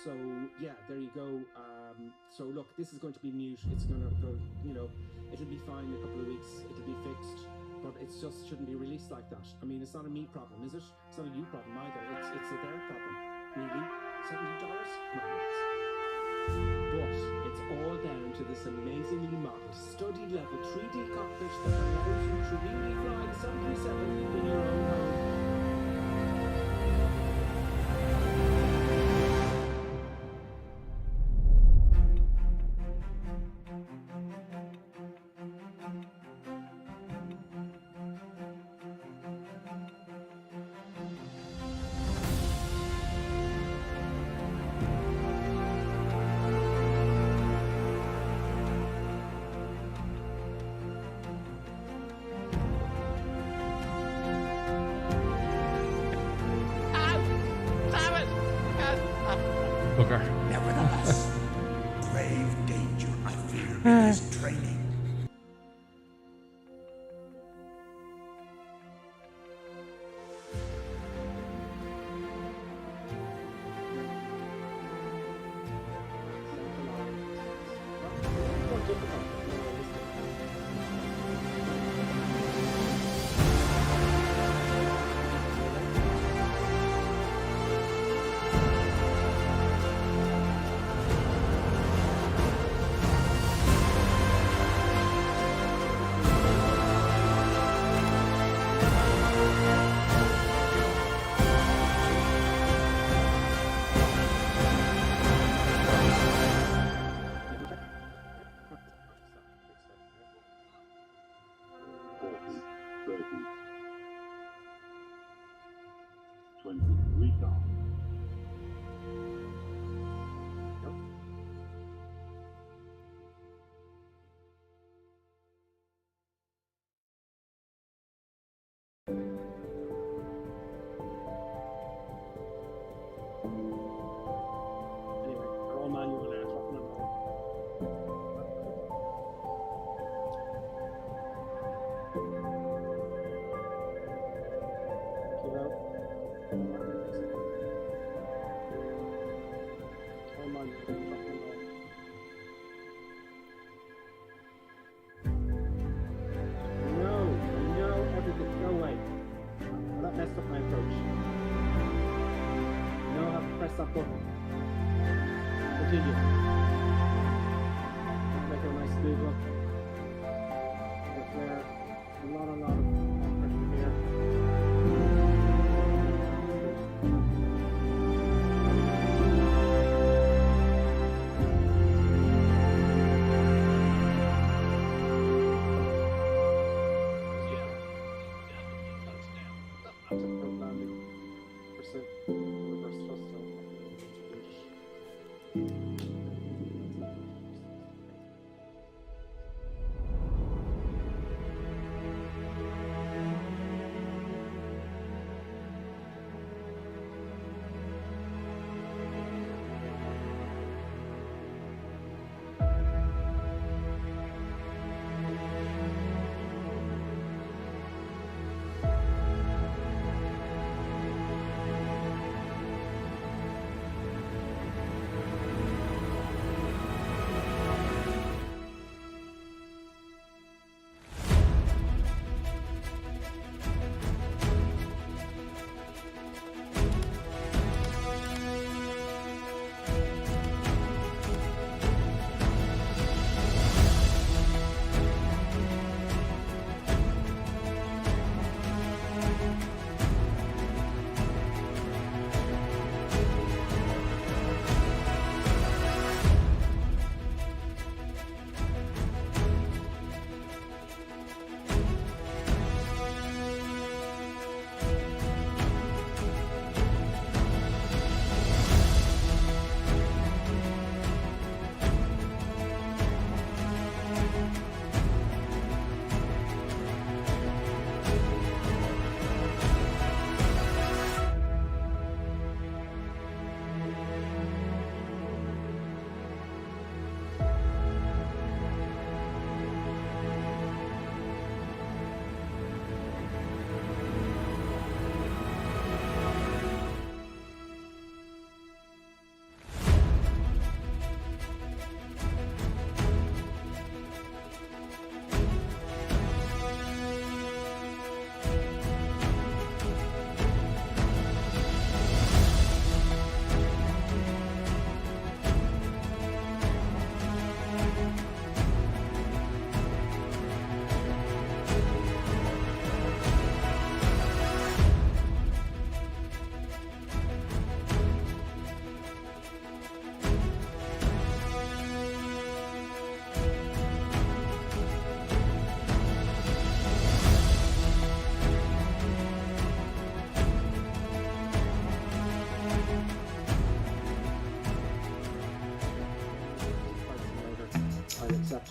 So yeah, there you go. So look, this is going to be mute. It's going to go, you know, it'll be fine in a couple of weeks. It'll be fixed, but it just shouldn't be released like that. I mean, it's not a me problem, is it? It's not a you problem either. It's a their problem. Really? $70? No. But it's all down to this amazingly modeled, study level 3D cockpit that allows you to really fly the 737 in your own home. Nevertheless, grave danger, I fear, is training.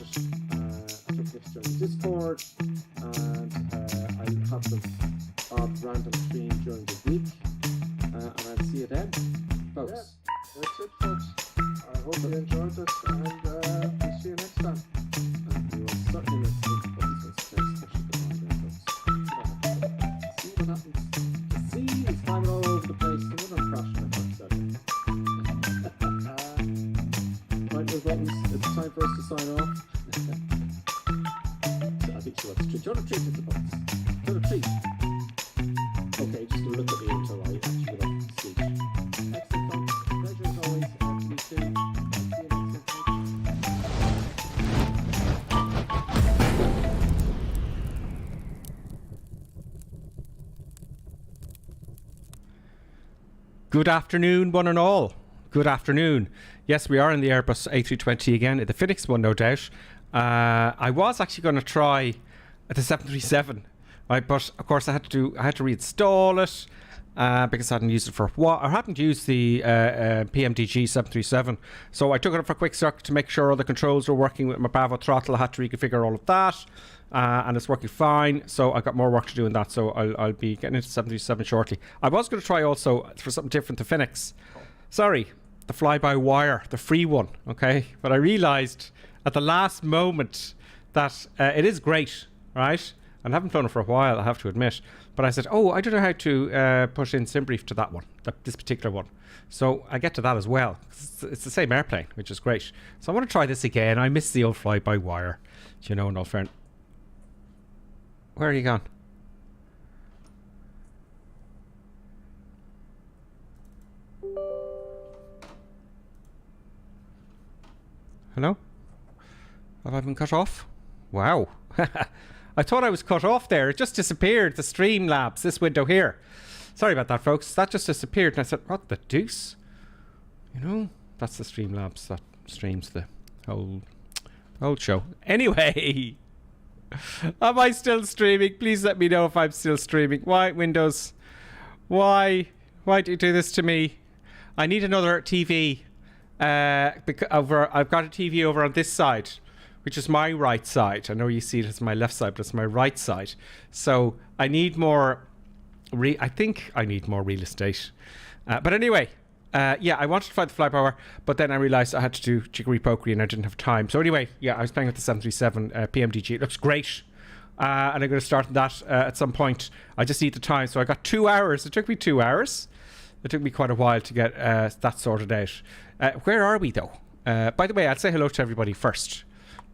it. I took this during Discord, and I'll have some odd random stream during the week, and I'll see you then, folks. Yeah, that's it, folks. I hope you enjoyed this, and we'll see you next time. And we will certainly miss you, but it's a very special goodbye there, folks. See what happens. The sea is climbing all over the place. Some of them crashing at first second. Right, those buttons. It's time for us to sign off. I think she wants to treat. Do you want to treat it, the buttons? Do you want to treat? Okay, just look at me until I actually get off the stage. Excellent, folks. Pleasure as always. You too. See you next time. Good afternoon, one and all. Good afternoon. Yes, we are in the Airbus A320 again, the Fenix one, no doubt. I was actually going to try the 737, right? But of course, I had to reinstall it because I hadn't used it for a while. I hadn't used the PMDG 737, so I took it up for a quick circuit to make sure all the controls were working with my Bravo throttle. I had to reconfigure all of that. And it's working fine, so I've got more work to do in that, so I'll be getting into 737 shortly. I was going to try also for something different to Fenix. Sorry, the fly-by-wire, the free one, okay? But I realised at the last moment that it is great, right? And I haven't flown it for a while, I have to admit. But I said, oh, I don't know how to push in SimBrief to that one, this particular one. So I get to that as well. It's the same airplane, which is great. So I want to try this again. I miss the old fly-by-wire, you know, in all fairness. Where are you gone? Hello? Have I been cut off? Wow. I thought I was cut off there. It just disappeared. The Streamlabs, this window here. Sorry about that, folks. That just disappeared. And I said, what the deuce? You know, that's the Streamlabs that streams the whole show. Anyway. Am I still streaming? Please let me know if I'm still streaming. Why, Windows? Why do you do this to me? I need another TV. I've got a TV over on this side, which is my right side. I know you see it as my left side, but it's my right side. So I need more. I think I need more real estate. But anyway. Yeah, I wanted to fly the fly-by-wire, but then I realised I had to do jiggery-pokery and I didn't have time. So anyway, yeah, I was playing with the 737 PMDG. It looks great. And I'm going to start that at some point. I just need the time. So I got 2 hours. It took me 2 hours. It took me quite a while to get that sorted out. Where are we, though? By the way, I'll say hello to everybody first.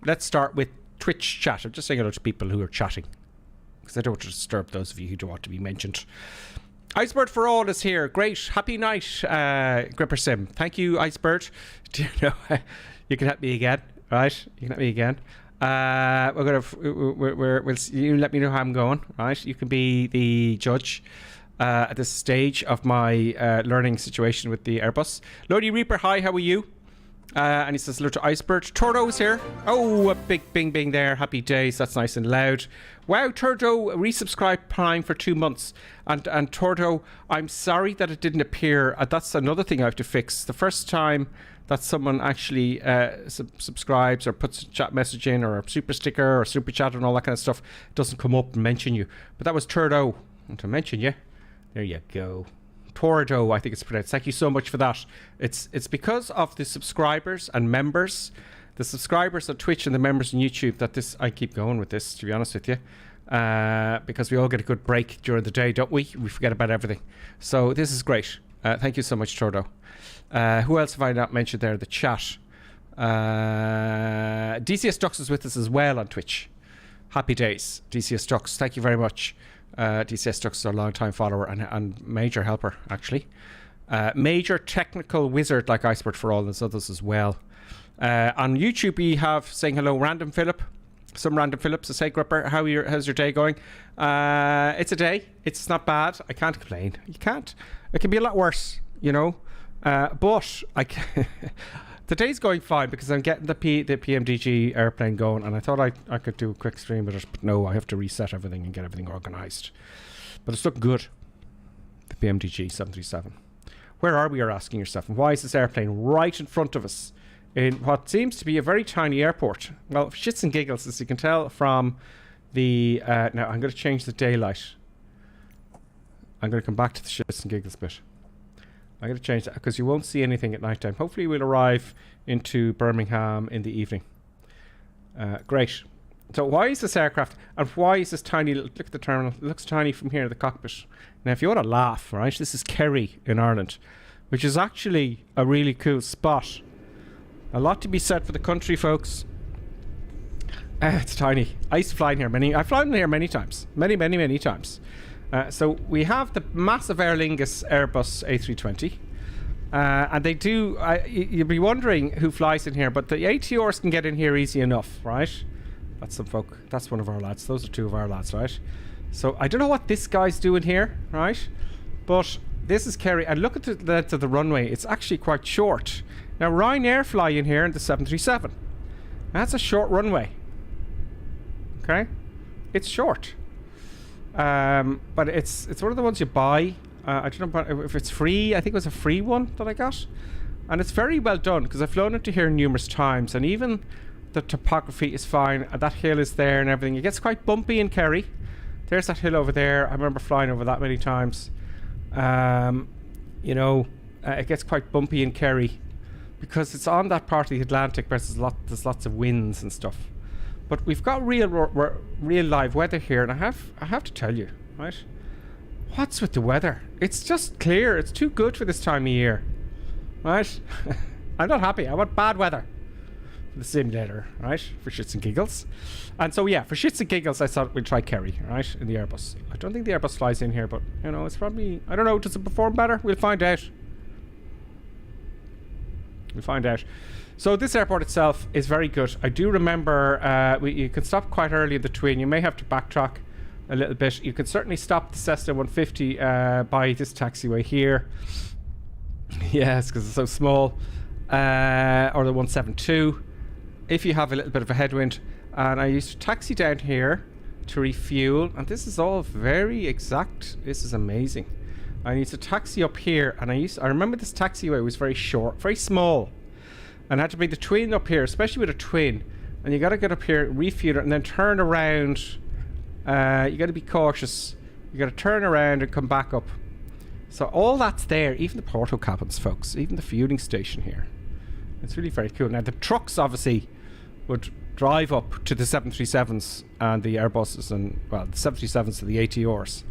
Let's start with Twitch chat. I'm just saying hello to people who are chatting, because I don't want to disturb those of you who don't want to be mentioned. Icebird for all is here. Great. Happy night, Gripper Sim. Thank you, Icebird. Do you know, you can help me again, right? You can help me again. You let me know how I'm going, right? You can be the judge at this stage of my learning situation with the Airbus. Lodi Reaper, hi, how are you? And he says hello to Icebird. Tordo's here. Oh, a big bing bing there. Happy days. That's nice and loud. Wow, Tordo resubscribed Prime for 2 months. And Tordo, I'm sorry that it didn't appear. That's another thing I have to fix. The first time that someone actually subscribes or puts a chat message in or a super sticker or super chat and all that kind of stuff, it doesn't come up and mention you. But that was Tordo. And to mention you, there you go. Tordo, I think it's pronounced. Thank you so much for that. It's because of the subscribers and members, the subscribers on Twitch and the members on YouTube that I keep going with this, to be honest with you. Because we all get a good break during the day, don't we? We forget about everything. So this is great. Thank you so much, Tordo. Who else have I not mentioned there? The chat. DCS Dux is with us as well on Twitch. Happy days, DCS Dux. Thank you very much. DCS Dux is a long-time follower and major helper, actually. Major technical wizard like Icebird for all, and there's others as well. On YouTube, we have saying hello, Random Philip. Some Random Phillips. Say, Gripper, how's your day going? It's a day. It's not bad. I can't complain. You can't. It can be a lot worse, you know. But the day's going fine because I'm getting the PMDG airplane going, and I thought I could do a quick stream with it, but no, I have to reset everything and get everything organised. But it's looking good. The PMDG 737. Where are we, you're asking yourself, and why is this airplane right in front of us in what seems to be a very tiny airport. Well, shits and giggles, as you can tell from the... now, I'm going to change the daylight. I'm going to come back to the shits and giggles bit. I'm going to change that because you won't see anything at night time. Hopefully we'll arrive into Birmingham in the evening. Great. So why is this aircraft, and why is this tiny, look at the terminal, it looks tiny from here, the cockpit. Now if you want to laugh, right, this is Kerry in Ireland, which is actually a really cool spot. A lot to be said for the country, folks. It's tiny. I used to fly in here I've flown in here many times. Many times. So we have the massive Aer Lingus Airbus A320. And they do, you'll be wondering who flies in here, but the ATRs can get in here easy enough, right? That's some folk. That's one of our lads. Those are two of our lads, right? So I don't know what this guy's doing here, right? But this is Kerry, and look at the length of the runway. It's actually quite short. Now Ryanair fly in here in the 737. That's a short runway. Okay, it's short. But it's one of the ones you buy. I don't know if it's free. I think it was a free one that I got, and it's very well done because I've flown into here numerous times, and even the topography is fine, and that hill is there and everything. It gets quite bumpy in Kerry. There's that hill over there. I remember flying over that many times. You know, it gets quite bumpy in Kerry because it's on that part of the Atlantic where there's lots of winds and stuff. But we've got real live weather here, and I have to tell you, right? What's with the weather? It's just clear. It's too good for this time of year, right? I'm not happy. I want bad weather for the simulator, right? For shits and giggles. And so yeah, for shits and giggles, I thought we'd try Kerry, right? In the Airbus. I don't think the Airbus flies in here, but you know, it's probably, I don't know, does it perform better? We'll find out. We'll find out. So this airport itself is very good. I do remember you can stop quite early in the Twin. You may have to backtrack a little bit. You can certainly stop the Cessna 150 by this taxiway here. Yes, because it's so small. Or the 172 if you have a little bit of a headwind. And I used to taxi down here to refuel, and this is all very exact. This is amazing. I used to taxi up here, and I remember this taxiway was very short, very small, and I had to bring the Twin up here, especially with a Twin, and you got to get up here, refuel it, and then turn around. You got to be cautious. You got to turn around and come back up. So all that's there, even the porto cabins, folks, even the fueling station here. It's really very cool. Now the trucks obviously would drive up to the 737s and the Airbuses, and well, the 737s to the ATRs.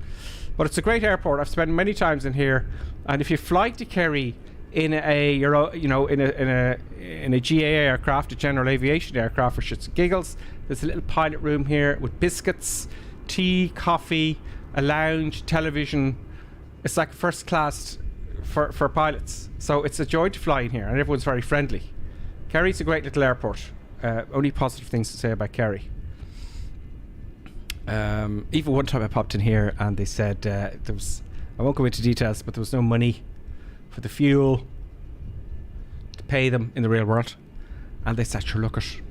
But it's a great airport. I've spent many times in here, and if you fly to Kerry in a in a GA aircraft, a general aviation aircraft for shits and giggles, there's a little pilot room here with biscuits, tea, coffee, a lounge, television. It's like first class for pilots. So it's a joy to fly in here, and everyone's very friendly. Kerry's a great little airport. Only positive things to say about Kerry. Even one time I popped in here and they said there was, I won't go into details, but there was no money for the fuel to pay them in the real world. And they said, sure, look it,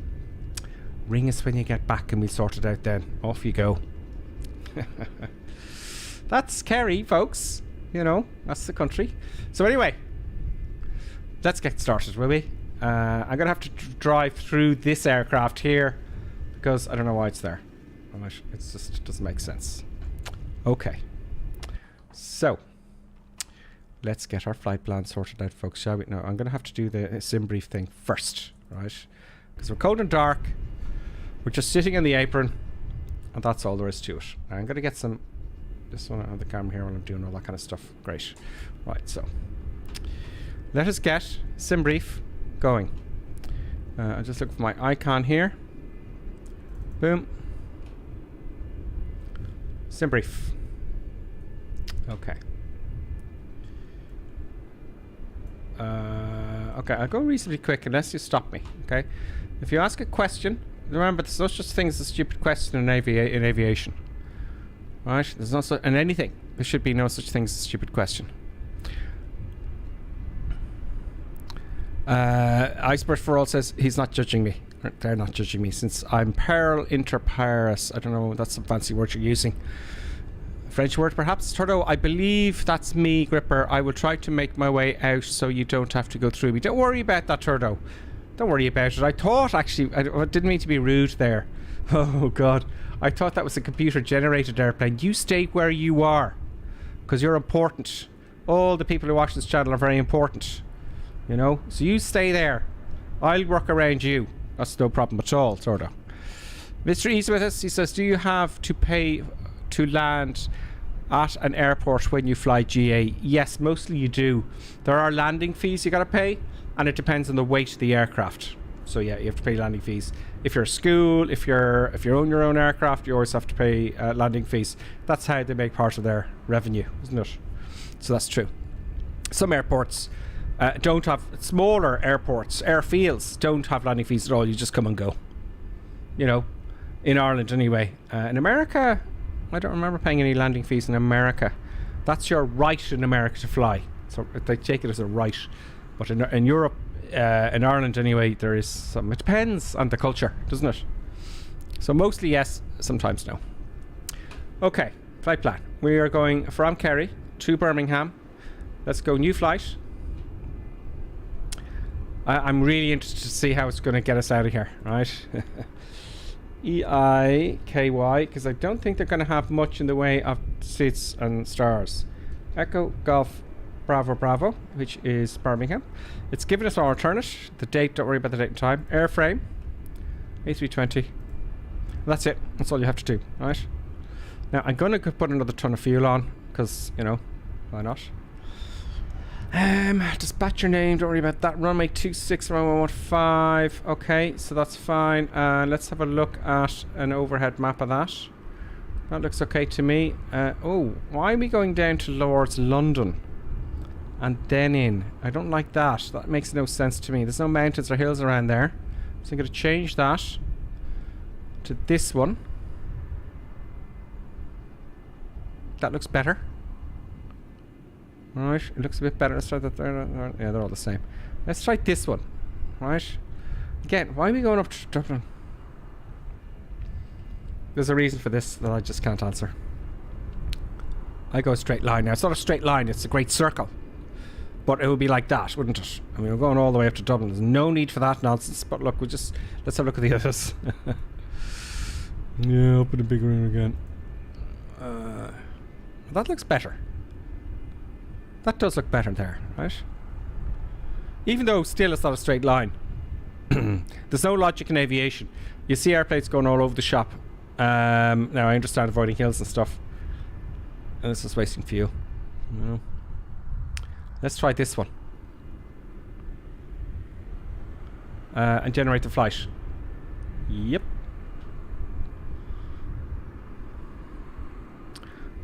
ring us when you get back and we'll sort it out then. Off you go. That's Kerry, folks. You know, that's the country. So anyway, let's get started, will we? I'm going to have to drive through this aircraft here because I don't know why it's there. It just doesn't make sense. Okay. So, let's get our flight plan sorted out, folks, shall we? No, I'm going to have to do the sim brief thing first, right? Because we're cold and dark. We're just sitting in the apron, and that's all there is to it. I'm going to get this one on the camera here while I'm doing all that kind of stuff. Great. Right, so let us get sim brief going. I'll just look for my icon here. Boom. Sim brief. Okay. Okay, I'll go reasonably quick unless you stop me. Okay. If you ask a question, remember there's no such thing as a stupid question in aviation. Right? There's no such in anything. There should be no such thing as a stupid question. Iceberg for All says he's not judging me. They're not judging me since I'm peril inter pares. I don't know, that's some fancy word you're using. French word perhaps. Turdo, I believe that's me, Gripper. I will try to make my way out so you don't have to go through me. Don't worry about that, Turdo. Don't worry about it. I thought, actually, I didn't mean to be rude there. Oh, God. I thought that was a computer-generated airplane. You stay where you are, because you're important. All the people who watch this channel are very important, you know? So you stay there. I'll work around you. That's no problem at all, sort of. Mr. E's with us. He says, do you have to pay to land at an airport when you fly GA? Yes, mostly you do. There are landing fees you got to pay, and it depends on the weight of the aircraft. So yeah, you have to pay landing fees. If you're a school, if you own your own aircraft, you always have to pay landing fees. That's how they make part of their revenue, isn't it? So that's true. Some airports don't have, smaller airports, airfields don't have landing fees at all. You just come and go. You know, in Ireland anyway. In America, I don't remember paying any landing fees in America. That's your right in America to fly. So they take it as a right. But in Europe, in Ireland anyway, there is some. It depends on the culture, doesn't it? So mostly yes, sometimes no. Okay, flight plan. We are going from Kerry to Birmingham. Let's go new flight. I'm really interested to see how it's going to get us out of here, right? EIKY, because I don't think they're going to have much in the way of seats and stars. Echo Golf Bravo Bravo, which is Birmingham. It's given us our alternate. The date, don't worry about the date and time. Airframe, A320. That's it. That's all you have to do, right? Now, I'm going to put another ton of fuel on, because, you know, why not? Dispatcher name, don't worry about that. Runway 26, runway 115. Okay, so that's fine. Let's have a look at an overhead map of that. That looks okay to me. Oh, why are we going down towards London? And then in. I don't like that. That makes no sense to me. There's no mountains or hills around there. So I'm going to change that to this one. That looks better. Right, it looks a bit better. Let's try that there. Yeah, they're all the same. Let's try this one. Right. Again, why are we going up to Dublin? There's a reason for this that I just can't answer. I go a straight line now. It's not a straight line, it's a great circle. But it would be like that, wouldn't it? I mean, we're going all the way up to Dublin. There's no need for that nonsense. But look, let's have a look at the others. Yeah, open a big room again. That looks better. That does look better there, right? Even though still it's not a straight line. There's no logic in aviation. You see airplanes going all over the shop. Now I understand avoiding hills and stuff. And this is wasting fuel. No. Let's try this one. And generate the flight. Yep.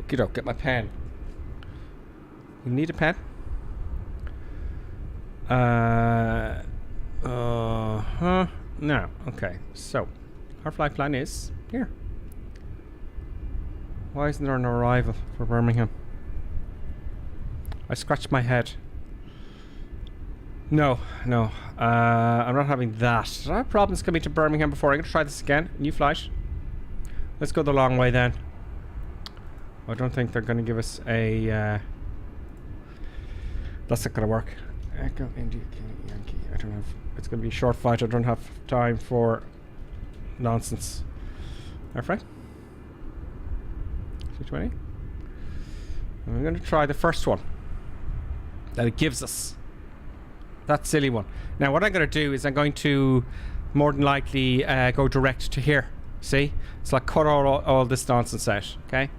Okay, doke, get my pen. You need a pen? No. Okay. So, our flight plan is here. Why isn't there an arrival for Birmingham? I scratched my head. No. I'm not having that. Did I have problems coming to Birmingham before? I'm going to try this again. New flight. Let's go the long way then. I don't think they're going to give us a... That's not going to work. Echo India Yankee. I don't have. It's going to be a short flight. I don't have time for nonsense. Airframe. 220. And we're going to try the first one that it gives us. That silly one. Now, what I'm going to do is I'm going to more than likely go direct to here. See? So I cut all this nonsense out. Okay.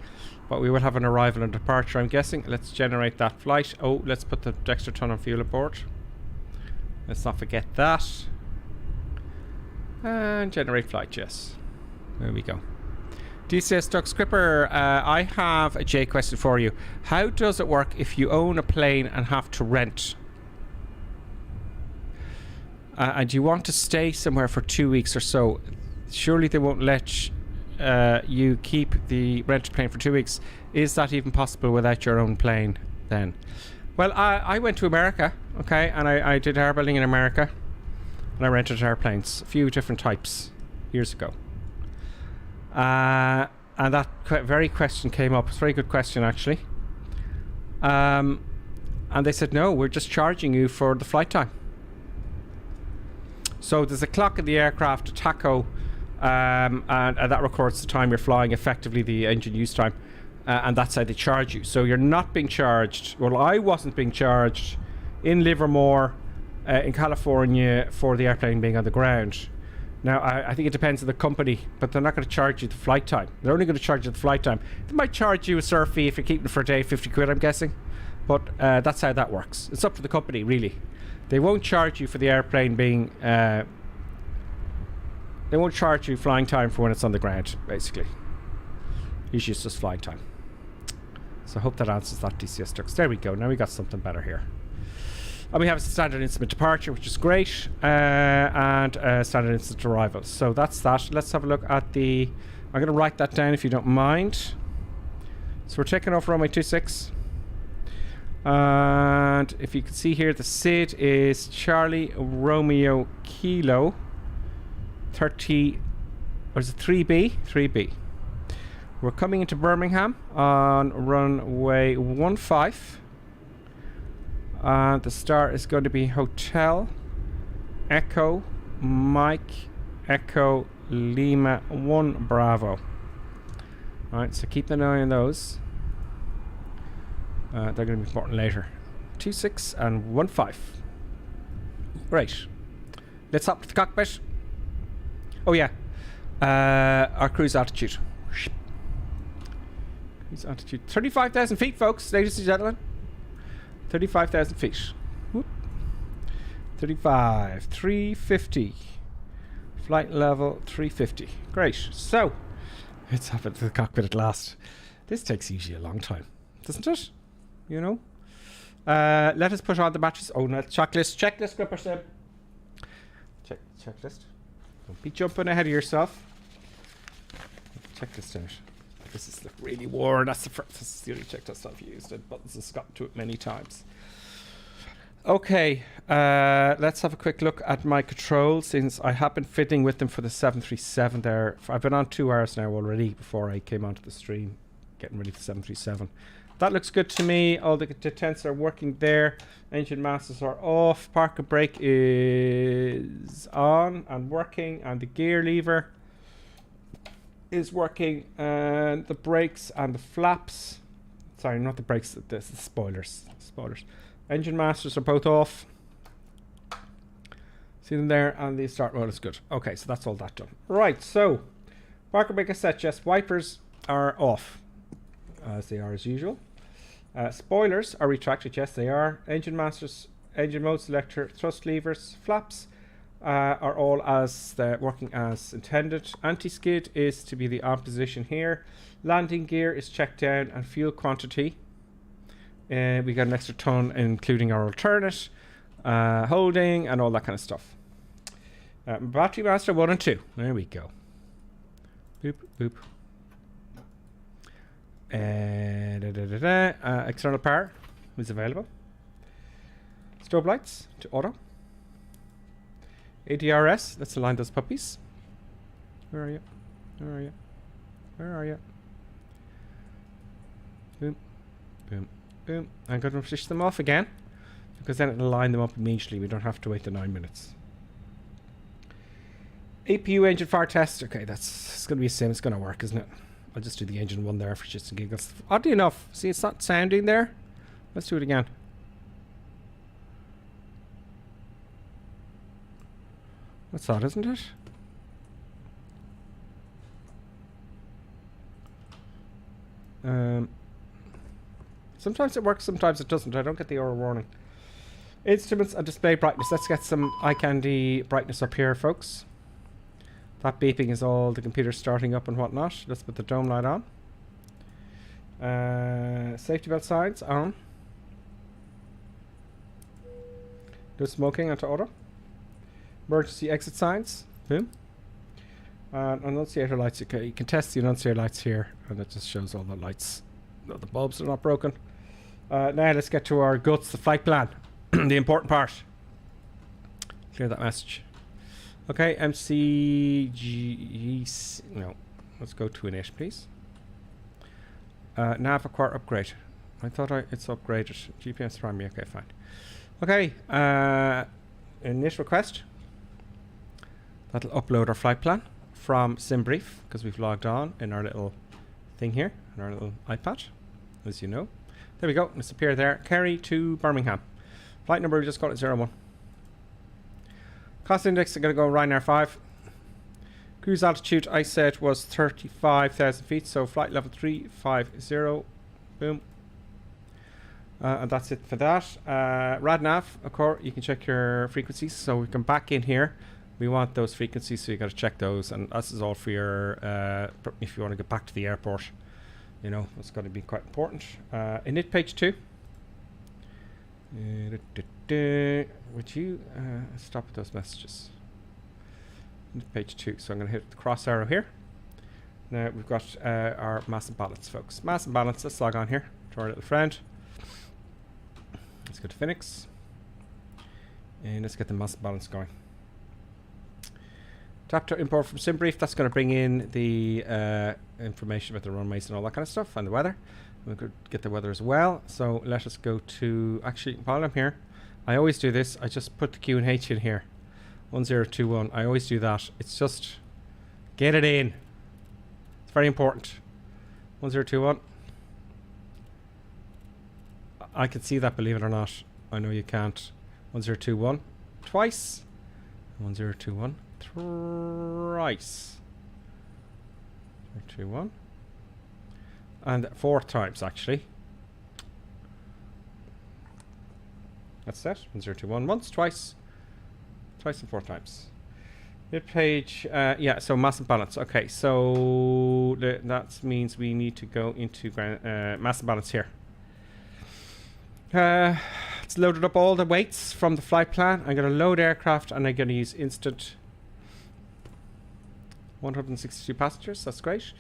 But we will have an arrival and departure, I'm guessing. Let's generate that flight. Oh, let's put the extra ton of fuel aboard. Let's not forget that. And generate flight, yes. There we go. DCS Doug Scripper, I have a J question for you. How does it work if you own a plane and have to rent? And you want to stay somewhere for 2 weeks or so? Surely they won't let you keep the rented plane for 2 weeks. Is that even possible without your own plane then? Well, I went to America, okay, and I did airbuilding in America, and I rented airplanes, a few different types, years ago. And that very question came up. It's a very good question, actually. And they said, no, we're just charging you for the flight time. So there's a clock in the aircraft, a tacho, and that records the time you're flying, effectively the engine use time, and that's how they charge you. So you're not being charged. Well, I wasn't being charged in Livermore, in California, for the airplane being on the ground. Now, I think it depends on the company, but they're not going to charge you the flight time. They're only going to charge you the flight time. They might charge you a surf fee if you're keeping it for a day, 50 quid, I'm guessing. But that's how that works. It's up to the company, really. They won't charge you for the airplane being... they won't charge you flying time for when it's on the ground, basically. Usually it's just flying time. So I hope that answers that, DCS Ducks. There we go. Now we got something better here. And we have a standard instrument departure, which is great, and standard instrument arrival. So that's that. Let's have a look at the... I'm going to write that down if you don't mind. So we're taking off runway 26. And if you can see here, the SID is Charlie Romeo Kilo 30... Or is it 3B? 3B. We're coming into Birmingham on runway 15. And the start is going to be Hotel Echo Mike Echo Lima 1 Bravo. Alright, so keep an eye on those. They're going to be important later. 26 and 15. Right. Let's hop to the cockpit. Oh yeah. Our cruise altitude. Cruise altitude. 35,000 feet, folks, ladies and gentlemen. 35,000 feet. Whoop. 35. 350. Flight level 350. Great. So, let's hop into the cockpit at last. This takes usually a long time, doesn't it? You know? Let us put on the batteries. Oh, no, checklist. Checklist, Gripper Sim. Checklist. Don't be jumping ahead of yourself. Checklist out. This is really worn. That's the only checklist I've used. And Buttons has gotten to it many times. Okay, let's have a quick look at my controls, since I have been fiddling with them for the 737 there. I've been on 2 hours now already before I came onto the stream, getting ready for the 737. That looks good to me. All the detents are working there. Engine masters are off. Parking brake is on and working, and the gear lever is working, and the brakes and the flaps, sorry, not the brakes, the spoilers. Engine masters are both off. See them there, and the start mode is good. Okay, so that's all that done. Right, so parking brake is set, yes. Wipers are off, as they are as usual. Spoilers are retracted, yes they are. Engine masters, engine mode selector, thrust levers, flaps are all as working as intended. Anti-skid is to be the on position here. Landing gear is checked down, and fuel quantity. We got an extra ton, including our alternate, holding, and all that kind of stuff. Battery master 1 and 2. There we go. Boop, boop. External power is available. Strobe lights to auto. ADRS, let's align those puppies. Where are you? Where are you? Where are you? Boom, boom, boom. I'm going to switch them off again, because then it'll line them up immediately. We don't have to wait the 9 minutes. APU engine fire test. Okay, it's going to be the same. It's going to work, isn't it? I'll just do the engine one there for just and giggles. Oddly enough, see, it's not sounding there. Let's do it again. That's odd, isn't it? Sometimes it works, sometimes it doesn't. I don't get the error warning. Instruments and display brightness. Let's get some eye candy brightness up here, folks. That beeping is all the computer starting up and whatnot. Let's put the dome light on. Safety belt signs on. No smoking onto auto. Emergency exit signs. Boom. Annunciator lights. Okay, you can test the annunciator lights here, and it just shows all the lights. No, the bulbs are not broken. Now let's get to our guts, the flight plan. The important part. Clear that message. Okay, MCG. No, let's go to an ish, please. Nav acquire upgrade. I thought it's upgraded. GPS primary. Okay, fine. Okay, initial request. That'll upload our flight plan from SimBrief because we've logged on in our little thing here, in our little iPad, as you know. There we go. It's appeared there. Kerry to Birmingham. Flight number, we just got it 01. Cost index, I'm going to go Ryanair 5. Cruise altitude, I said, was 35,000 feet. So flight level 350. Boom. And that's it for that. RadNav, of course, you can check your frequencies. So we come back in here. We want those frequencies, so you got to check those. And this is all for your, if you want to get back to the airport. You know, it's going to be quite important. Init page 2. Would you stop with those messages? Init page 2. So I'm going to hit the cross arrow here. Now we've got our mass and balance, folks. Mass and balance. Let's log on here to our little friend. Let's go to Fenix. And let's get the mass and balance going. Tap to import from SimBrief. That's going to bring in the information about the runways and all that kind of stuff, and the weather. We'll get the weather as well. So let us go to, actually, while I'm here, I always do this. I just put the Q&H in here. 1021. I always do that. It's just, get it in. It's very important. 1021. I can see that, believe it or not. I know you can't. 1021. Twice. 1021. Thrice. 21. And 4 times, actually. That's that. 1021 once, twice and 4 times. Mid page, yeah, so mass and balance. Okay, so that means we need to go into mass and balance here. It's loaded up all the weights from the flight plan. I'm going to load aircraft and I'm going to use instant. 162 passengers, that's great.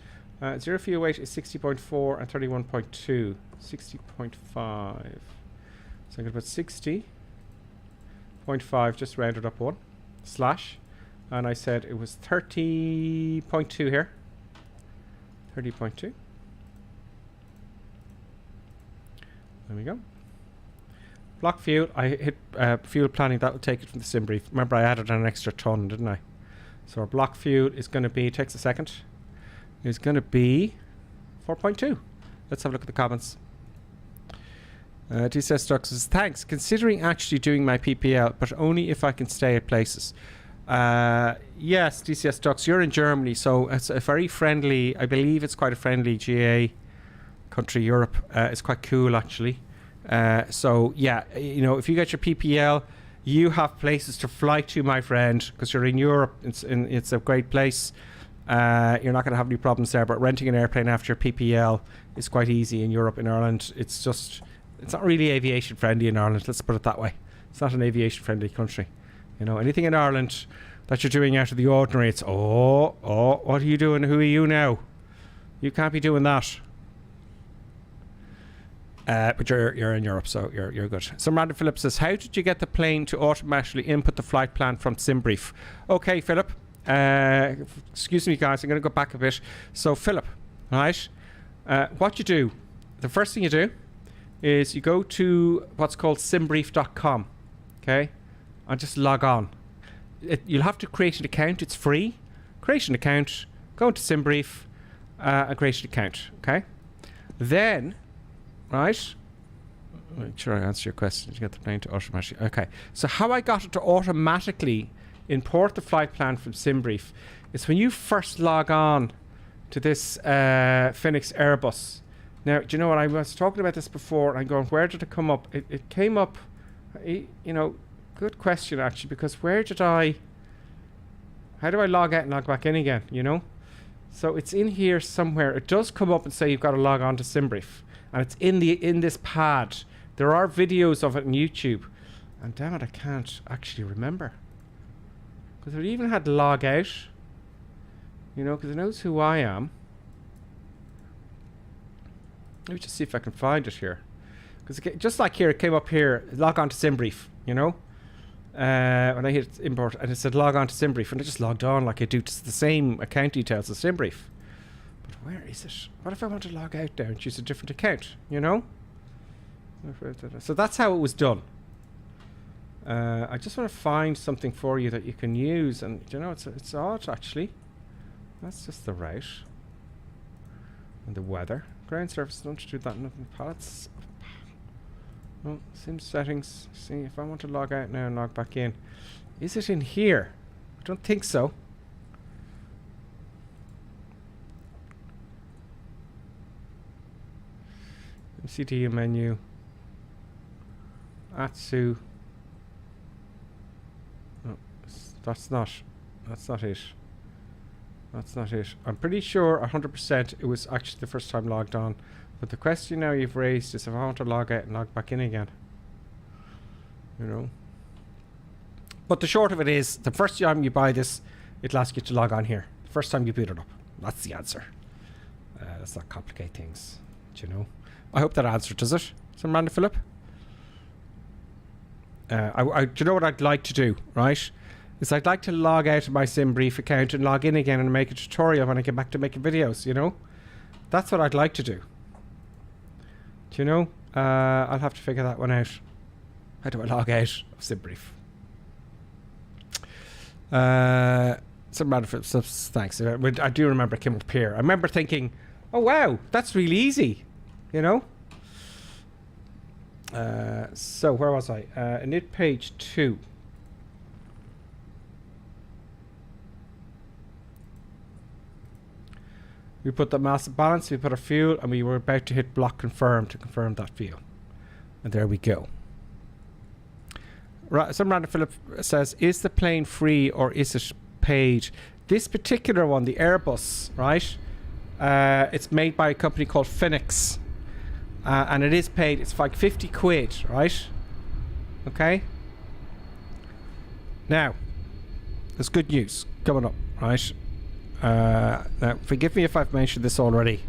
Zero fuel weight is 60.4 and 31.2. 60.5. So I'm going to put 60.5, just rounded up one, slash. And I said it was 30.2 here. 30.2. There we go. Block fuel, I hit fuel planning, that will take it from the SimBrief. Remember I added an extra ton, didn't I? So our block fuel is going to be, takes a second, is going to be 4.2. Let's have a look at the comments. DCS Stocks says, thanks, considering actually doing my PPL, but only if I can stay at places. Yes, DCS Stocks, you're in Germany, so it's a very friendly, I believe it's quite a friendly GA country, Europe. It's quite cool, actually. So, yeah, you know, if you get your PPL, you have places to fly to, my friend, because you're in Europe. It's a great place. You're not going to have any problems there, but renting an airplane after your PPL is quite easy in Europe. In Ireland, it's not really aviation friendly in Ireland, let's put it that way. It's not an aviation friendly country. You know, anything in Ireland that you're doing out of the ordinary, it's, what are you doing? Who are you now? You can't be doing that. But you're in Europe, so you're good. So Random Philip says, how did you get the plane to automatically input the flight plan from SimBrief? Okay, Philip. Excuse me, guys. I'm going to go back a bit. So Philip, right? What you do, the first thing you do is you go to what's called simbrief.com, okay? And just log on. You'll have to create an account. It's free. Create an account. Go into SimBrief and create an account, okay? Then, right? Make sure I answer your question. You get the plane to automatically. Okay. So how I got it to automatically import the flight plan from SimBrief is when you first log on to this Fenix Airbus. Now, do you know what? I was talking about this before, and I'm going, where did it come up? It came up, you know, good question, actually, because how do I log out and log back in again, you know? So it's in here somewhere. It does come up and say you've got to log on to SimBrief, and it's in this pad. There are videos of it on YouTube, and damn it, I can't actually remember, because it even had log out, you know, because it knows who I am. Let me just see if I can find it here, because just like here, it came up here, log on to SimBrief, you know, when I hit import, and it said log on to SimBrief, and I just logged on like I do to the same account details as SimBrief. But where is it? What if I want to log out now and choose a different account, you know? So that's how it was done. I just want to find something for you that you can use, and you know, it's odd actually. That's just the route and the weather. Ground surface, don't do that. Nothing. Pallets. Oh, sim settings. See if I want to log out now and log back in. Is it in here? I don't think so. MCDU menu. Atsu. No, that's not it. That's not it. I'm pretty sure 100% it was actually the first time logged on. But the question now you've raised is if I want to log out and log back in again. You know. But the short of it is, the first time you buy this, it'll ask you to log on here. The first time you boot it up. That's the answer. Let's not complicate things. Do you know? I hope that answered, does it? Some random Philip? Do you know what I'd like to do, right? Is I'd like to log out of my SimBrief account and log in again and make a tutorial when I get back to making videos, you know? That's what I'd like to do. Do you know? I'll have to figure that one out. How do I log out of SimBrief? Some random stuff, thanks. I do remember it came up here. I remember thinking, oh wow, that's really easy, you know? So where was I? Init page 2. We put the mass balance, we put our fuel, and we were about to hit block confirm to confirm that fuel. And there we go. Some random Philip says, is the plane free or is it paid? This particular one, the Airbus, right? It's made by a company called Fenix. And it is paid. It's like 50 quid, right? Okay. Now, there's good news coming up, right? Now, forgive me if I've mentioned this already.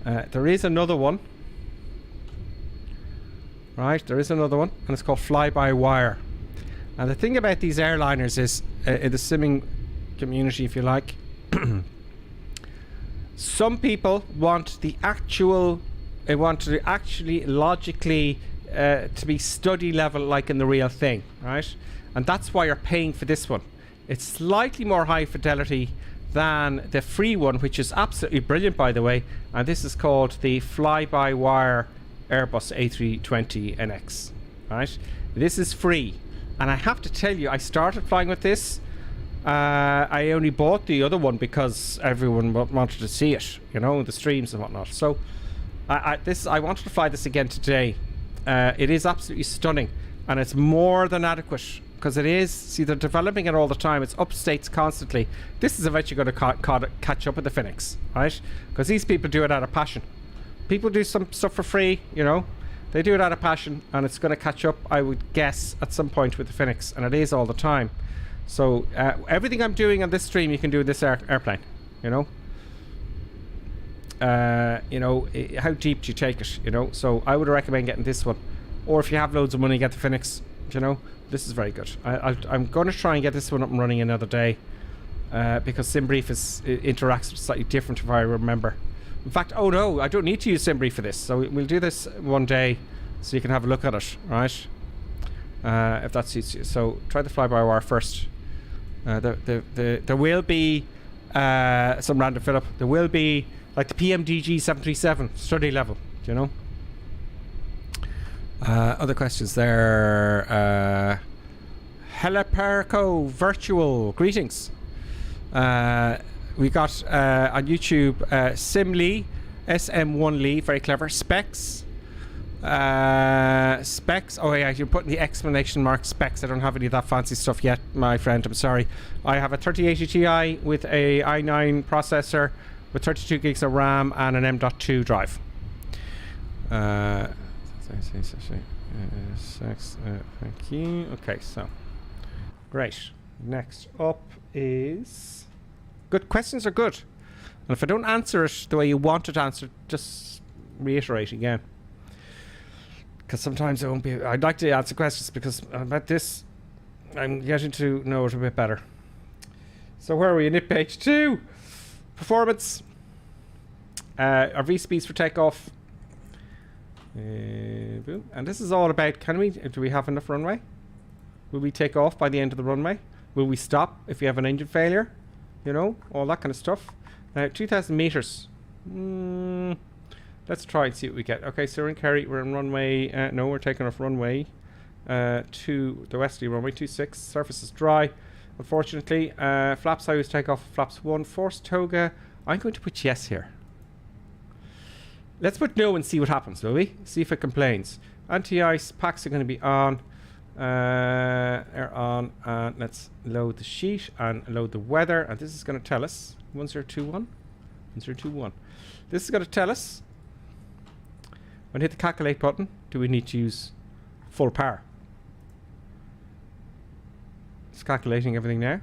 There is another one. Right, there is another one, and it's called fly-by-wire. And the thing about these airliners is, in the simming community, if you like, some people want the actual, they want to actually logically to be study level like in the real thing, right? And that's why you're paying for this one. It's slightly more high fidelity than the free one, which is absolutely brilliant, by the way. And this is called the fly-by-wire Airbus A320 NX, right? This is free, and I have to tell you, I started flying with this. I only bought the other one because everyone wanted to see it, you know, the streams and whatnot. So I wanted to fly this again today. It is absolutely stunning, and it's more than adequate because it is. See, they're developing it all the time. It's upstates constantly. This is eventually going to catch up with the Fenix, right? Because these people do it out of passion. People do some stuff for free, you know. They do it out of passion, and it's going to catch up, I would guess, at some point with the Fenix, and it is all the time. So everything I'm doing on this stream, you can do with this airplane, you know. How deep do you take it, you know? So I would recommend getting this one, or if you have loads of money, get the Fenix. You know, this is very good. I'm going to try and get this one up and running another day, because SimBrief interacts slightly different, if I remember. In fact, oh no, I don't need to use SimBrief for this, so we'll do this one day so you can have a look at it, right? If that suits you. So try the fly-by-wire first. There will be some random fill-up. There will be like the PMDG 737 study level, do you know? Other questions there. Heliperco Virtual, greetings. We got on YouTube SimLee, SM1 Lee, very clever. Specs. Specs. Oh yeah, you're putting the exclamation mark specs. I don't have any of that fancy stuff yet, my friend. I'm sorry. I have a 3080 Ti with a i9 processor with 32 gigs of RAM and an M.2 drive. Thank you. Okay, so great. Next up is. Good questions are good, and if I don't answer it the way you want it answered, just reiterate again. Because sometimes I won't be. I'd like to answer questions because about this, I'm getting to know it a bit better. So where are we? Init page 2, performance. Our V speeds for takeoff. Boom. And this is all about. Do we have enough runway? Will we take off by the end of the runway? Will we stop if we have an engine failure? You know, all that kind of stuff. 2,000 meters. Let's try and see what we get. Okay, so we're in Kerry. We're in runway. No, we're taking off runway to the westerly runway 26. Surface is dry, unfortunately. Flaps I always take off. Flaps 1. Force toga. I'm going to put yes here. Let's put no and see what happens, will we? See if it complains. Anti-ice packs are going to be on. They're on. And let's load the sheet and load the weather. And this is going to tell us 1021. 1021. This is going to tell us when I hit the calculate button, do we need to use full power? It's calculating everything now.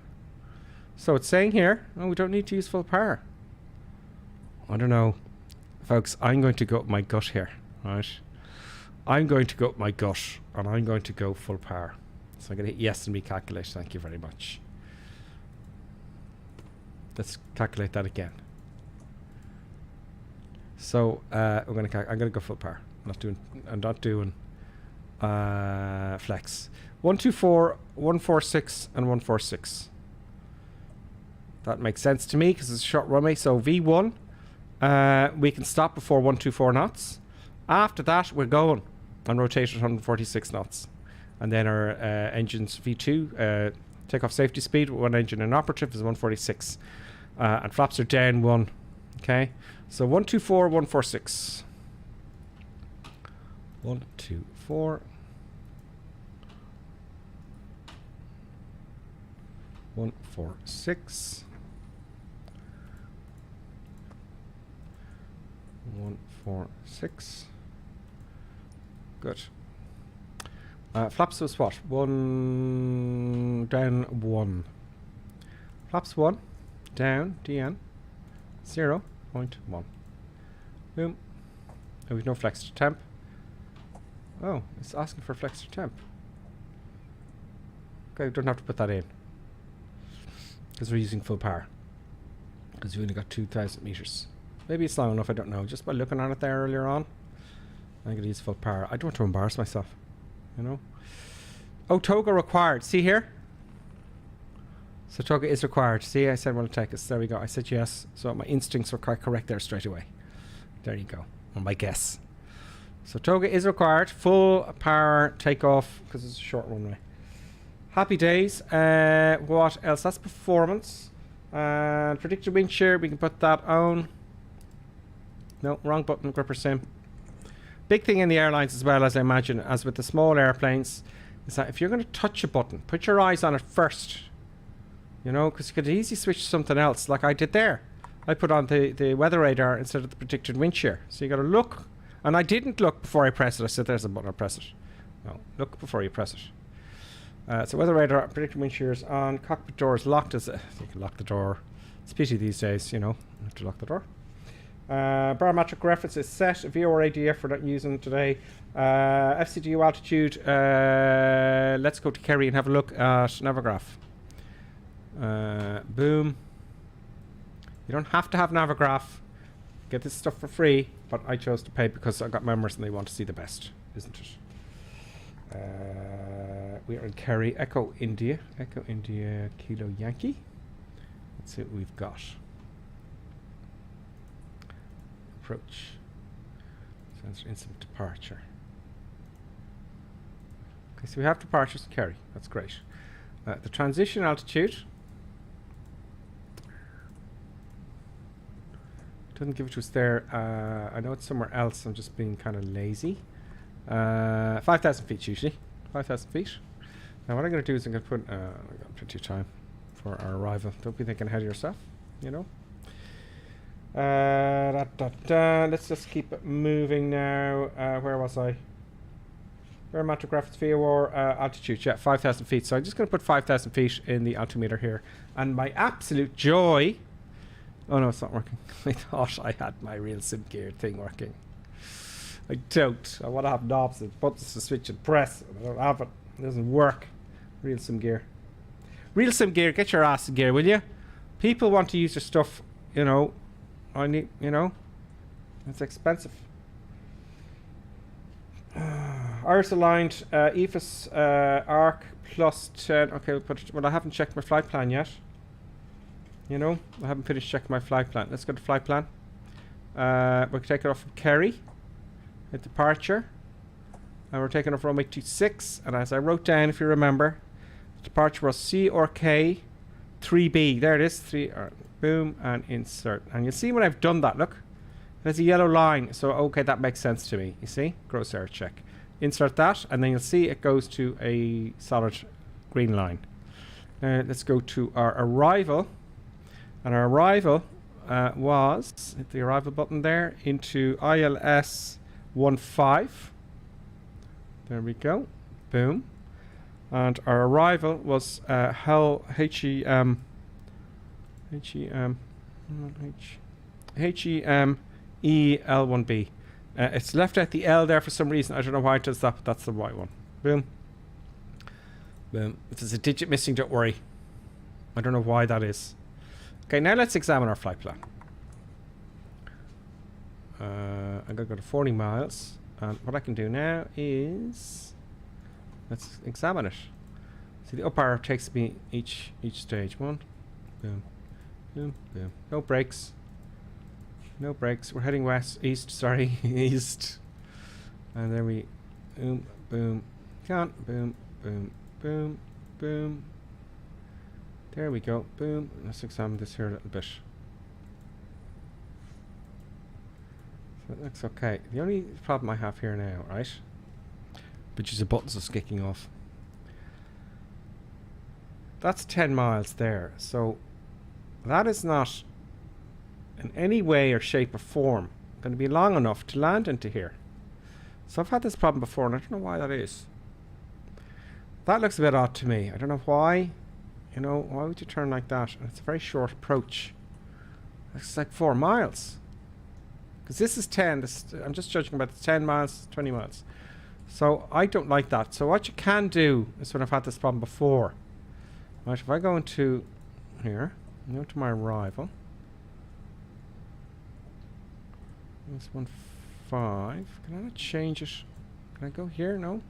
So it's saying here, oh, we don't need to use full power. I don't know. Folks, I'm going to go with my gut here, right? I'm going to go with my gut, and I'm going to go full power. So I'm going to hit yes and recalculate. Thank you very much. Let's calculate that again. So I'm going to go full power. I'm not doing flex. 124, 146, and 146. That makes sense to me because it's a short runway. So V1. We can stop before 124 knots. After that, we're going and rotate at 146 knots. And then our engines V2 takeoff safety speed with one engine inoperative is 146. And flaps are down 1. Okay, so 124, 146. 124. 146. 146. Good. Flaps was what? 1 down 1. Flaps 1 down DN 0.1. Boom. Oh, we've no flex to temp. Oh, it's asking for flex to temp. Okay, we don't have to put that in because we're using full power. Because we only got 2,000 meters. Maybe it's long enough, I don't know. Just by looking at it there earlier on, I'm going to use full power. I don't want to embarrass myself, you know. Oh, toga required. See here? So toga is required. See, I said will it take us. There we go. I said yes. So my instincts were quite correct there straight away. There you go. On my guess. So toga is required. Full power takeoff because it's a short runway. Happy days. What else? That's performance. And predicted wind shear. We can put that on. No, wrong button. Gripper sim. Big thing in the airlines as well, as I imagine, as with the small airplanes, is that if you're going to touch a button, put your eyes on it first. You know, because you could easily switch to something else, like I did there. I put on the weather radar instead of the predicted wind shear. So you got to look. And I didn't look before I press it. I said, there's a button, I'll press it. No, look before you press it. So weather radar, predicted wind shears on. Cockpit door is locked. You can lock the door. It's a pity these days, you know, you have to lock the door. Barometric reference is set. VOR ADF we're not using today. FCDU altitude. Let's go to Kerry and have a look at Navigraph. Boom. You don't have to have Navigraph. Get this stuff for free, but I chose to pay because I got members and they want to see the best, isn't it? We are in Kerry. Echo India. Echo India Kilo Yankee. Let's see what we've got. Approach. Sensor instant departure. Okay, so we have departures to Kerry. That's great. The transition altitude doesn't give it to us there. I know it's somewhere else. I'm just being kind of lazy. 5,000 feet usually. 5,000 feet. Now what I'm going to do is I'm going to put. I've got plenty of time for our arrival. Don't be thinking ahead of yourself. You know. Let's just keep it moving now. Where was I? Barometric reference VOR altitude. Yeah, 5,000 feet. So I'm just going to put 5,000 feet in the altimeter here. And my absolute joy. Oh no, it's not working. I thought I had my real sim gear thing working. I don't. I want to have knobs and buttons to switch and press. I don't have it. It doesn't work. Real sim gear. Real sim gear, get your ass in gear, will you? People want to use your stuff, you know. I need, you know, it's expensive. I Iris aligned, EFIS arc plus 10. Okay, well, I haven't checked my flight plan yet. You know, I haven't finished checking my flight plan. Let's go to flight plan. We're taking off from Kerry at departure. And we're taking off runway 26. And as I wrote down, if you remember, the departure was C or K 3B. There it is. 3. Boom and insert. And you'll see when I've done that, look. There's a yellow line. So, okay, that makes sense to me. You see? Gross error check. Insert that. And then you'll see it goes to a solid green line. Let's go to our arrival. And our arrival was, hit the arrival button there, into ILS 15. There we go. Boom. And our arrival was HEMEL1B. It's left out the L there for some reason. I don't know why it does that, but that's the right one. Boom. Boom. If there's a digit missing, don't worry. I don't know why that is. Okay, now let's examine our flight plan. I'm going to go to 40 miles. And what I can do now is... let's examine it. See, the up arrow takes me each stage. One. Boom. Boom. Boom. No brakes. No brakes. We're heading east, sorry. East. And then we... boom. Boom. Can't. Boom. Boom. Boom. Boom. There we go. Boom. Let's examine this here a little bit. So it looks okay. The only problem I have here now, right, which is the buttons are kicking off. That's 10 miles there. So that is not in any way or shape or form going to be long enough to land into here. So I've had this problem before and I don't know why that is. That looks a bit odd to me. I don't know why. You know, why would you turn like that? And it's a very short approach. It's like 4 miles. Because this is 10. I'm just judging about the 10 miles, 20 miles. So I don't like that. So what you can do is when I've had this problem before. Right, if I go into here, go to my arrival. This 15. Can I not change it? Can I go here? No.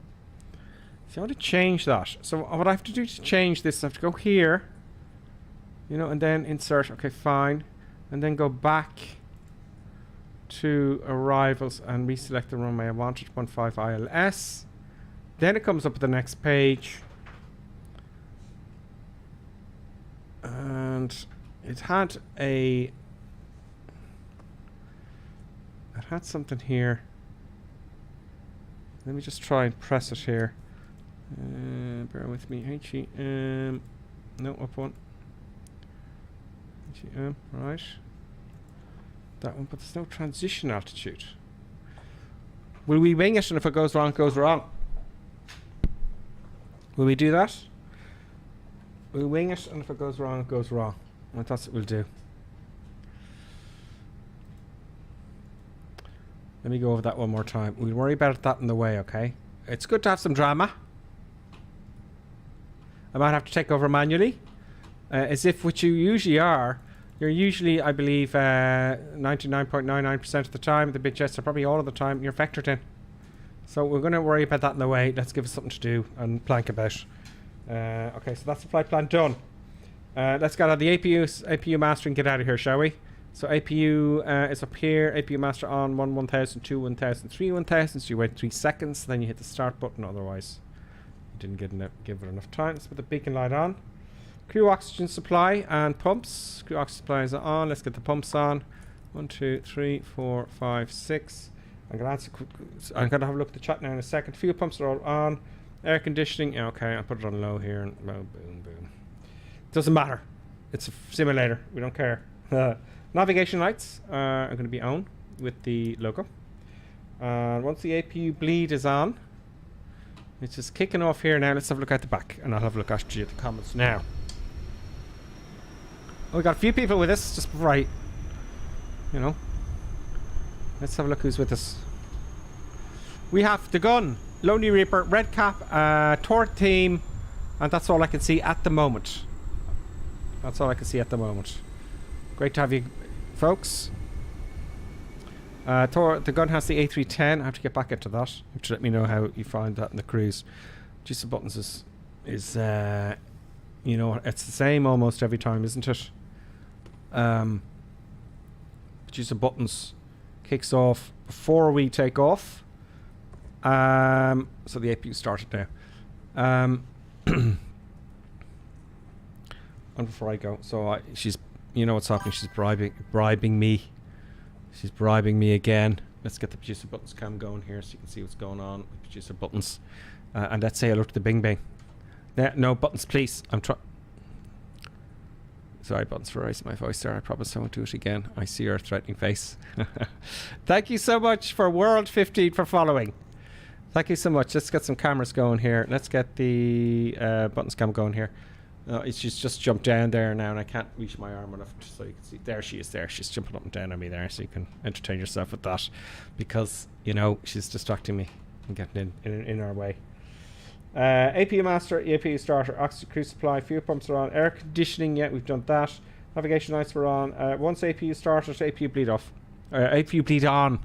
So I want to change that. So what I have to do to change this, I have to go here, you know, and then insert. Okay, fine. And then go back to arrivals and reselect the runway I wanted, 15 ILS. Then it comes up at the next page. And it had something here. Let me just try and press it here. Bear with me. No, up one. Right. That one, but there's no transition altitude. Will we wing it, and if it goes wrong, it goes wrong? Will we do that? We'll wing it, and if it goes wrong, it goes wrong. And that's what we'll do. Let me go over that one more time. We'll worry about that in the way, okay? It's good to have some drama. I might have to take over manually. As if what you usually are. You're usually, I believe, 99.99% of the time. The bit jets are probably all of the time. You're vectored in. So we're going to worry about that in the way. Let's give us something to do and plank about. Okay, so that's the flight plan done. Let's get out of the APU master and get out of here, shall we? So APU is up here. APU master on 1000, 2 1000, 3 1000. So you wait 3 seconds, then you hit the start button. Otherwise, you didn't give it enough time. Let's put the beacon light on. Crew oxygen supply and pumps. Crew oxygen supply is on. Let's get the pumps on. 1, 2, 3, 4, 5, 6. I'm gonna have a look at the chat now in a second. Fuel pumps are all on. Air conditioning. Yeah, okay, I'll put it on low here. And boom, boom, boom. Doesn't matter. It's a simulator. We don't care. Navigation lights are going to be on with the logo. Once the APU bleed is on, it's just kicking off here now. Let's have a look at the back, and I'll have a look actually at the comments now. Oh, we got a few people with us just before let's have a look who's with us. We have the gun, Lonely Reaper, Red Cap, Tort Team, and that's all I can see at the moment. That's all I can see at the moment. Great to have you, folks. The gun has the A310. I have to get back into that. You have to let me know how you find that in the cruise. Producer buttons is you know, it's the same almost every time, isn't it? Producer buttons kicks off before we take off. So the APU started now. And before I go, so she's, you know what's happening. She's bribing me. She's bribing me again. Let's get the producer buttons cam going here so you can see what's going on with producer buttons. And let's say hello to the Bing Bing. No buttons, please. I'm trying. Sorry, buttons, for raising my voice there. I promise I won't do it again. I see your threatening face. Thank you so much for World 15 for following. Thank you so much. Let's get some cameras going here. Let's get the buttons cam going here. She's just jumped down there now, and I can't reach my arm enough so you can see. There she is there. She's jumping up and down on me there, so you can entertain yourself with that. Because, you know, she's distracting me and getting in our way. APU master, APU starter, oxygen crew supply, fuel pumps are on, air conditioning, yeah, we've done that. Navigation lights were on. Once APU started, APU bleed off. APU bleed on.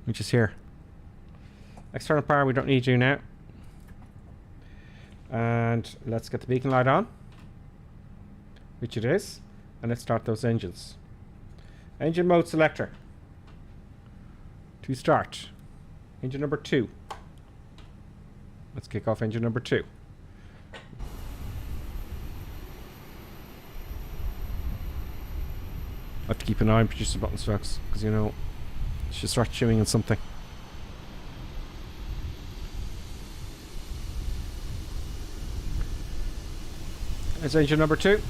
Which is here. External power, we don't need you now. And let's get the beacon light on, which it is, and let's start those engines. Engine mode selector to start. Engine number 2. Let's kick off engine number 2. I have to keep an eye on producer buttons, folks, because, you know, she'll start chewing on something. There's engine number 2.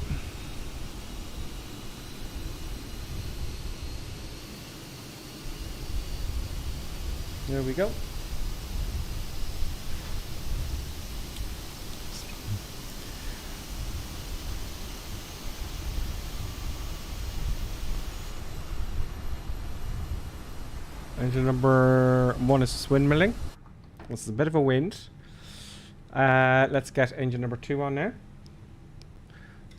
There we go. Engine number 1 is windmilling. This is a bit of a wind. Let's get engine number 2 on now.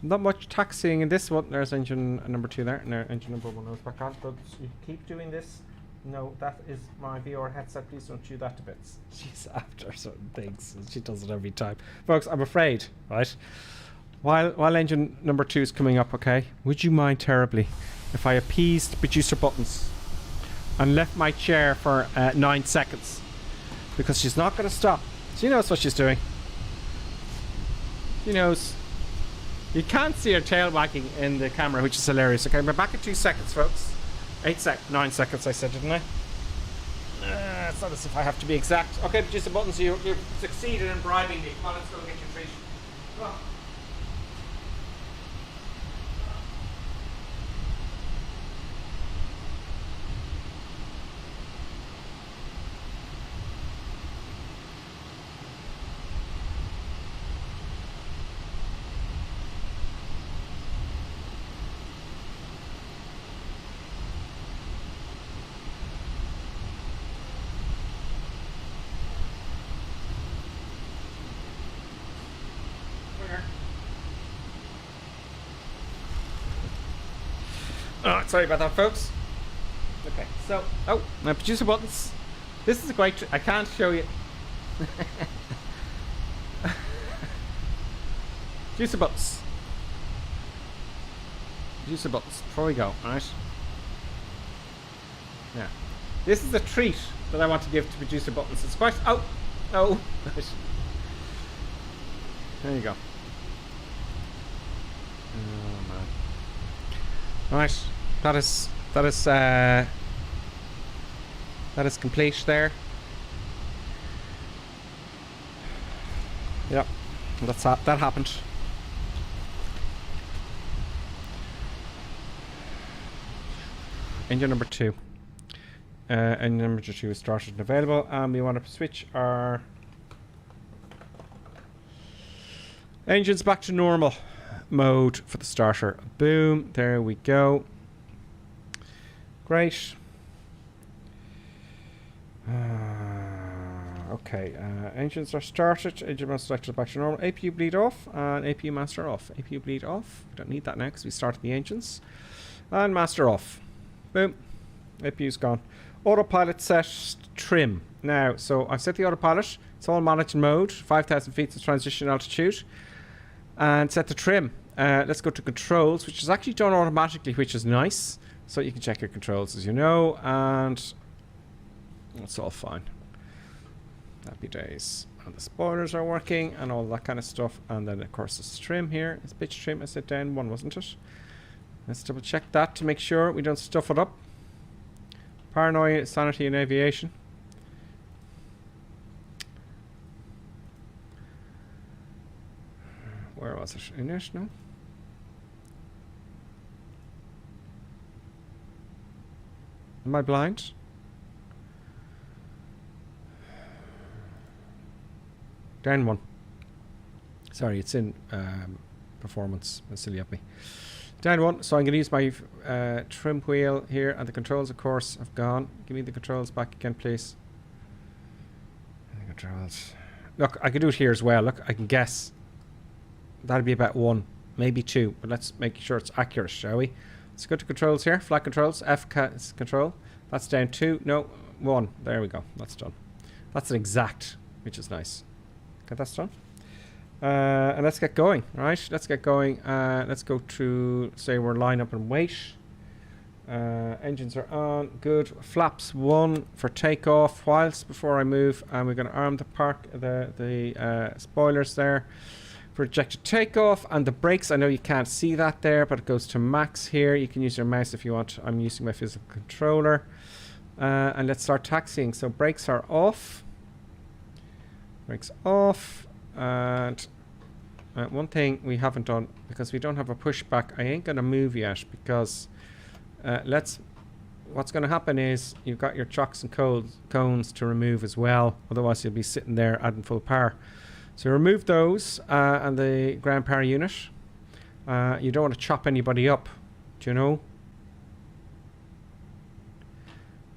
Not much taxiing in this one. There's engine number 2 there. Now engine number 1 goes back on. But you keep doing this. No, that is my VR headset. Please don't chew that to bits. She's after certain things. She does it every time. Folks, I'm afraid, right? While engine number 2 is coming up, okay, would you mind terribly if I appeased producer buttons and left my chair for 9 seconds? Because she's not going to stop. She knows what she's doing. She knows. You can't see her tail wagging in the camera, which is hilarious. Okay, we're back at 2 seconds, folks. 9 seconds, I said, didn't I? It's not as if I have to be exact. Okay, producer buttons, you've succeeded in bribing me. Come on, let's go get your treat. Come on. Oh, sorry about that, folks. Okay, so, now producer buttons. This is a great I can't show you. Producer buttons. Producer buttons, before we go, alright? Yeah. This is a treat that I want to give to producer buttons. It's quite, right. There you go. Oh, man. Right. That is complete there. Yep, that happened. Engine number 2. Engine number 2 is started and available, and we want to switch our engines back to normal mode for the starter. Boom, there we go. Great. Okay, engines are started. Engine master selected back to normal. APU bleed off and APU master off. APU bleed off. We don't need that now because we started the engines. And master off. Boom. APU's gone. Autopilot set trim. Now, so I've set the autopilot. It's all managed mode. 5,000 feet of transition altitude. And set the trim. Let's go to controls, which is actually done automatically, which is nice. So you can check your controls as you know. And it's all fine. Happy days. And the spoilers are working and all that kind of stuff. And then, of course, this trim here. It's pitch trim. I said down one, wasn't it? Let's double check that to make sure we don't stuff it up. Paranoia, sanity, and aviation. Where was it? In it? No? Am I blind? Down one. Sorry, it's in performance. That's silly of me. Down one. So I'm going to use my trim wheel here, and the controls, of course, have gone. Give me the controls back again, please. The controls. Look, I can do it here as well. Look, I can guess. That'll be about 1, maybe 2, but let's make sure it's accurate, shall we? Let's go to controls here. Flight controls. F is control. That's down 2. No, 1. There we go. That's done. That's an exact, which is nice. Okay, that's done. And let's get going, right? Let's get going. Let's go to, say we're line up and wait. Engines are on. Good. Flaps 1 for takeoff. Whilst before I move, and we're going to arm the spoilers there for ejected takeoff, and the brakes. I know you can't see that there, but it goes to max here. You can use your mouse if you want. I'm using my physical controller. And let's start taxiing. So brakes are off. Brakes off. And one thing we haven't done, because we don't have a pushback, I ain't going to move yet, because what's going to happen is you've got your chocks and cones to remove as well. Otherwise you'll be sitting there adding full power. So remove those and the ground power unit. You don't want to chop anybody up, do you know?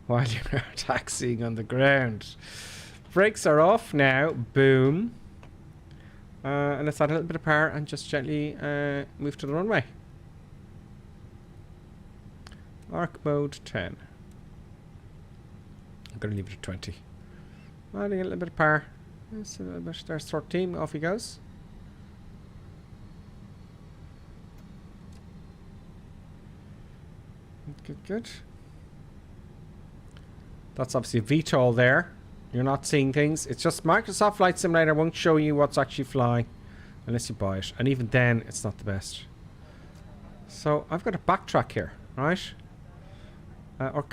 While you're taxiing on the ground. Brakes are off now. Boom. And let's add a little bit of power and just gently move to the runway. Arc mode 10. I'm going to leave it at 20. Adding a little bit of power. There's a little bit. There's 13. Off he goes. Good, good. That's obviously a VTOL there. You're not seeing things. It's just Microsoft Flight Simulator won't show you what's actually flying unless you buy it. And even then, it's not the best. So I've got a backtrack here, right?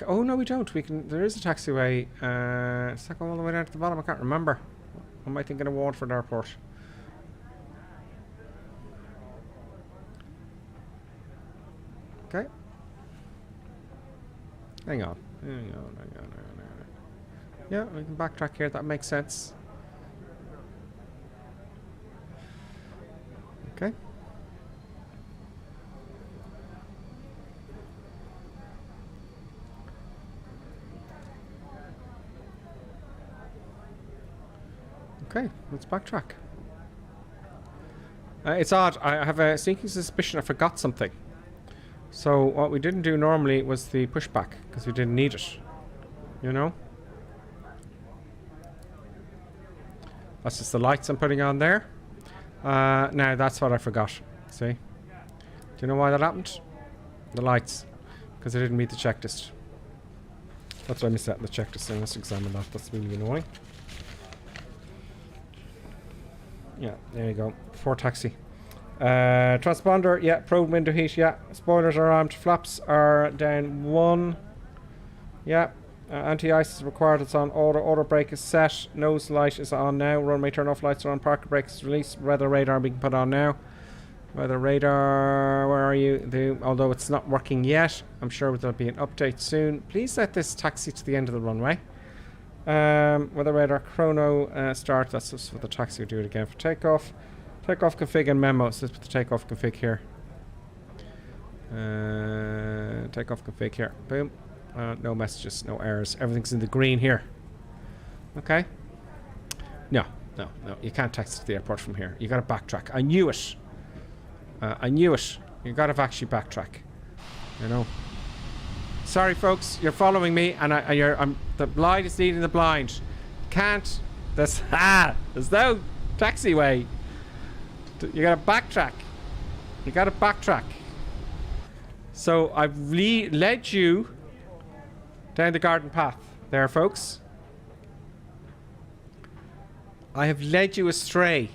Oh no, we don't. We can. There is a taxiway. It's not going all the way down to the bottom. I can't remember. Am I thinking of Waterford Airport? Okay. Hang on. Yeah, we can backtrack here. That makes sense. Okay. Okay, let's backtrack. It's odd. I have a sneaking suspicion I forgot something. So what we didn't do normally was the pushback, because we didn't need it. You know? That's just the lights I'm putting on there. Now that's what I forgot. See? Do you know why that happened? The lights. Because I didn't meet the checklist. That's why I missed that in the checklist. So let's examine that. That's really annoying. Yeah, there you go. Before taxi. Transponder, yeah. Probe window heat, yeah. Spoilers are armed. Flaps are down 1. Yeah. Anti-ice is required. It's on auto. Auto brake is set. Nose light is on now. Runway turn off lights are on. Parker brake is released. Weather radar we can put on now. Weather radar, where are you? Although it's not working yet. I'm sure there'll be an update soon. Please let this taxi to the end of the runway. Weather radar chrono start. That's just for the taxi. We'll do it again for takeoff. Takeoff config and memo. So let's put the takeoff config here. Takeoff config here. Boom. No messages, no errors. Everything's in the green here. Okay. No. You can't taxi to the airport from here. You got to backtrack. I knew it. I knew it. You got to actually backtrack. You know. Sorry, folks. You're following me, and the blind is leading the blind. Can't. There's no taxiway. You gotta backtrack. You gotta backtrack. So I've led you down the garden path there, folks. I have led you astray.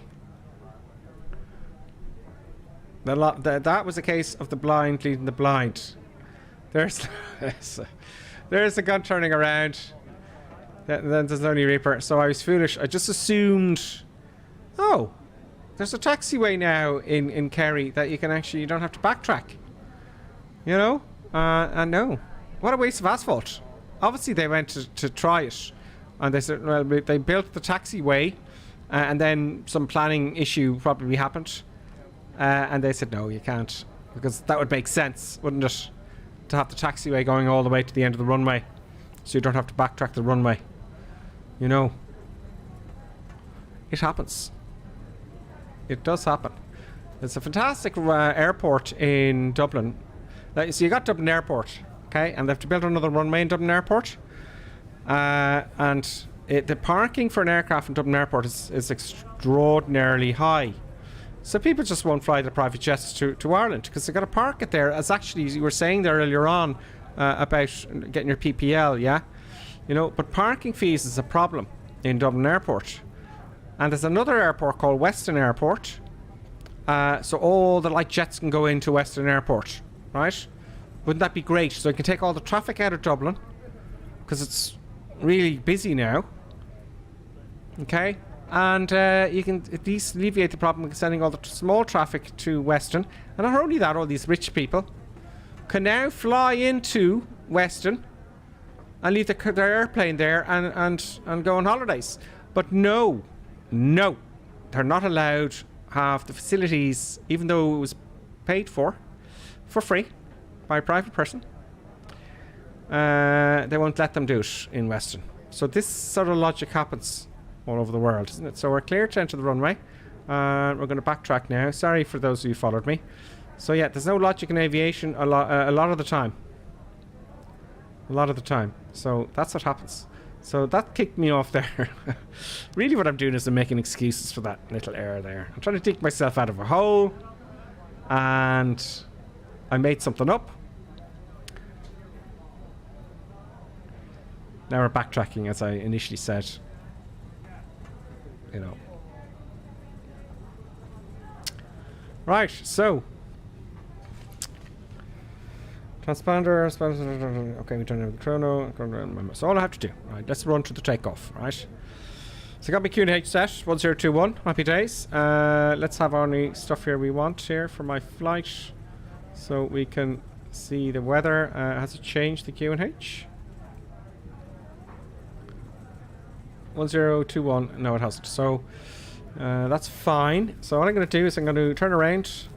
That was a case of the blind leading the blind. There's a gun turning around. Then there's Lonely Reaper. So I was foolish. I just assumed, oh, there's a taxiway now in Kerry that you don't have to backtrack. You know? And no. What a waste of asphalt. Obviously they went to try it. And they said, well, they built the taxiway. And then some planning issue probably happened. And they said, no, you can't. Because that would make sense, wouldn't it? To have the taxiway going all the way to the end of the runway. So you don't have to backtrack the runway. You know. It happens. It does happen. It's a fantastic airport in Dublin. So you got Dublin Airport, okay? And they have to build another runway in Dublin Airport. The parking for an aircraft in Dublin Airport is extraordinarily high. So people just won't fly their private jets to Ireland because they've got to park it there. As actually you were saying there earlier on about getting your PPL, yeah? You know, but parking fees is a problem in Dublin Airport. And there's another airport called Weston Airport. So all the light jets can go into Weston Airport, right? Wouldn't that be great? So you can take all the traffic out of Dublin because it's really busy now. Okay? And you can at least alleviate the problem of sending all the small traffic to Weston. And not only that, all these rich people can now fly into Weston and leave their airplane there and go on holidays. But no, they're not allowed to have the facilities, even though it was paid for free by a private person. They won't let them do it in Weston. So this sort of logic happens all over the world, isn't it? So we're clear to enter the runway. We're going to backtrack now. Sorry for those of you who followed me. So yeah, there's no logic in aviation a lot of the time. A lot of the time. So that's what happens. So that kicked me off there. Really what I'm doing is I'm making excuses for that little error there. I'm trying to dig myself out of a hole. And I made something up. Now we're backtracking, as I initially said. You know. Right, so. Transponder, okay, we don't have the chrono. So all I have to do, right, let's run to the takeoff, right? So I got my QNH set, 1021, happy days. Let's have any stuff here we want here for my flight. So we can see the weather. Has it changed the QNH? 1021, no it hasn't. So that's fine. So what I'm going to do is I'm going to turn around.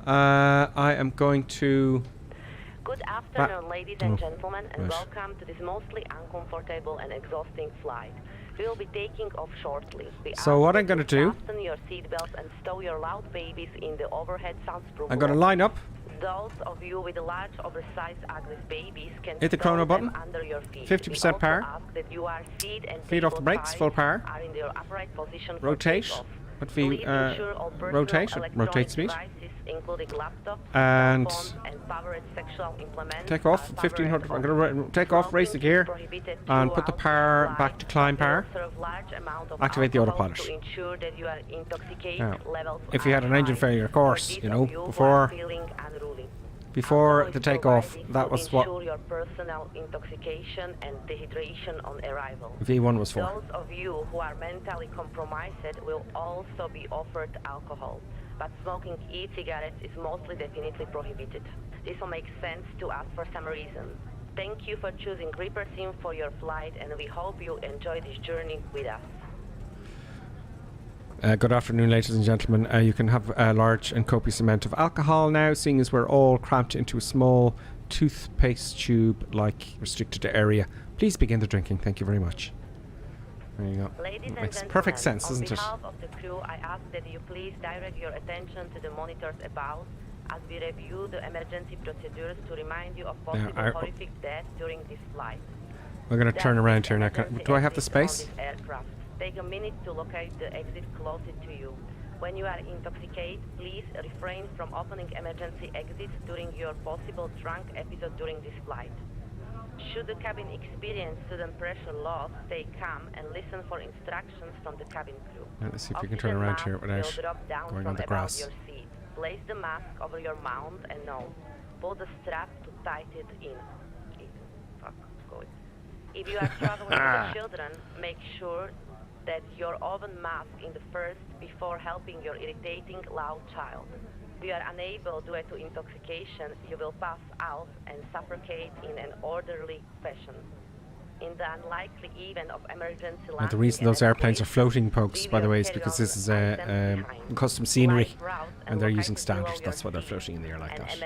I am going to... Good afternoon, ladies and gentlemen, and welcome to this mostly uncomfortable and exhausting flight. We will be taking off shortly. So what I'm going to do... Fasten your seatbelts and stow your loud babies in the overhead soundproof. I'm going to line up. Those of you with large, oversized, ugly babies can hit the chrono button. Under your feet. 50% power. Feet off the brakes, full power. Rotate. What we rotate speed. And take off 1500. I'm going to take off, raise the gear, and put the power back to climb power. Activate the autopilot. Now, if you had an engine failure, of course, you know, before the takeoff, that was what your personal intoxication and dehydration on arrival. V1 was for. Those of you who are mentally compromised will also be offered alcohol, but smoking e-cigarettes is mostly definitely prohibited. This will make sense to us for some reason. Thank you for choosing Reaper Sim for your flight, and we hope you enjoy this journey with us. Good afternoon, ladies and gentlemen. You can have a large and copious amount of alcohol now, seeing as we're all cramped into a small toothpaste tube-like restricted area. Please begin the drinking. Thank you very much. There you go. Ladies and Makes gentlemen, perfect sense, on doesn't it? behalf of the crew, I ask that you please direct your attention to the monitors above as we review the emergency procedures to remind you of possible horrific death during this flight. We're going to turn around here now. Do I have the space? Take a minute to locate the exit closest to you. When you are intoxicated, please refrain from opening emergency exits during your possible drunk episode during this flight. Should the cabin experience sudden pressure loss, stay calm and listen for instructions from the cabin crew. Right, let's see if we can turn around here without going on the grass. Your seat. Place the mask over your mouth and nose. Pull the strap to tighten it in. If you are traveling with children, make sure that your oven mask in the first before helping your irritating loud child. If you are unable due to intoxication, you will pass out and suffocate in an orderly fashion. In the unlikely event of emergency landing, and the reason those airplanes are floating, folks, by the way, is because this is custom scenery and they're using standards. That's why they're floating in the air like that.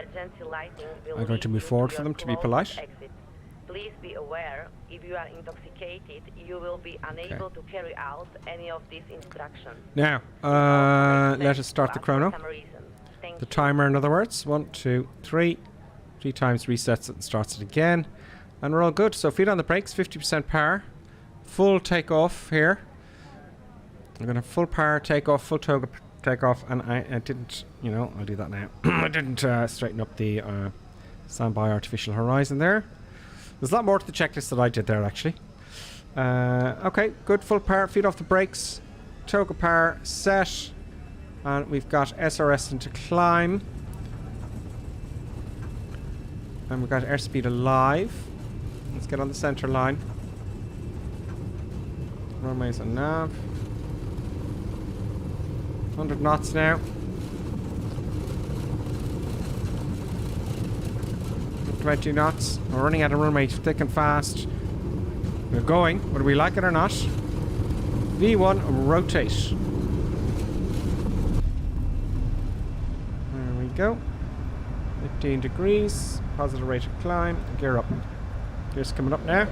I'm going to move forward for them to be polite. Please be aware, if you are intoxicated, you will be unable to carry out any of these instructions. Now, let us start the chrono. The timer, in other words. 1, 2, 3. 3 times resets it and starts it again. And we're all good. So feet on the brakes, 50% power. Full takeoff here. I'm going to full power takeoff, full takeoff. And I didn't, you know, I'll do that now. I didn't straighten up the standby artificial horizon there. There's a lot more to the checklist that I did there, actually. Okay, good. Full power, feet off the brakes. Toga power set. And we've got SRS into climb. And we've got airspeed alive. Let's get on the center line. Runways and nav. 100 knots now. 20 knots. We're running at a runway thick and fast. We're going, whether we like it or not. V1 rotate. There we go. 15 degrees. Positive rate of climb. Gear up. Gear's coming up now.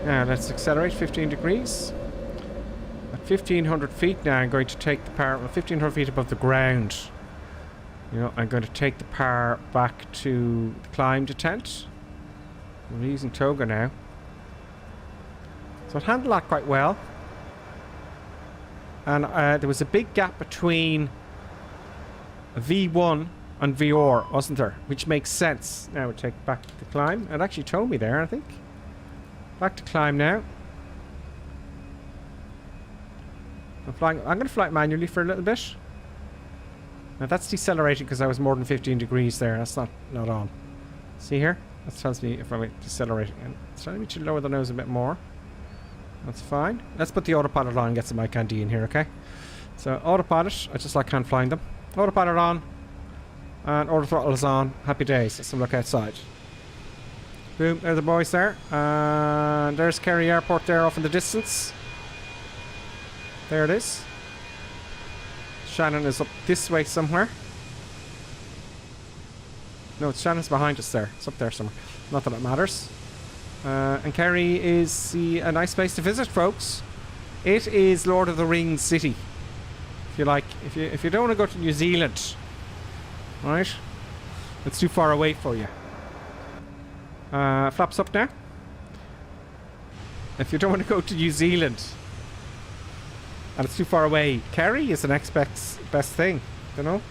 Now let's accelerate 15 degrees. At 1500 feet now, I'm going to take the power, 1500 feet above the ground. You know, I'm going to take the power back to the climb detent. We're using Toga now. So it handled that quite well. And there was a big gap between V1 and VR, wasn't there? Which makes sense. Now we'll take back to the climb. It actually told me there, I think. Back to climb now. I'm going to fly it manually for a little bit. Now that's decelerating because I was more than 15 degrees there. That's not on. See here? That tells me if I'm decelerating. And it's telling me to lower the nose a bit more. That's fine. Let's put the autopilot on and get some MyCanD in here, okay? So autopilot. I just like hand flying them. Autopilot on. And auto throttle is on. Happy days. Let's have a look outside. Boom. There are the boys there. And there's Kerry Airport there off in the distance. There it is. Shannon is up this way somewhere. No, Shannon's behind us there. It's up there somewhere. Not that it matters. And Kerry is a nice place to visit, folks. It is Lord of the Rings City. If you like, if you don't want to go to New Zealand, right? It's too far away for you. Flaps up now. If you don't want to go to New Zealand and it's too far away, Kerry is the next best thing, you know?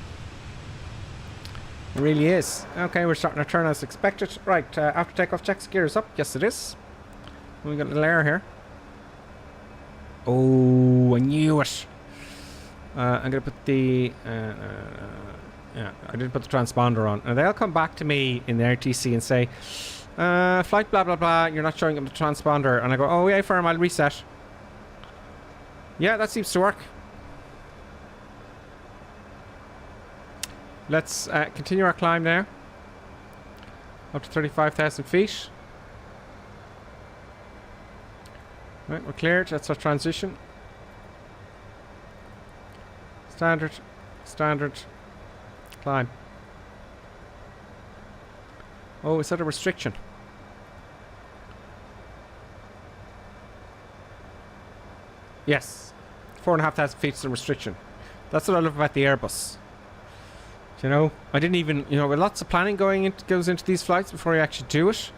It really is. Okay, we're starting our turn as expected. Right, after takeoff checks, gears up. Yes, it is. We got a little air here. Oh, I knew it. I'm going to put the... yeah, I didn't put the transponder on. And they'll come back to me in the RTC and say, flight blah, blah, blah, you're not showing them the transponder. And I go, oh, yeah, firm, I'll reset. Yeah, that seems to work. Let's continue our climb now. Up to 35,000 feet. Right, we're cleared. That's our transition. Standard. Climb. Oh, is that a restriction? Yes. 4,500 feet is a restriction. That's what I love about the Airbus. You know, I didn't even, you know, with lots of planning goes into these flights before you actually do it.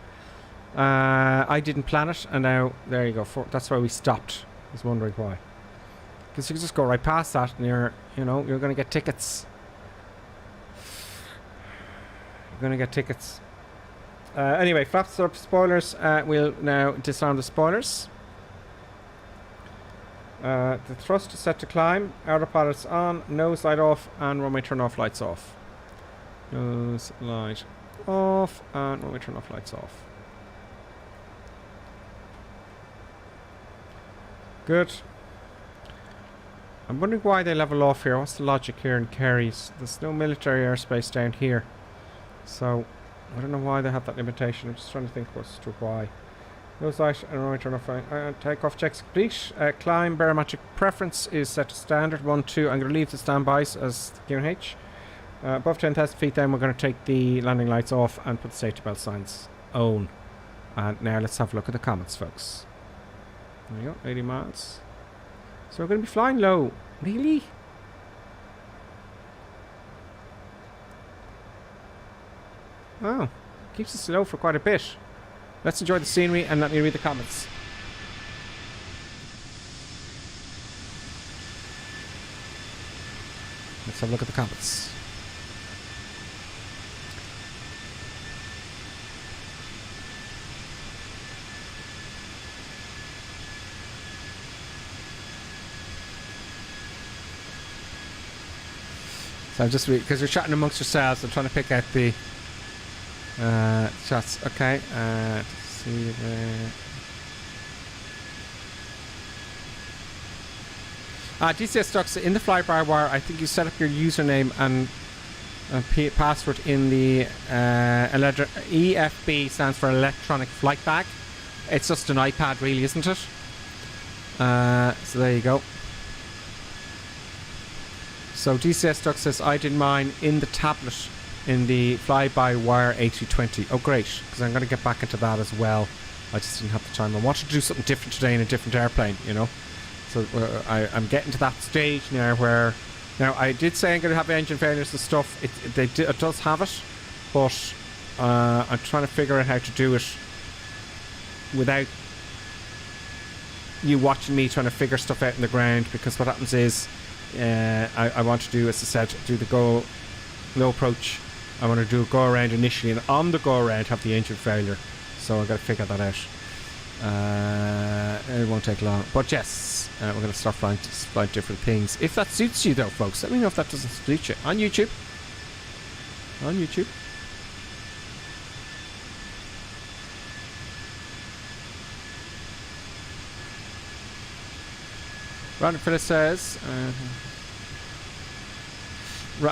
I didn't plan it, and now there you go. That's why we stopped. I was wondering why. Because you can just go right past that, and you're going to get tickets. You're going to get tickets. Anyway, flaps up, spoilers. We'll now disarm the spoilers. The thrust is set to climb. Autopilot's on. Nose light off, and runway turn off, lights off. Nose light off, and runway turn off, lights off. Good. I'm wondering why they level off here. What's the logic here in Kerry's? There's no military airspace down here. So, I don't know why they have that limitation. I'm just trying to think as to why. Nose light and runway turn off. Takeoff checks complete. Climb barometric preference is set to standard 1, 2. I'm going to leave the standbys as QNH. Above 10,000 feet, then we're going to take the landing lights off and put the safety belt signs on. And now let's have a look at the comments, folks. There you go, 80 miles. So we're going to be flying low. Really? Oh, keeps us low for quite a bit. Let's enjoy the scenery and let me read the comments. Let's have a look at the comments. So I'm just because you're chatting amongst yourselves, I'm trying to pick out the chats. Okay, see there. DCS Stocks in the fly-by-wire. I think you set up your username and password in the EFB stands for electronic flight bag. It's just an iPad, really, isn't it? So there you go. So DCS Stock says I did mine in the tablet in the fly-by-wire A320. Oh great, because I'm going to get back into that as well. I just didn't have the time. I wanted to do something different today in a different airplane, you know. So I'm getting to that stage now where... Now I did say I'm going to have engine failures and stuff. It does have it, but I'm trying to figure out how to do it without you watching me trying to figure stuff out in the ground, because what happens is I want to do, as I said, do the no approach. I want to do a go around initially, and on the go around have the engine failure. So I've got to figure that out. It won't take long, but yes, we're going to start flying different things. If that suits you, though, folks, let me know if that doesn't suit you on YouTube. On YouTube. Random Phillips says,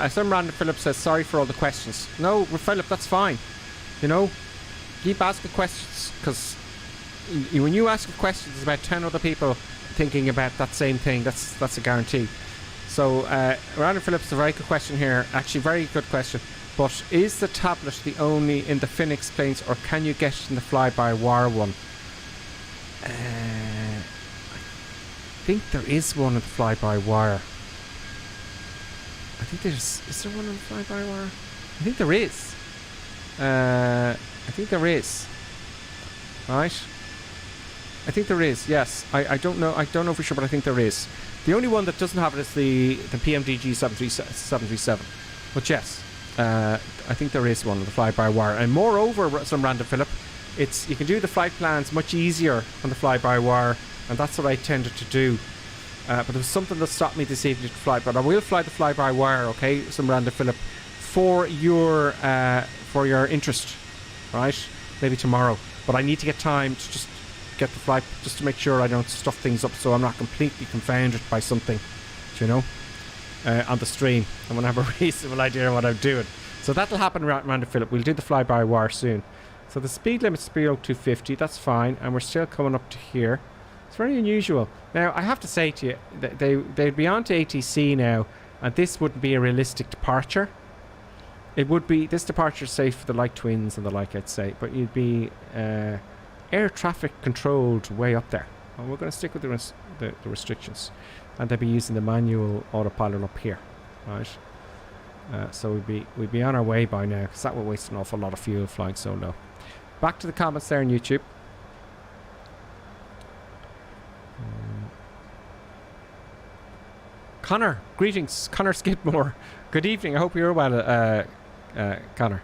some Random Phillips says, sorry for all the questions. No, Philip, that's fine. You know, keep asking questions, because when you ask a question, there's about 10 other people thinking about that same thing. That's a guarantee. So, Random Phillips, a very good question here. Actually, very good question. But is the tablet the only in the Fenix planes, or can you get it in the fly-by-wire one? I think there is one in the fly-by-wire. I think is there one in the fly-by-wire? I think there is. I think there is. Right? I think there is, yes. I don't know for sure, but I think there is. The only one that doesn't have it is the PMDG 737. But yes, I think there is one in the fly-by-wire. And moreover, some Random Philip, you can do the flight plans much easier on the fly-by-wire, and that's what I tended to do. But there was something that stopped me this evening to fly. But I will fly the fly-by-wire, okay, some Random Philip, for your interest, right? Maybe tomorrow. But I need to get time to just get the flight, just to make sure I don't stuff things up, so I'm not completely confounded by something, you know, on the stream. I'm going to have a reasonable idea of what I'm doing. So that'll happen, Random Philip. We'll do the fly-by-wire soon. So the speed limit's below 250. That's fine, and we're still coming up to here. It's very unusual. Now, I have to say to you, they'd be on to ATC now, and this wouldn't be a realistic departure. It would be, this departure is safe for the light twins and the like, I'd say, but you'd be air traffic controlled way up there. And we're going to stick with the the restrictions, and they'd be using the manual autopilot up here, right? So we'd be on our way by now, because that would waste an awful lot of fuel flying so low. Back to the comments there on YouTube. Connor, greetings. Connor Skidmore. Good evening. I hope you're well, Connor.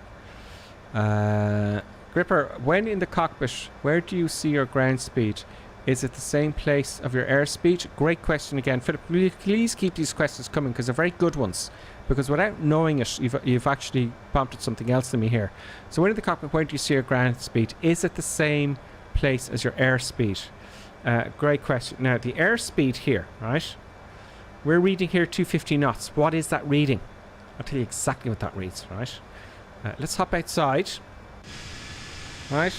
Gripper, when in the cockpit, where do you see your ground speed? Is it the same place of your airspeed? Great question again. Philip, please keep these questions coming, because they're very good ones. Because without knowing it, you've actually prompted something else in me here. So when in the cockpit, where do you see your ground speed? Is it the same place as your airspeed? Great question. Now, the airspeed here, right? We're reading here 250 knots. What is that reading? I'll tell you exactly what that reads, right? Let's hop outside. Right?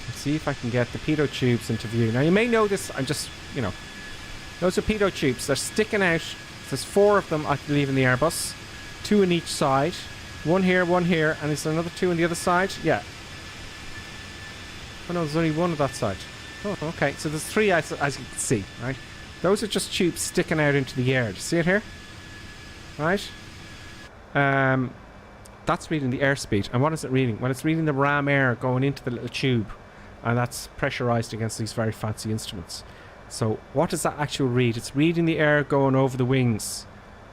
Let's see if I can get the pitot tubes into view. Now, you may know this. I'm just, you know, those are pitot tubes. They're sticking out. There's 4 of them, I believe, in the Airbus. 2 on each side. 1 here, 1 here. And is there another 2 on the other side? Yeah. Oh, no, there's only 1 on that side. Oh, okay. So there's 3 as you can see, right? Those are just tubes sticking out into the air. Do you see it here? Right? That's reading the airspeed. And what is it reading? Well, it's reading the ram air going into the little tube. And that's pressurized against these very fancy instruments. So what does that actually read? It's reading the air going over the wings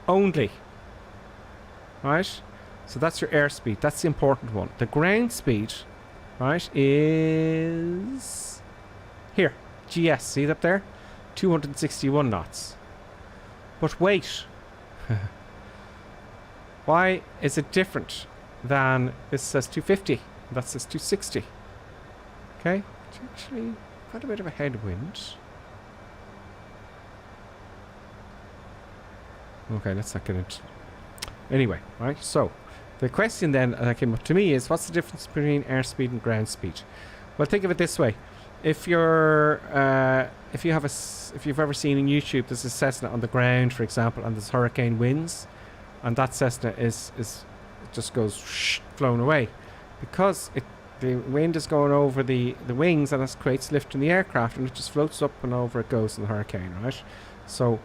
only. Right? So that's your airspeed. That's the important one. The ground speed, right, is here. GS. See it up there? 261 knots. But wait. Why is it different than this says 250? That says 260. Okay? It's actually quite a bit of a headwind. Okay, let's not get into... Anyway, right? So, the question then that came up to me is, what's the difference between airspeed and ground speed? Well, think of it this way. If you're... if you've ever seen on YouTube, there's a Cessna on the ground, for example, and there's hurricane winds, and that Cessna is it just goes flown away. Because the wind is going over the wings, and it creates lift in the aircraft, and it just floats up and over it goes in the hurricane, right? So...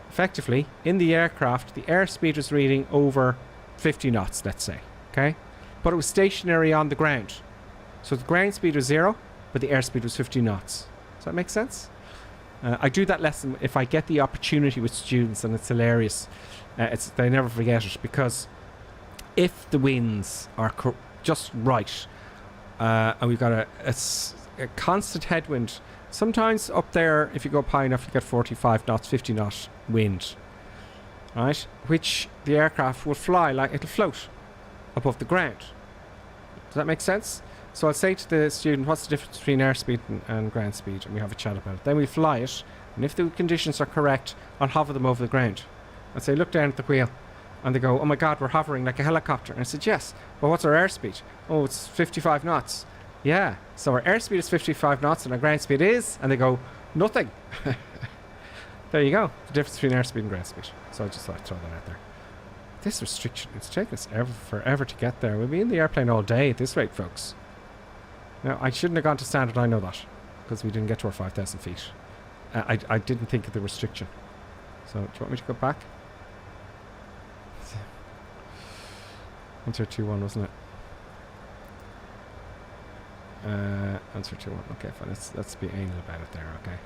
effectively, in the aircraft, the airspeed was reading over 50 knots, let's say, okay? But it was stationary on the ground. So the ground speed was 0, but the airspeed was 50 knots. Does that make sense? I do that lesson if I get the opportunity with students, and it's hilarious. They never forget it, because if the winds are just right, and we've got a constant headwind. Sometimes up there, if you go up high enough, you get 45 knots, 50 knot wind, right? Which the aircraft will fly like it'll float above the ground. Does that make sense? So I'll say to the student, what's the difference between airspeed and ground speed? And we have a chat about it. Then we fly it, and if the conditions are correct, I'll hover them over the ground. I'll say, look down at the wheel. And they go, oh my God, we're hovering like a helicopter. And I said, yes. Well, what's our airspeed? Oh, it's 55 knots. Yeah, so our airspeed is 55 knots and our ground speed is, and they go, nothing. There you go, the difference between airspeed and ground speed. So I just thought I'd throw that out there. This restriction, it's taken us forever to get there. We'll be in the airplane all day at this rate, folks. Now, I shouldn't have gone to standard, I know that, because we didn't get to our 5,000 feet. I didn't think of the restriction. So, do you want me to go back? 1021, wasn't it? Answer 2-1. Okay, fine. Let's be anal about it there, okay?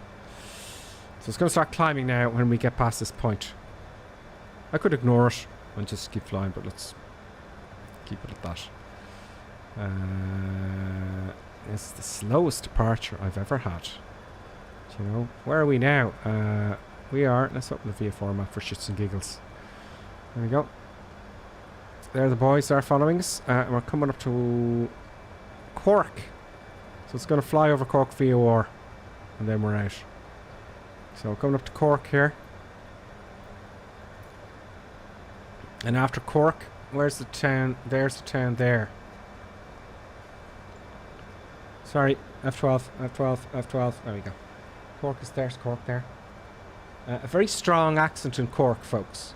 So it's going to start climbing now when we get past this point. I could ignore it and just keep flying, but let's keep it at that. This is the slowest departure I've ever had. Do you know? Where are we now? We are... Let's open the VIA format for shits and giggles. There we go. There the boys are following us. We're coming up to Cork. So it's going to fly over Cork VOR, and then we're out. So coming up to Cork here. And after Cork, where's the town? There's the town there. Sorry, F12, F12, F12. There we go. Cork is there's Cork there. A very strong accent in Cork, folks.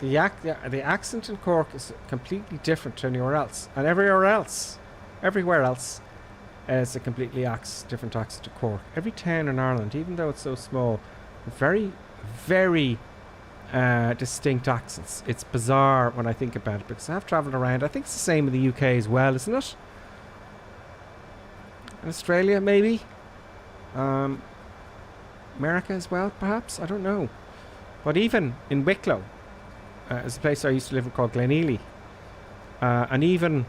The accent in Cork is completely different to anywhere else. And everywhere else, It's a completely different accent to Cork. Every town in Ireland, even though it's so small, very, very distinct accents. It's bizarre when I think about it because I have travelled around. I think it's the same in the UK as well, isn't it? In Australia, maybe. America as well, perhaps. I don't know. But even in Wicklow, there's a place I used to live in called Glenealy, and even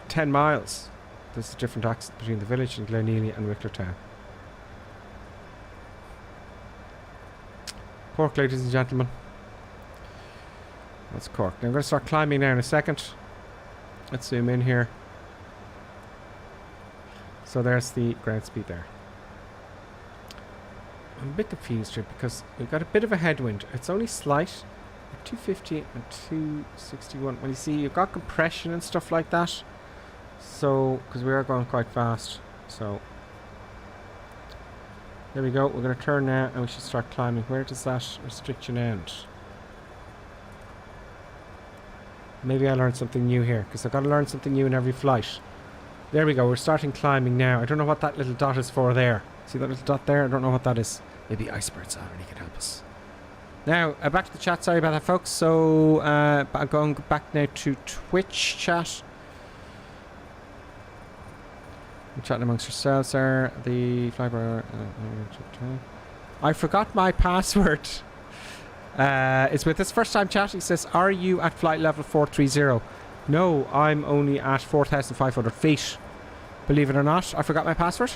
10 miles, there's a different accent between the village in Glenealy and Wicklow town. Cork, ladies and gentlemen. That's Cork. Now I'm going to start climbing now in a second. Let's zoom in here. So there's the ground speed there. I'm a bit confused here because we've got a bit of a headwind. It's only slight. 250 and 261. Well, you see, you've got compression and stuff like that. So, because we are going quite fast. So, there we go. We're going to turn now and we should start climbing. Where does that restriction end? Maybe I learned something new here because I've got to learn something new in every flight. There we go. We're starting climbing now. I don't know what that little dot is for there. See that little dot there? I don't know what that is. Maybe icebergs already can help us. Now, back to the chat. Sorry about that, folks. So, I'm going back now to Twitch chat. We're chatting amongst yourselves there. The flyby. I forgot my password. It's with this first time chat. He says, are you at flight level 430? No, I'm only at 4,500 feet. Believe it or not, I forgot my password.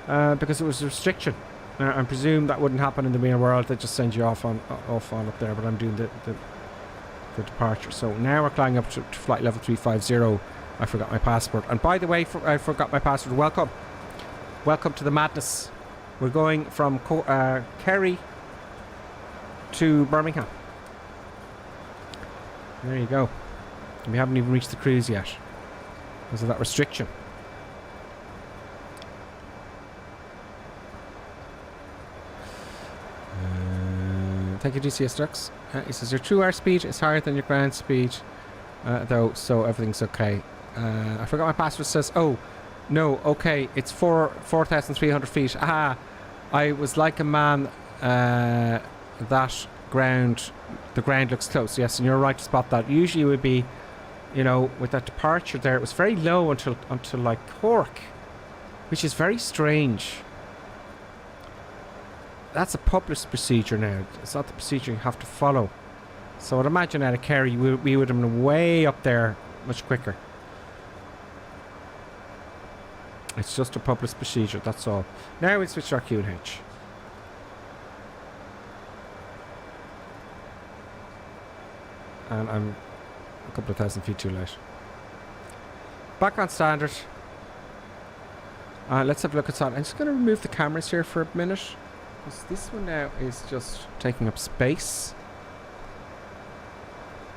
Because it was a restriction. I presume that wouldn't happen in the real world. They just send you off on up there. But I'm doing the departure. So now we're climbing up to flight level 350. I forgot my password. And by the way, I forgot my password. Welcome to the madness. We're going from Kerry to Birmingham. There you go. And we haven't even reached the cruise yet because of that restriction. Thank you, DCS Ducks. He says your true airspeed is higher than your ground speed, though, so everything's okay. I forgot my password. Says, oh, no, okay, it's 4,300 feet. Ah, I was like a man. The ground looks close. Yes, and you're right to spot that. Usually it would be, you know, with that departure there, it was very low until like Cork, which is very strange. That's a published procedure now. It's not the procedure you have to follow. So I'd imagine out of Kerry, we would have been way up there much quicker. It's just a published procedure, that's all. Now we switch to our Q&H. And I'm a couple of thousand feet too late. Back on standard. Let's have a look at that. I'm just going to remove the cameras here for a minute. Because this one now is just taking up space.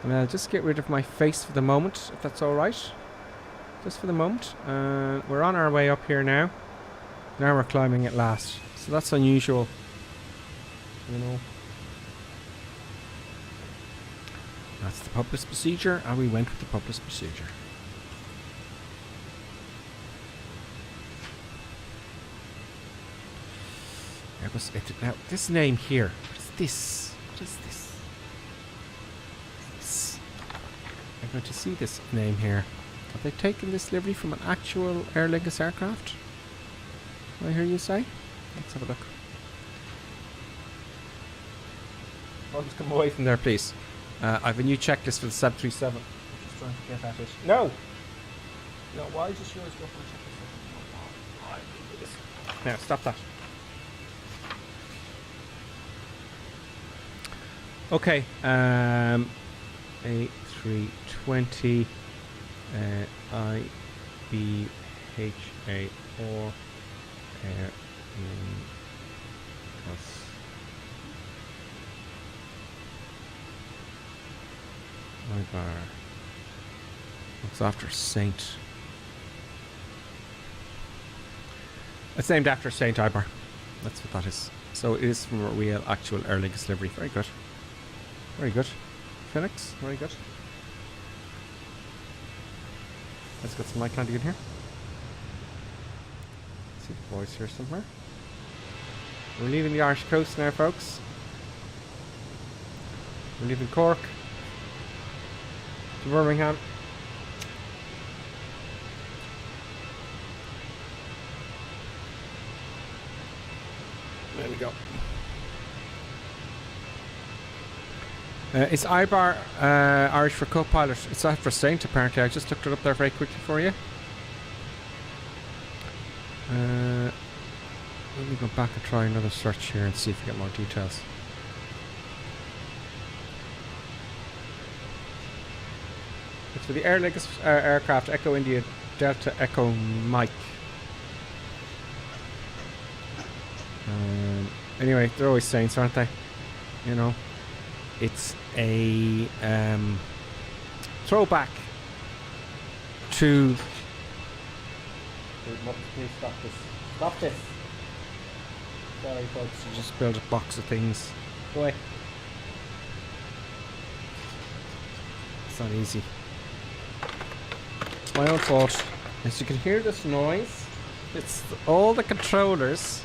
And I'll just get rid of my face for the moment, if that's alright. Just for the moment. We're on our way up here now. Now we're climbing at last. So that's unusual. You know. That's the published procedure, and we went with the published procedure. Now, this name here, what is this? What is this? I'm going to see this name here. Have they taken this livery from an actual Aer Lingus aircraft? I hear you say? Let's have a look. Oh, just come away from there, please. I have a new checklist for the 737. I'm just trying to get at it. No! No, why is this yours go for a checklist? Now, stop that. Okay, A320 IBHA or Aer Lingus. Ibar. Looks after Saint. It's named after Saint Ibar. That's what that is. So it is from a real actual Aer Lingus livery. Very good. Very good. Fenix, very good. Let's get some light landing in here. See the boys here somewhere. We're leaving the Irish coast now, folks. We're leaving Cork to Birmingham. There we go. Is IBAR Irish for co-pilot? It's that for Saint, apparently. I just looked it up there very quickly for you. Let me go back and try another search here and see if we get more details. It's for the Aer Lingus aircraft Echo India Delta Echo Mike. Anyway, they're always Saints, aren't they? You know, it's a throwback to. Please stop this! Stop this! Sorry, folks. I just built a box of things. Go away. It's not easy. It's my own fault. As you can hear this noise, it's all the controllers.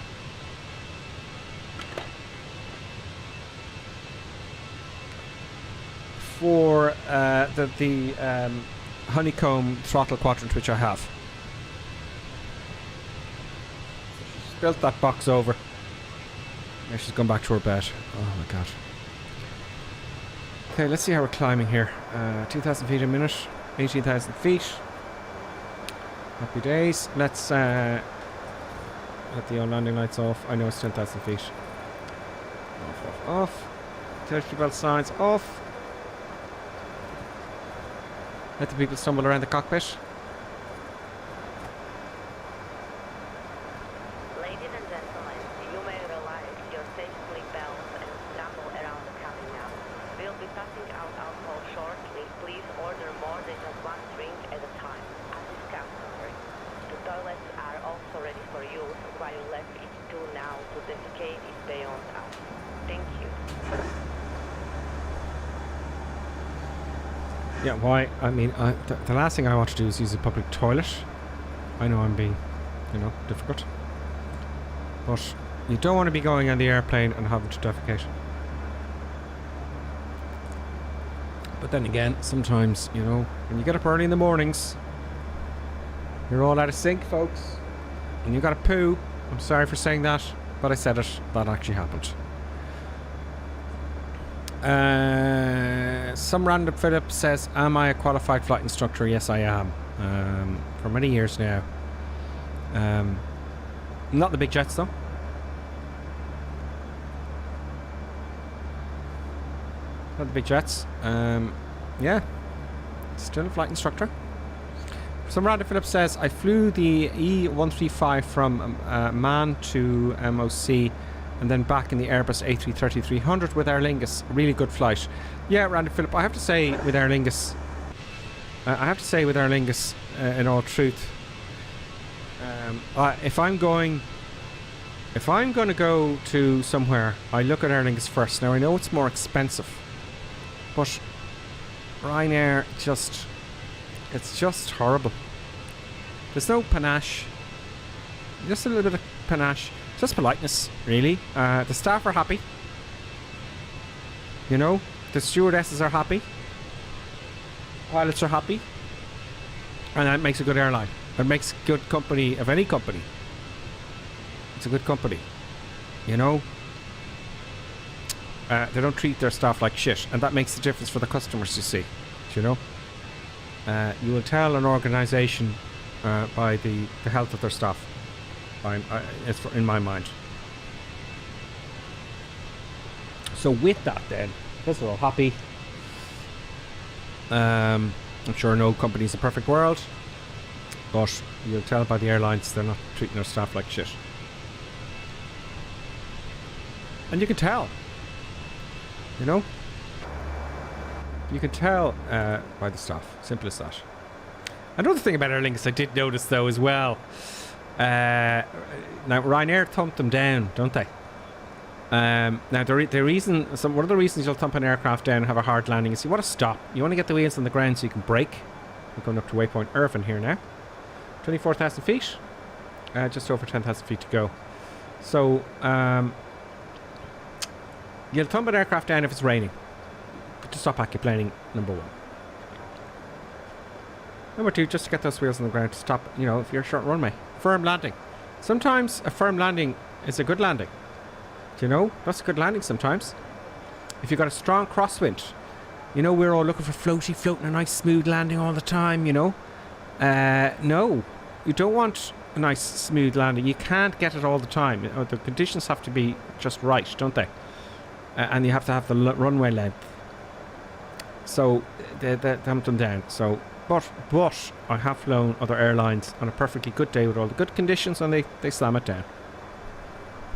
For the honeycomb throttle quadrant which I have. So she's built that box over. Now she's gone back to her bed. Oh my god. Okay, let's see how we're climbing here. 2,000 feet a minute, 18,000 feet. Happy days. Let's let the old landing lights off. I know it's 10,000 feet. Off, off, off. Territory belt signs off. Let the people stumble around the cockpit. Ladies and gentlemen, you may relax your safety belts and scramble around the cabin now. We'll be passing out alcohol shortly. Please order more than just one drink at a time, as is customary. The toilets are also ready for use, while you left it to now to defecate is beyond us. Thank you. Yeah, why? I mean, the last thing I want to do is use a public toilet. I know I'm being, difficult. But you don't want to be going on the airplane and having to defecate. But then again, sometimes, when you get up early in the mornings, you're all out of sync, folks. And you got to poo. I'm sorry for saying that, but I said it. That actually happened. Some random Philip says, am I a qualified flight instructor? Yes, I am. For many years now. Not the big jets though. Not the big jets. Yeah. Still a flight instructor. Some random Philip says, I flew the E135 from Man to MOC and then back in the Airbus A330-300 with Aer Lingus. Really good flight. Yeah, Randy Phillip, I have to say with Aer Lingus, in all truth, if I'm going to go to somewhere, I look at Aer Lingus first. Now I know it's more expensive, but Ryanair it's just horrible. There's no panache. Just a little bit of panache. Just politeness, really. The staff are happy. The stewardesses are happy. Pilots are happy. And that makes a good airline. It makes good company of any company. It's a good company. They don't treat their staff like shit. And that makes the difference for the customers, you see. You will tell an organisation by the health of their staff. It's in my mind. So with that then, because we're all happy, I'm sure no company's a perfect world, but you'll tell by the airlines they're not treating their staff like shit. And you can tell. You can tell by the staff. Simple as that. Another thing about Aer Lingus I did notice though as well. Now Ryanair thumped them down, don't they? Now the reason, one of the reasons you'll thump an aircraft down and have a hard landing is you want to stop. You want to get the wheels on the ground so you can brake. We're going up to waypoint Irvine here now. 24,000 feet. just over 10,000 feet to go. So you'll thumb an aircraft down if it's raining to stop aquaplaning, number one. Number two, just to get those wheels on the ground to stop, you know, if you're short runway. Firm landing. Sometimes a firm landing is a good landing. Do you know? That's a good landing sometimes. If you've got a strong crosswind, you know, we're all looking for floating a nice smooth landing all the time, you know. No, you don't want a nice smooth landing. You can't get it all the time. You know, the conditions have to be just right, don't they? And you have to have the runway length. So they dump them down. So, but I have flown other airlines on a perfectly good day with all the good conditions, and they slam it down.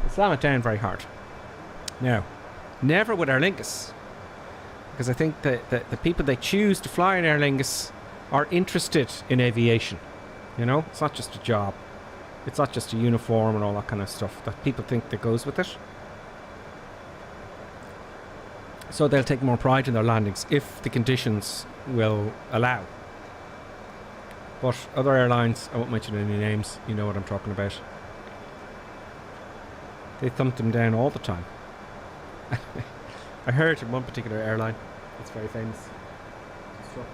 They slam it down very hard. Now, never with Aer Lingus, because I think that the people they choose to fly in Aer Lingus are interested in aviation. You know, it's not just a job. It's not just a uniform and all that kind of stuff that people think that goes with it. So they'll take more pride in their landings if the conditions will allow. But other airlines, I won't mention any names, you know what I'm talking about. They thumped them down all the time. I heard in one particular airline, it's very famous,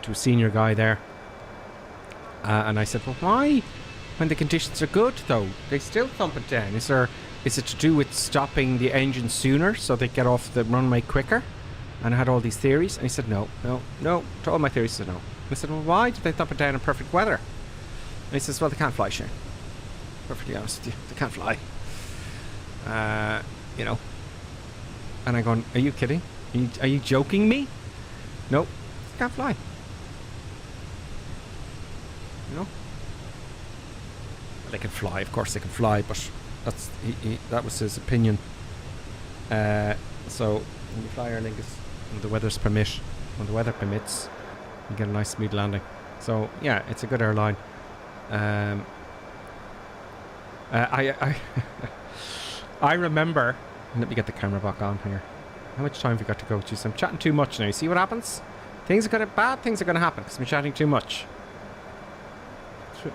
to a senior guy there, and I said, well, why, when the conditions are good though, they still thump it down? Is it to do with stopping the engine sooner so they get off the runway quicker? And I had all these theories, and he said no. To all my theories, he said no. And I said, well, why did they thump it down in perfect weather? And he says, well, they can't fly, Shane. Perfectly honest with you, they can't fly. You know. And I'm going, are you kidding? Are you joking me? No, they can't fly. You know? They can fly, of course they can fly, but that's that was his opinion. So when you fly Aer Lingus, when the weather permits, you get a nice smooth landing. So yeah, it's a good airline. I remember. Let me get the camera back on here. How much time have we got to go? Jeez, I'm chatting too much now. You see what happens? Bad things are gonna happen because I'm chatting too much.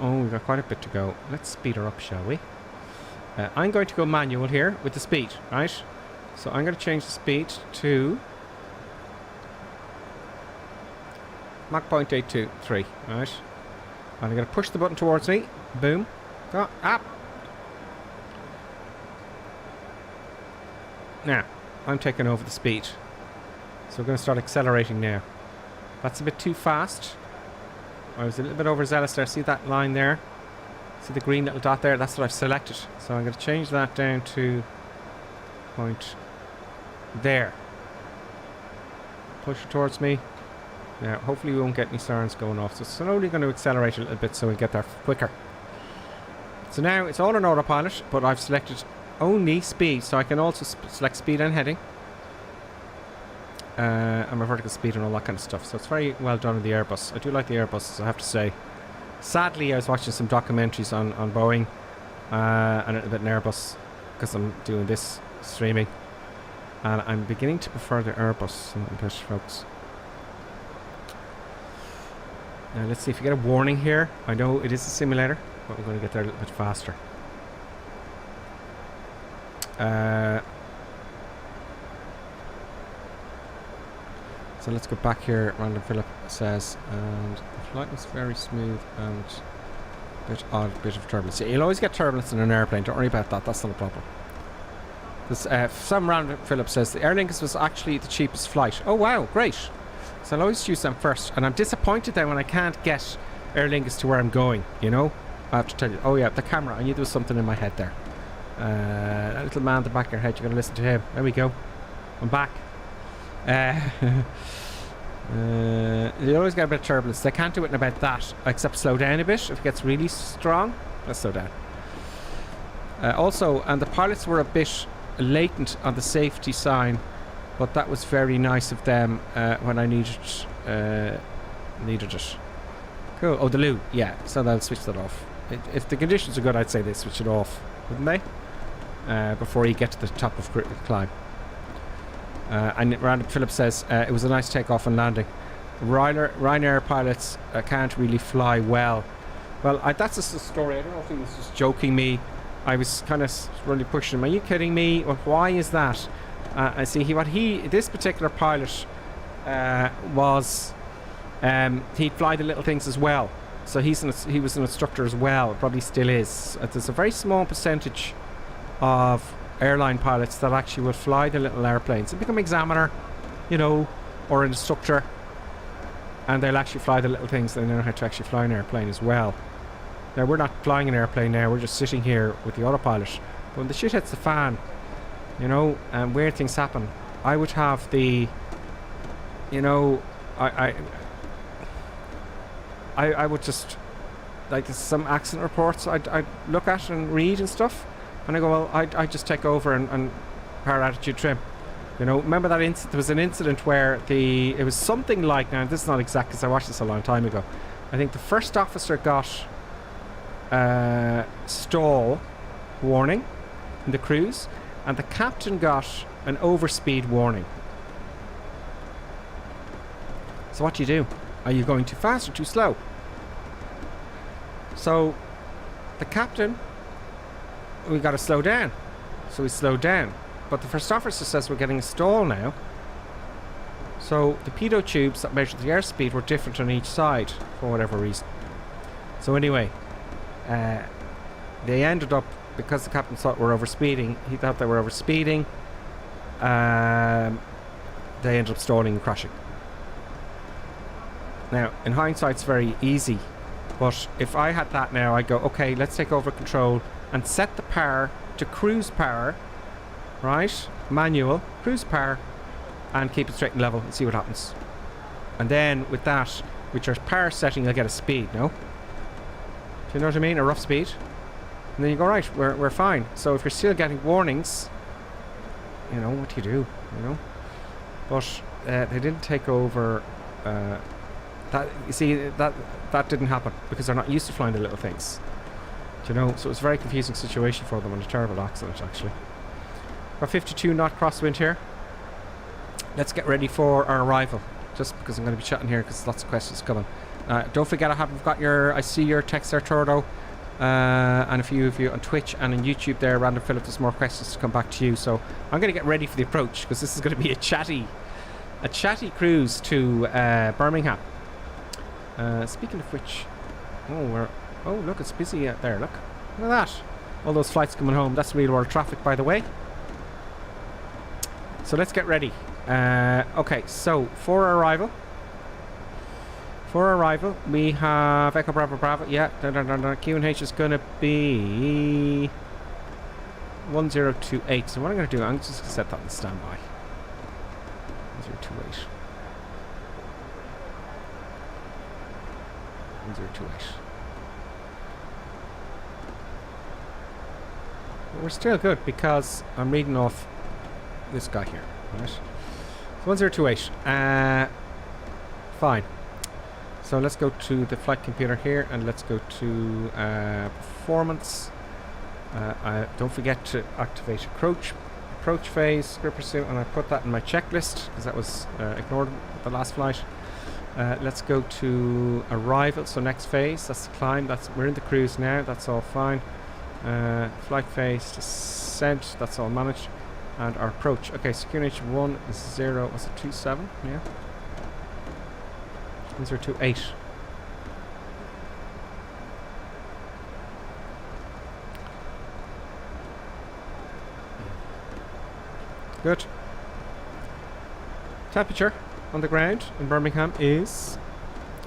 Oh, we've got quite a bit to go. Let's speed her up, shall we? I'm going to go manual here with the speed, right? So I'm going to change the speed to Mach 0.823, right? And I'm going to push the button towards me. Boom. Go up. Now, I'm taking over the speed. So we're going to start accelerating now. That's a bit too fast. I was a little bit overzealous there. See that line there? See the green little dot there? That's what I've selected. So I'm going to change that down to point there. Push it towards me. Now, hopefully we won't get any sirens going off. So slowly going to accelerate a little bit so we get there quicker. So now it's all on autopilot, but I've selected only speed. So I can also select speed and heading. And my vertical speed and all that kind of stuff. So it's very well done in the Airbus. I do like the Airbus, I have to say. Sadly, I was watching some documentaries on Boeing and a bit in Airbus because I'm doing this streaming. And I'm beginning to prefer the Airbus a bit, folks. Now let's see if you get a warning here. I know it is a simulator, but we're going to get there a little bit faster. So let's go back here. Random Philip says, and the flight was very smooth and a bit odd, bit of turbulence. Yeah, you'll always get turbulence in an airplane. Don't worry about that. That's not a problem. This, some Random Philip says the Aer Lingus was actually the cheapest flight. Oh wow, great. So I'll always choose them first. And I'm disappointed then when I can't get Aer Lingus to where I'm going. You know, I have to tell you. Oh yeah, the camera. I knew there was something in my head there. That little man at the back of your head. You got to listen to him. There we go. I'm back. You always get a bit of turbulence. They can't do it in about that, except slow down a bit. If it gets really strong, let's slow down. Also, and the pilots were a bit latent on the safety sign, but that was very nice of them when I needed it. Cool. Oh, the loo. Yeah, so they'll switch that off. If the conditions are good, I'd say they switch it off, wouldn't they? Before you get to the top of climb. And Random Philip says it was a nice takeoff and landing. Ryanair pilots can't really fly well Well, that's just a story. I don't know if he was just joking me. I was kind of really pushing him. Are you kidding me? Well, why is that? I see. This particular pilot was, he'd fly the little things as well. So he was an instructor as well. Probably still is. There's a very small percentage of airline pilots that actually would fly the little airplanes and become examiner, you know, or an instructor, and they'll actually fly the little things. They know how to actually fly an airplane as well. Now, we're not flying an airplane now, we're just sitting here with the autopilot. But when the shit hits the fan, you know, and weird things happen, I would have the, you know, I would just, like, there's some accident reports I'd look at and read and stuff, and I go, well, I'd just take over and power attitude trim. You know, remember that there was an incident where it was something like, now this is not exact because I watched this a long time ago, I think the first officer got stall warning in the cruise, and the captain got an overspeed warning. So what do you do? Are you going too fast or too slow? So the captain, we got to slow down. So we slowed down. But the first officer says we're getting a stall now. So the pitot tubes that measured the airspeed were different on each side for whatever reason. So anyway, they ended up, because the captain thought we're overspeeding, he thought they were overspeeding, they ended up stalling and crashing. Now, in hindsight, it's very easy, but if I had that now, I'd go, okay, let's take over control and set the power to cruise power, right? Manual, cruise power, and keep it straight and level and see what happens. And then with that, with your power setting, you'll get a speed, no? Do you know what I mean? A rough speed. And then you go, right, we're fine. So if you're still getting warnings, you know, what do you do? You know? But they didn't take over. That, you see, that didn't happen because they're not used to flying the little things. Do you know? So it was a very confusing situation for them and a terrible accident, actually. Got 52 knot crosswind here. Let's get ready for our arrival. Just because I'm going to be chatting here because lots of questions coming. Don't forget, I see your text there, Tordo, and a few of you on Twitch and on YouTube there. Random Philip, there's more questions to come back to you. So I'm going to get ready for the approach because this is going to be a chatty cruise to Birmingham. Speaking of which, oh look, it's busy out there. Look at that. All those flights coming home. That's real world traffic, by the way. So let's get ready. Okay, so for arrival, we have Echo Bravo Bravo. Yeah, QNH is going to be 1028. So what I'm going to do, I'm just going to set that on standby. 1028. 1028. But we're still good because I'm reading off this guy here. Right? So 1028. Fine. So let's go to the flight computer here and let's go to performance. Don't forget to activate approach phase, script pursuit, and I put that in my checklist because that was ignored at the last flight. Let's go to arrival, so next phase, that's the climb, we're in the cruise now, that's all fine. Flight phase, descent, that's all managed. And our approach, okay, so QNH 10, was it 27? Yeah. 1028. Good. Temperature on the ground in Birmingham is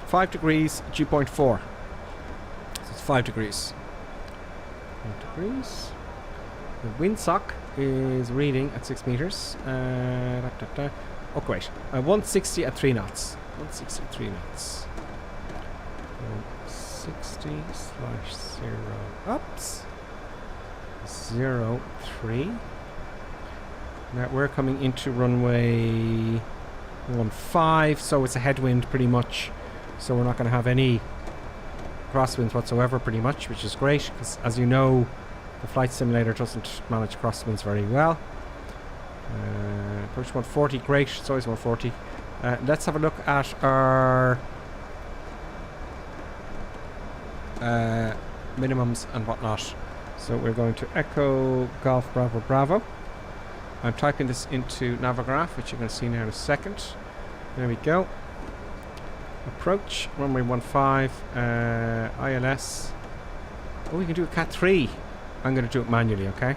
5 degrees, dew point 4. So it's 5 degrees. 5 degrees. The windsock is reading at 6 meters. Oh, great. 160 at 3 knots. 160 at 3 knots. 160/0 ups. 03. Now we're coming into runway 15, so it's a headwind pretty much. So we're not going to have any crosswinds whatsoever pretty much, which is great because, as you know, the flight simulator doesn't manage crosswinds very well. Approach 140, great, it's always 140. Let's have a look at our minimums and whatnot. So we're going to Echo Golf Bravo Bravo. I'm typing this into Naviggraph, which you're going to see now in a second. There we go. Approach, runway 15, ILS. Oh, we can do a Cat 3. I'm going to do it manually, okay?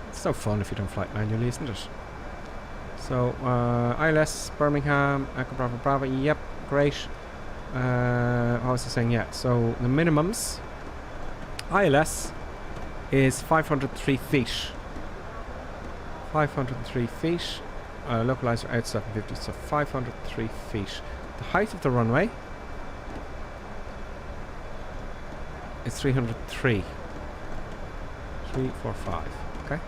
It's so fun if you don't fly it manually, isn't it? So, ILS, Birmingham, Echo Bravo Bravo, yep, great. What was I saying? Yeah, so the minimums, ILS is 503 feet. 503 feet. Localizer out 750, so 503 feet. The height of the runway is 303. 345, okay?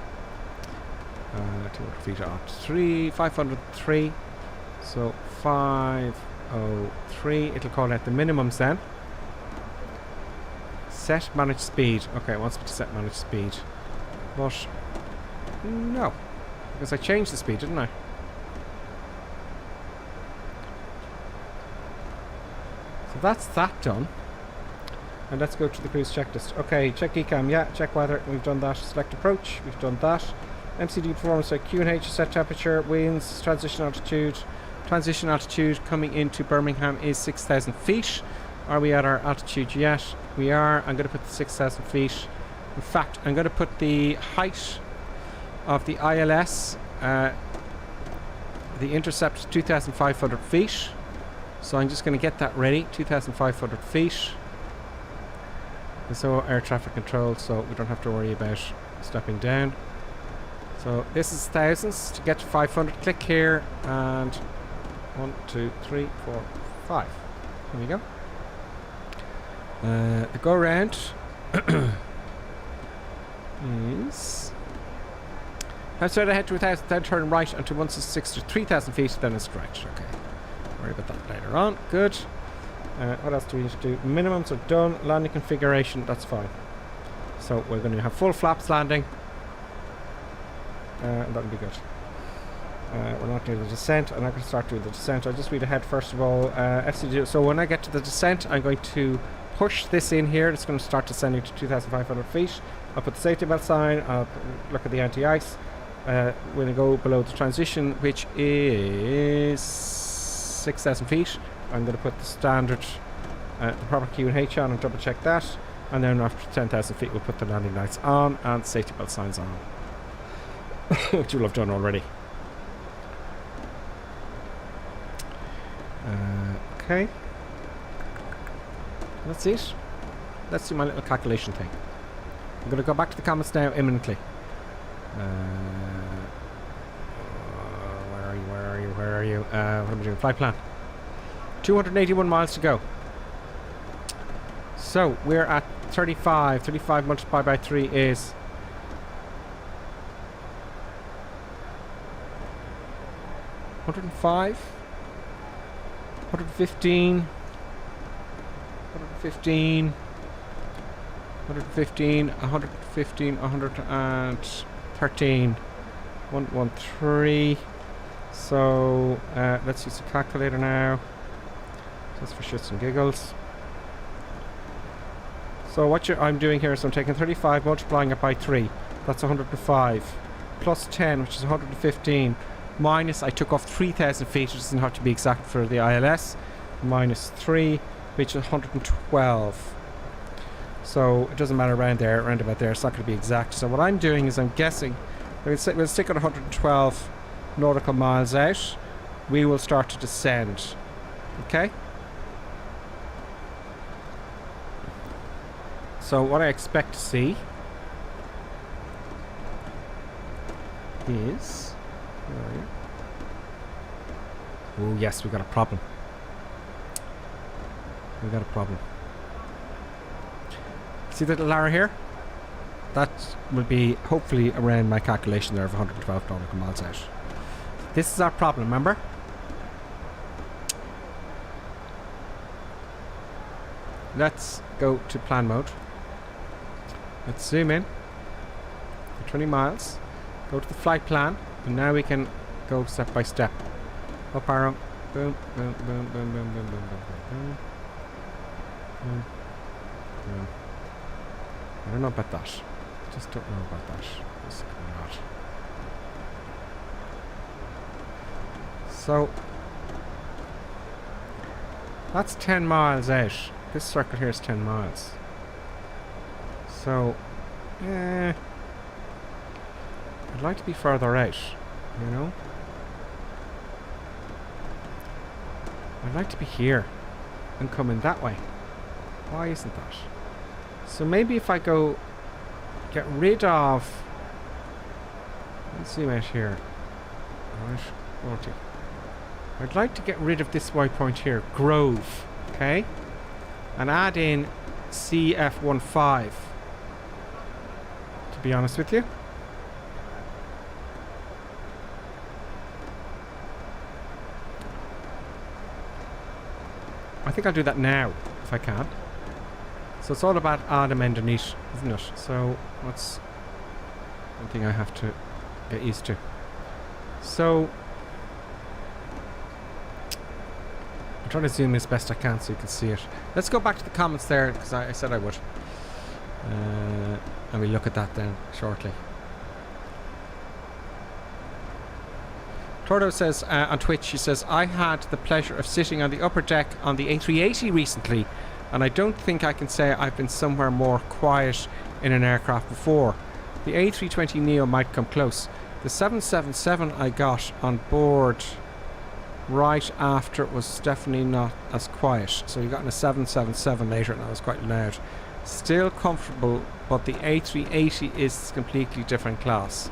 200 feet out. 503. So 503. It'll call out the minimums then. Set manage speed. Okay, it wants me to set manage speed. But no. Because I changed the speed, didn't I? So that's that done. And let's go to the cruise checklist. Okay, check ECAM, yeah, check weather, we've done that. Select approach, we've done that. MCD performance, like QNH, set temperature, winds, transition altitude. Transition altitude coming into Birmingham is 6,000 feet. Are we at our altitude yet? We are. I'm going to put the 6,000 feet. In fact, I'm going to put the height of the ILS, the intercept, 2,500 feet. So I'm just going to get that ready, 2,500 feet. And so air traffic control, so we don't have to worry about stepping down. So this is thousands to get to 500. Click here and 1, 2, 3, 4, 5. There we go. The go round is outside ahead to 1,000, then turn right until once it's 3,000 feet, then it's correct. Okay. Worry about that later on. Good. What else do we need to do? Minimums are done. Landing configuration, that's fine. So we're going to have full flaps landing. And that'll be good. We're not doing the descent. I'm not going to start doing the descent. I'll just read ahead first of all. FCD. So when I get to the descent, I'm going to push this in here. It's going to start descending to 2,500 feet. I'll put the safety belt sign. I'll look at the anti-ice. We're going to go below the transition, which is 6,000 feet. I'm going to put the standard, the proper QNH on and double check that. And then after 10,000 feet, we'll put the landing lights on and safety belt signs on. Which you'll have done already. Okay. That's it. Let's do my little calculation thing. I'm going to go back to the comments now imminently. Where are you? What am I doing? Flight plan. 281 miles to go. So we're at 35. 35 multiplied by 3 is 105, 115, 115, 115, 115, 113, 113. So let's use the calculator now, just for shits and giggles. So what I'm doing here is I'm taking 35, multiplying it by 3. That's 105. Plus 10, which is 115. Minus, I took off 3,000 feet, which doesn't have to be exact for the ILS. Minus 3, which is 112. So it doesn't matter around about there. It's not going to be exact. So what I'm doing is I'm guessing. We'll stick at 112 nautical miles out. We will start to descend. Okay? So what I expect to see is... Oh yes, we got a problem. We got a problem. See that little arrow here? That will be hopefully around my calculation there of 112 nautical miles out. This is our problem, remember? Let's go to plan mode. Let's zoom in for 20 miles. Go to the flight plan, and now we can go step by step. Up arrow. Boom, boom, boom, boom, boom, boom, boom, boom, boom. I don't know about that. I just don't know about that. Just not. So that's 10 miles out. This circle here is 10 miles. So, I'd like to be further out, you know? I'd like to be here and come in that way. Why isn't that? So maybe if I go get rid of, let's zoom out here. Right, 40. I'd like to get rid of this waypoint here, Grove, okay? And add in CF15. To be honest with you. I think I'll do that now, if I can. So it's all about Adam underneath, isn't it? So that's one thing I have to get used to. So I'm trying to zoom as best I can so you can see it. Let's go back to the comments there, because I said I would. And we'll look at that then shortly. Tordo says on Twitch, she says, I had the pleasure of sitting on the upper deck on the A380 recently, and I don't think I can say I've been somewhere more quiet in an aircraft before. The A320neo might come close. The 777 I got on board right after was definitely not as quiet. So you got in a 777 later and that was quite loud. Still comfortable, but the A380 is completely different class.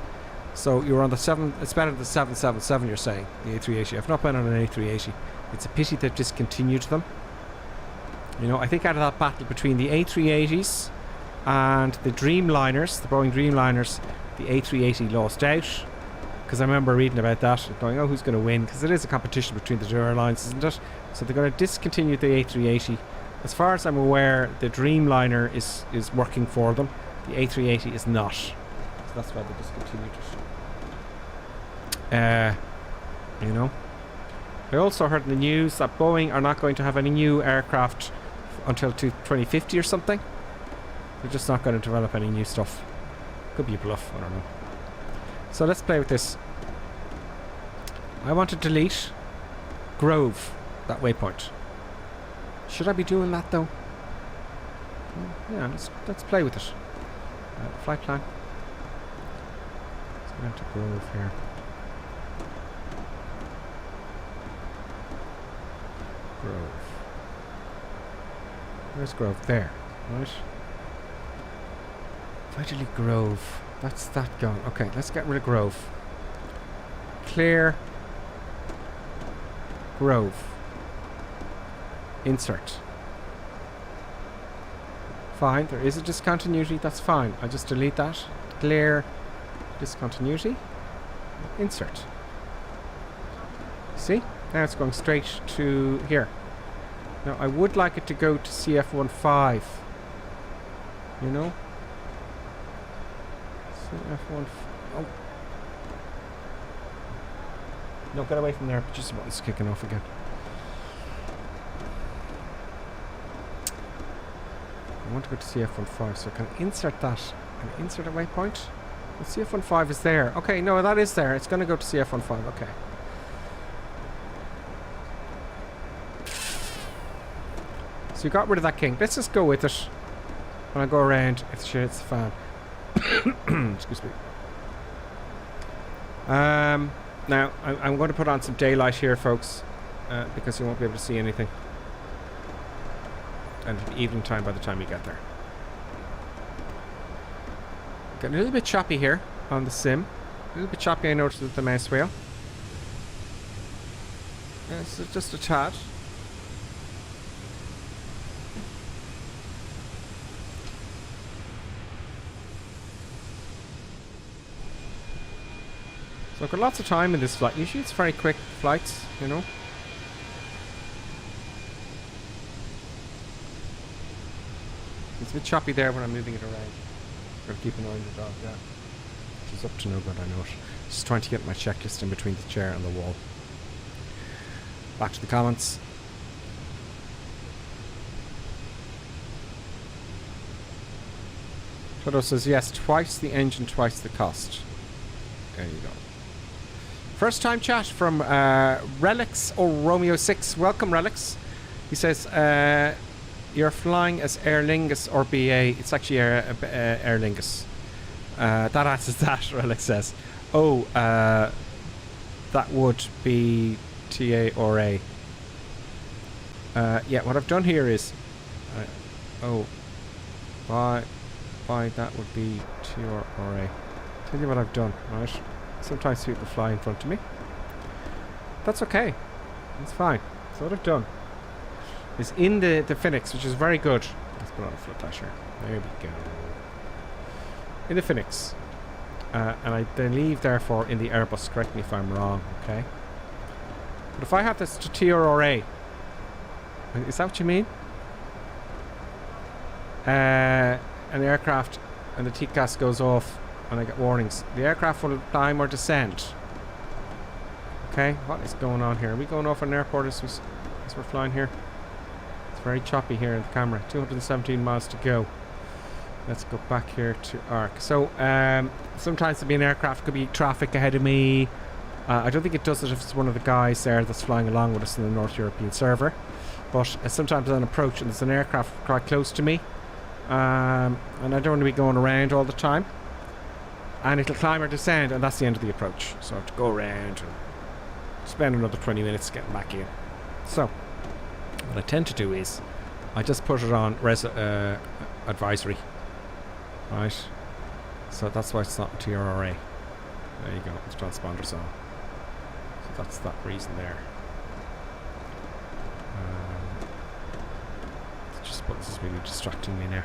So you're on the 7, it's better than the 777 you're saying, the A380. I've not been on an A380. It's a pity they've discontinued them. You know, I think out of that battle between the A380s and the Dreamliners, the Boeing Dreamliners, the A380 lost out. Because I remember reading about that, going, oh, who's going to win? Because it is a competition between the two airlines, isn't it? So they're going to discontinue the A380. As far as I'm aware, the Dreamliner is working for them. The A380 is not. So that's why they discontinued it. You know. I also heard in the news that Boeing are not going to have any new aircraft until 2050 or something. They're just not going to develop any new stuff. Could be a bluff, I don't know. So let's play with this. I want to delete Grove, that waypoint. Should I be doing that though? Yeah, let's play with it. Flight plan. Let's go into Grove here. Grove. Where's Grove? There, right? If I delete Grove, that's that gone. Okay, let's get rid of Grove. Clear. Grove. Insert. Fine, there is a discontinuity, that's fine. I'll just delete that. Clear. Discontinuity. Insert. See? Now it's going straight to here. Now I would like it to go to CF15. You know? CF15. Oh. No, get away from there. Just the button's kicking off again. I want to go to CF15, so can I insert that? Can I insert a waypoint? The CF15 is there. Okay, no, that is there. It's going to go to CF15. Okay. So you got rid of that king. Let's just go with it. When I go around, if shit hits the fan. Excuse me. Now, I'm going to put on some daylight here, folks, because you won't be able to see anything. And it'll be evening time by the time you get there. Getting a little bit choppy here on the sim. A little bit choppy, I noticed, with the mouse wheel. Yeah, so just a tad. So I've got lots of time in this flight. Usually it's very quick flights, you know. It's a bit choppy there when I'm moving it around. Gotta keep an eye on the dog, yeah. She's up to no good, I know it. Just trying to get my checklist in between the chair and the wall. Back to the comments. Toto says yes, twice the engine, twice the cost. There you go. First time chat from Relix or Romeo 6. Welcome, Relix. He says, you're flying as Aer Lingus or BA. It's actually Aer Lingus. That answers that, Relix says. Oh, that would be TA or A. Yeah, what I've done here is... Why that would be T or A. Tell you what I've done, right? Sometimes people fly in front of me. That's okay. It's fine. So what I've done is in the Fenix, which is very good. Let's put on a flood dasher. There we go. In the Fenix. And I believe, therefore, in the Airbus. Correct me if I'm wrong, okay? But if I have this to T or A, is that what you mean? An aircraft and the TCAS goes off and I get warnings. The aircraft will climb or descend. Okay, what is going on here? Are we going off an airport as we're flying here? It's very choppy here in the camera. 217 miles to go. Let's go back here to ARC. So, sometimes there'll be an aircraft, could be traffic ahead of me. I don't think it does it if it's one of the guys there that's flying along with us in the North European server. But sometimes on approach and there's an aircraft quite close to me. And I don't want to be going around all the time. And it'll climb or descend, and that's the end of the approach. So I have to go around and spend another 20 minutes getting back in. So, what I tend to do is, I just put it on advisory. Right? So that's why it's not TRRA. There you go, it's transponders on. So that's that reason there. This is really distracting me now.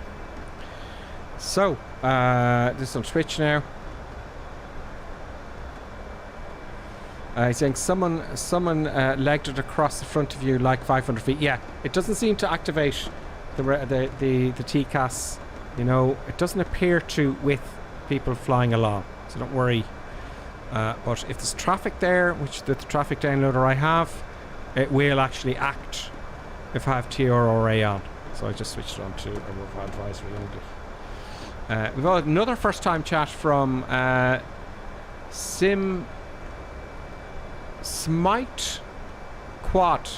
So, this is on Twitch now. He's saying someone legged it across the front of you like 500 feet. Yeah, it doesn't seem to activate the TCAS. You know, it doesn't appear to with people flying along. So don't worry. But if there's traffic there, which the traffic downloader I have, it will actually act if I have TRRA on. So I just switched on to a advisory only. We've got another first time chat from Smite Quad.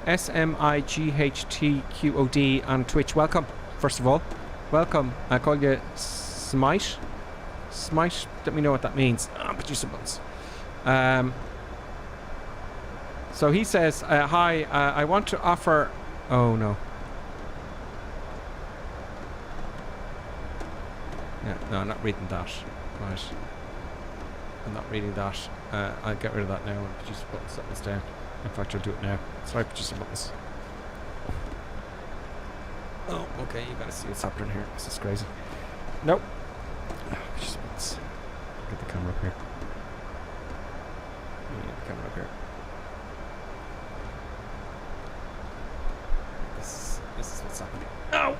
SMIGHTQOD on Twitch. Welcome, first of all. Welcome. I call you Smite. Smite, let me know what that means. Producer buttons. So he says, hi, I want to offer... Oh no. Yeah, no, I'm not reading that. Right. I'm not reading that. I'll get rid of that now and producer buttons, set this down. In fact, I'll do it now. Sorry, producer buttons. Oh, okay, you gotta see what's happening here. This is crazy. Nope. Producer buttons. Get the camera up here. Get the camera up here. This is what's happening. Ow!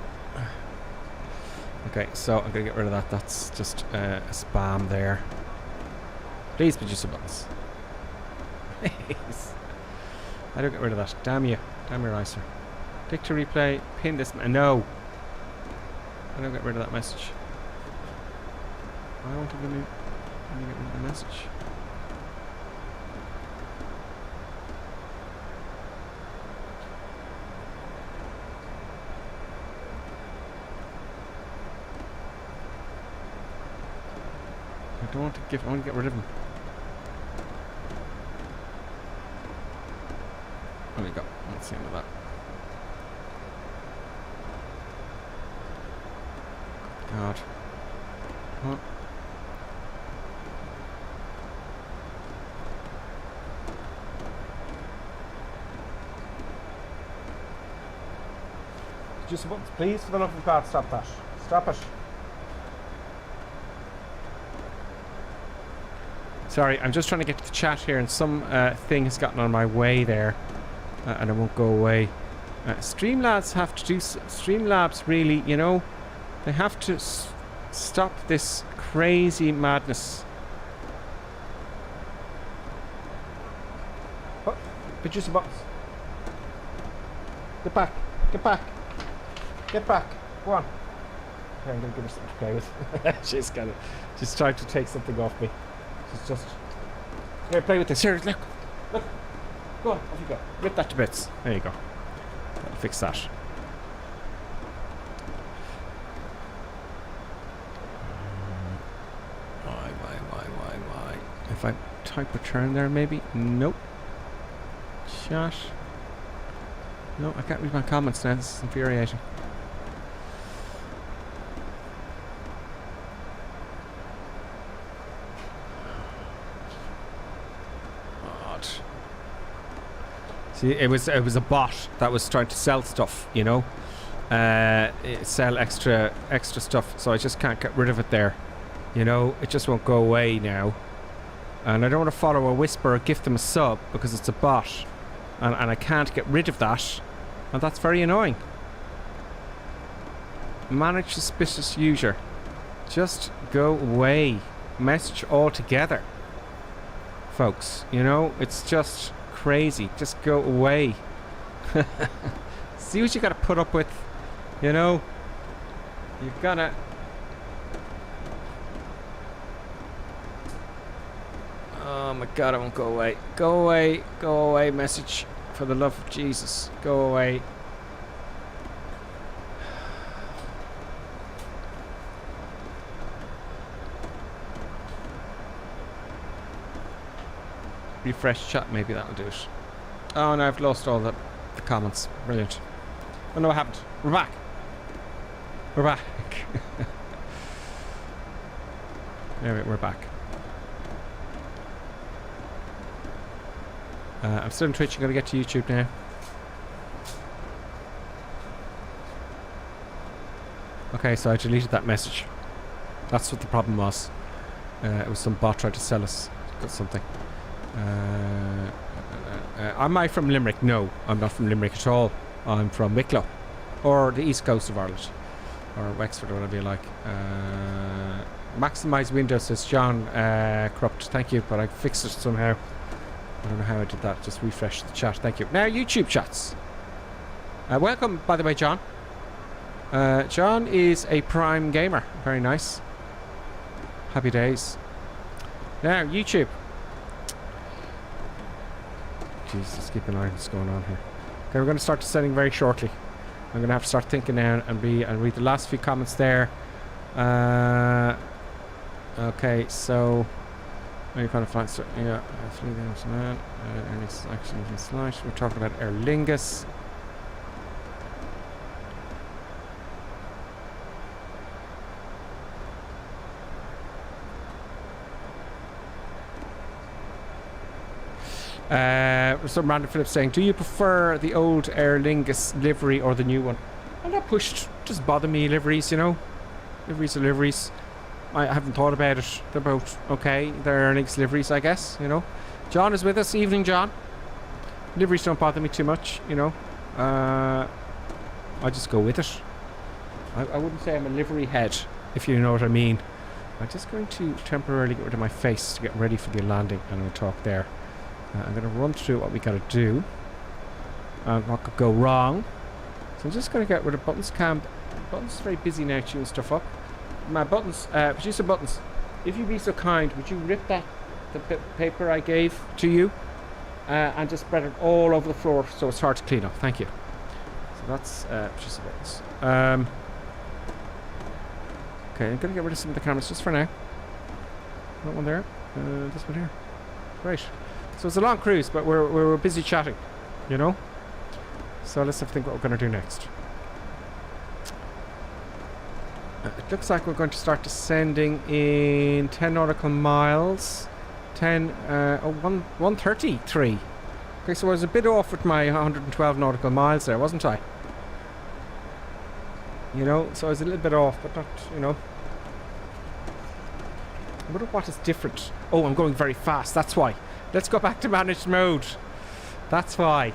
Okay, so I'm gonna get rid of that. That's just a spam there. Please produce some buttons. Please. I don't get rid of that. Damn you. Damn your ICER. Click to replay. Pin this. No. I don't get rid of that message. Why won't it let me get rid of the message? I don't want to give. I want to get rid of him. There we go. That's the end of that. God. What? Just please, for the love of God, stop that. Stop it. Sorry, I'm just trying to get to the chat here, and some thing has gotten on my way there, and it won't go away. Streamlabs have to do... Streamlabs really, you know, they have to stop this crazy madness. Oh, produce a box. Get back. Get back. Get back. Go on. Okay, I'm going to give her something to play with. She's trying to take something off me. She's just... Here, play with this. Here, look. Look. Go on, off you go. Rip that to bits. There you go. That'll fix that. Why? If I type return there, maybe? Nope. Chat. No, I can't read my comments now. This is infuriating. God. See, it was a bot that was trying to sell stuff, you know, sell extra stuff. So I just can't get rid of it there, you know. It just won't go away now, and I don't want to follow a whisper or gift them a sub because it's a bot, and I can't get rid of that. And that's very annoying. Manage suspicious user. Just go away. Message altogether. Folks, you know, it's just crazy. Just go away. See what you gotta put up with. You know? You've gotta... Oh my god, I won't go away. Go away. Go away, message. For the love of Jesus, go away. Refresh chat, maybe that'll do it. Oh no, I've lost all the comments. Brilliant. Oh no, I haven't. We're back. We're back. There we're back. I'm still on Twitch. I'm going to get to YouTube now. Okay, so I deleted that message. That's what the problem was. It was some bot trying to sell us something. Am I from Limerick? No, I'm not from Limerick at all. I'm from Wicklow, or the east coast of Ireland, or Wexford, or whatever you like. Maximize Windows, says John Corrupt. Thank you, but I fixed it somehow. I don't know how I did that. Just refresh the chat. Thank you. Now, YouTube chats. Welcome, by the way, John. John is a Prime gamer. Very nice. Happy days. Now, YouTube. Jesus, keep an eye on what's going on here. Okay, we're going to start descending very shortly. I'm going to have to start thinking now and read the last few comments there. Okay, so... You kind of find yeah, any selection in slash. We're talking about Aer Lingus. Some random Phillips saying, do you prefer the old Aer Lingus livery or the new one? I'm not pushed. Just bother me, liveries, you know. Liveries are liveries. I haven't thought about it. They're both okay. They're Aer Lingus liveries, I guess, you know. John is with us. Evening, John. Liveries don't bother me too much, you know. I just go with it. I wouldn't say I'm a livery head, if you know what I mean. I'm just going to temporarily get rid of my face to get ready for the landing, and we'll talk there. I'm going to run through what we got to do and what could go wrong. So I'm just going to get rid of buttons. Buttons is very busy now tuning stuff up. My buttons, producer buttons, if you'd be so kind, would you rip the paper I gave to you and just spread it all over the floor so it's hard to clean up. Thank you. So that's producer buttons. Okay, I'm going to get rid of some of the cameras just for now. That one there, this one here. Great. So it's a long cruise, but we're busy chatting, you know. So let's have a think what we're going to do next. It looks like we're going to start descending in 10 nautical miles. 133. Okay, so I was a bit off with my 112 nautical miles there, wasn't I? You know, so I was a little bit off, but not, you know. I wonder what is different. Oh, I'm going very fast, that's why. Let's go back to managed mode. That's why.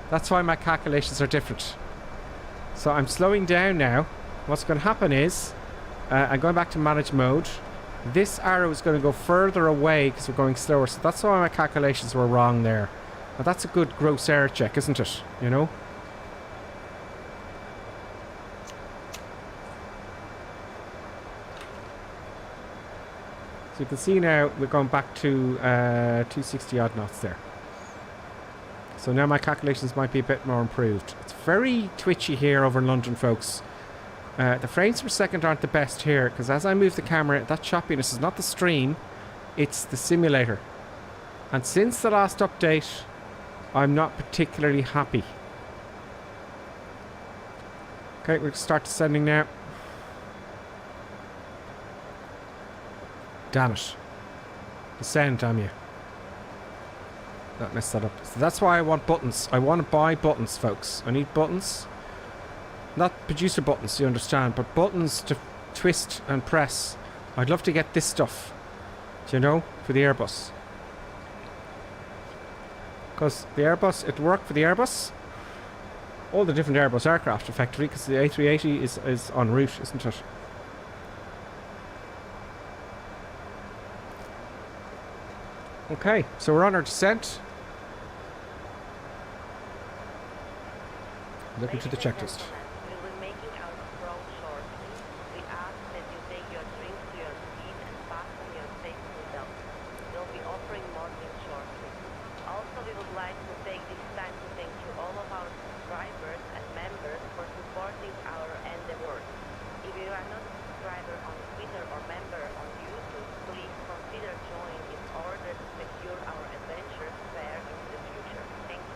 That's why my calculations are different. So I'm slowing down now. What's going to happen is I'm going back to manage mode. This arrow is going to go further away because we're going slower. So that's why my calculations were wrong there. Now that's a good gross error check, isn't it? You know? So you can see now we're going back to 260 odd knots there. So now my calculations might be a bit more improved. It's very twitchy here over in London, folks. The frames per second aren't the best here, because as I move the camera, that choppiness is not the stream, it's the simulator. And since the last update, I'm not particularly happy. Okay, we'll start descending now. Damn it. Descend, damn you. That messed that up. So that's why I want buttons. I want to buy buttons, folks. I need buttons. Not producer buttons, you understand, but buttons to twist and press. I'd love to get this stuff, do you know, for the Airbus. Because the Airbus, it worked for the Airbus. All the different Airbus aircraft, effectively, because the A380 is en route, isn't it? Okay, so we're on our descent. Looking to the checklist. We'll be making our approach shortly. We ask that you take your drinks to your seat and fasten your safety belt. We'll be offering more drinks shortly. Also, we would like to take this time to thank you all of our subscribers and members for supporting our endeavors. If you are not a subscriber on Twitter or member on YouTube, please consider joining in order to secure our adventures fair into the future. Thank you.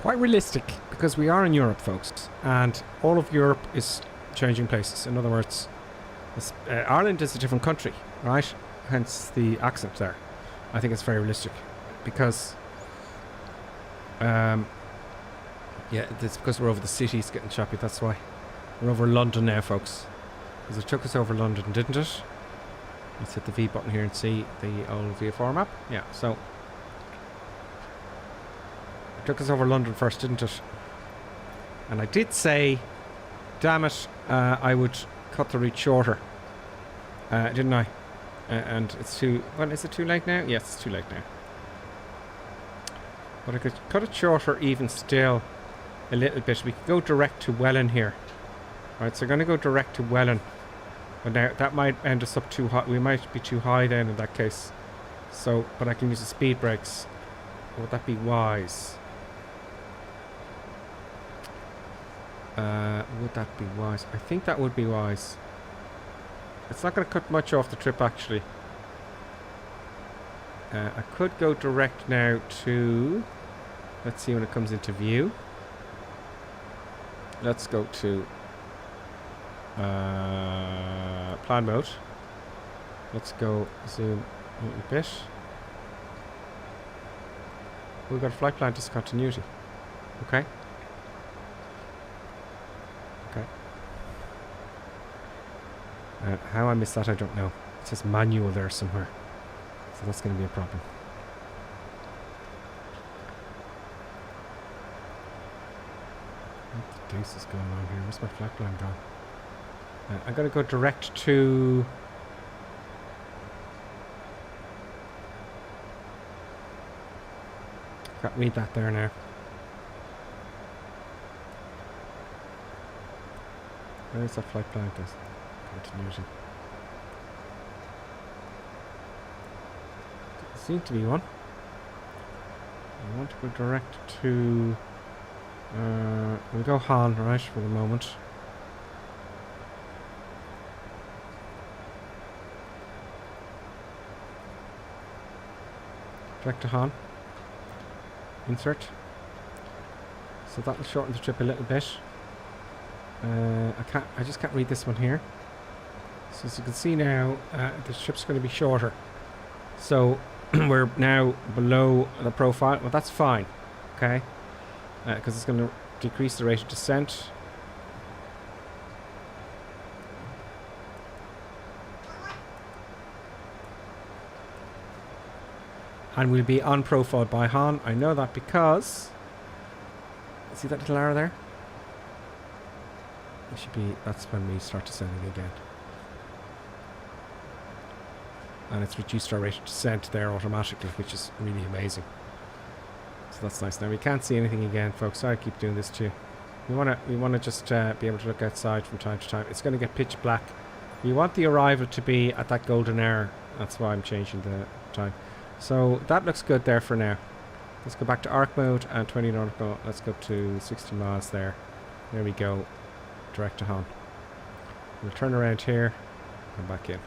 Quite realistic, because we are in Europe, folks, and all of Europe is changing places. In other words, Ireland is a different country, right? Hence the accent there. I think it's very realistic, because yeah, it's because we're over the cities getting choppy. That's why we're over London now, folks, because it took us over London, didn't it? Let's hit the V button here and see the old VFR map. Yeah, so took us over London first, didn't it? And I did say, damn it, I would cut the route shorter, didn't I? And it's too... Well, is it too late now? Yes, it's too late now. But I could cut it shorter even still a little bit. We could go direct to Welland here. Right, so I'm going to go direct to Welland. But now, that might end us up too high. We might be too high then in that case. So, but I can use the speed brakes. Would that be wise? Would that be wise? I think that would be wise. It's not going to cut much off the trip, actually. I could go direct now to... Let's see when it comes into view. Let's go to plan mode. Let's go zoom a little bit. We've got a flight plan discontinuity. Okay. Okay. How I missed that, I don't know. It says manual there somewhere. So that's going to be a problem. What the deuce is going on here? Where's my flight plan gone? I'm going to go direct to... Can't read that there now. Where's that flight plan? Continuity. Doesn't seem to be one. I want to go direct to... we'll go Han, right, for the moment. Direct to Han. Insert. So that will shorten the trip a little bit. I just can't read this one here. So as you can see now, the trip's going to be shorter. So we're now below the profile. Well, that's fine, okay? Because it's going to decrease the rate of descent. And we'll be on profile by Han. I know that because... See that little arrow there? It should be... That's when we start descending again. And it's reduced our rate of descent there automatically, which is really amazing. So that's nice. Now we can't see anything again, folks. Sorry, I keep doing this too. We want to just be able to look outside from time to time. It's going to get pitch black You want the arrival to be at that golden hour. That's why I'm changing the time. So that looks good there for now. Let's go back to arc mode and 20 nautical. Let's go to 60 miles there. There we go. Direct to home. We'll turn around here and back in.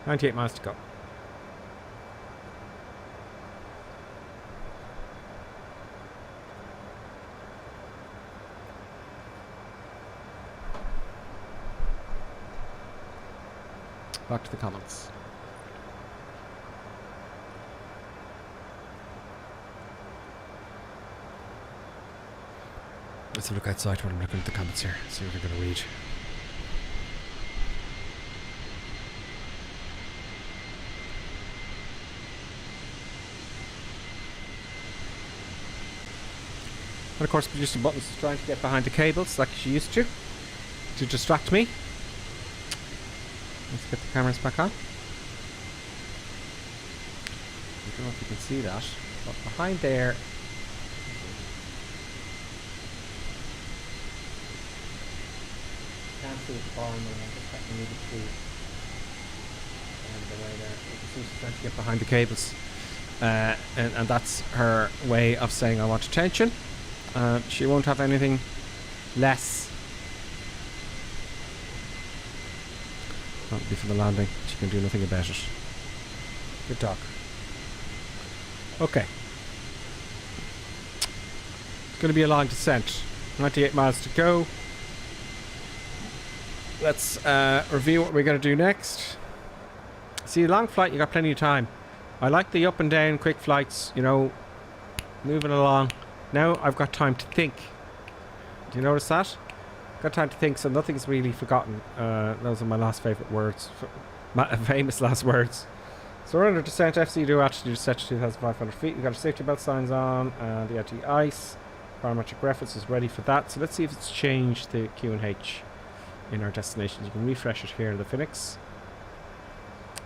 $98 miles to go. Back to the comments. Let's have a look outside while I'm looking at the comments here. See what they're going to read. And of course, producer Buttons is trying to get behind the cables like she used to distract me. Let's get the cameras back on. I don't know if you can see that, but behind there, can't see the bar, I'm just letting you see. And the way there, you can see she's trying to get behind the cables, and that's her way of saying I want attention. She won't have anything less. That'll be for the landing. She can do nothing about it. Good dog. Okay. It's going to be a long descent. 98 miles to go. Let's review what we're going to do next. See, a long flight, you got plenty of time. I like the up and down quick flights, you know, moving along. Now I've got time to think. Do you notice that? Got time to think, so nothing's really forgotten. Those are my last favourite words. Famous last words. So we're under descent. FC do altitude set to 2,500 feet. We've got our safety belt signs on and the anti-ice. Parametric reference is ready for that. So let's see if it's changed the Q and H in our destinations. You can refresh it here in the Fenix.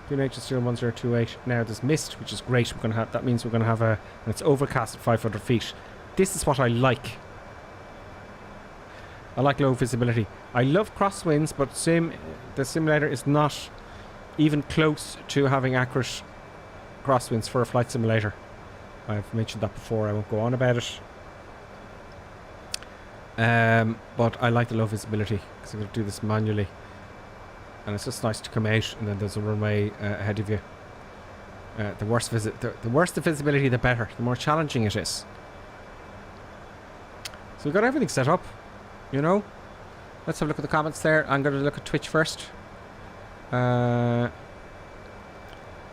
Q and H is still 1028. Now there's mist, which is great. We're going to have, that means we're going to have a, and it's overcast at 500 feet. This is what I like. I like low visibility. I love crosswinds, but the simulator is not even close to having accurate crosswinds for a flight simulator. I've mentioned that before. I won't go on about it. But I like the low visibility because I'm going to do this manually, and it's just nice to come out and then there's a runway ahead of you. The worse the visibility, the better. The more challenging it is. So we've got everything set up. You know, let's have a look at the comments there. I'm going to look at Twitch first. John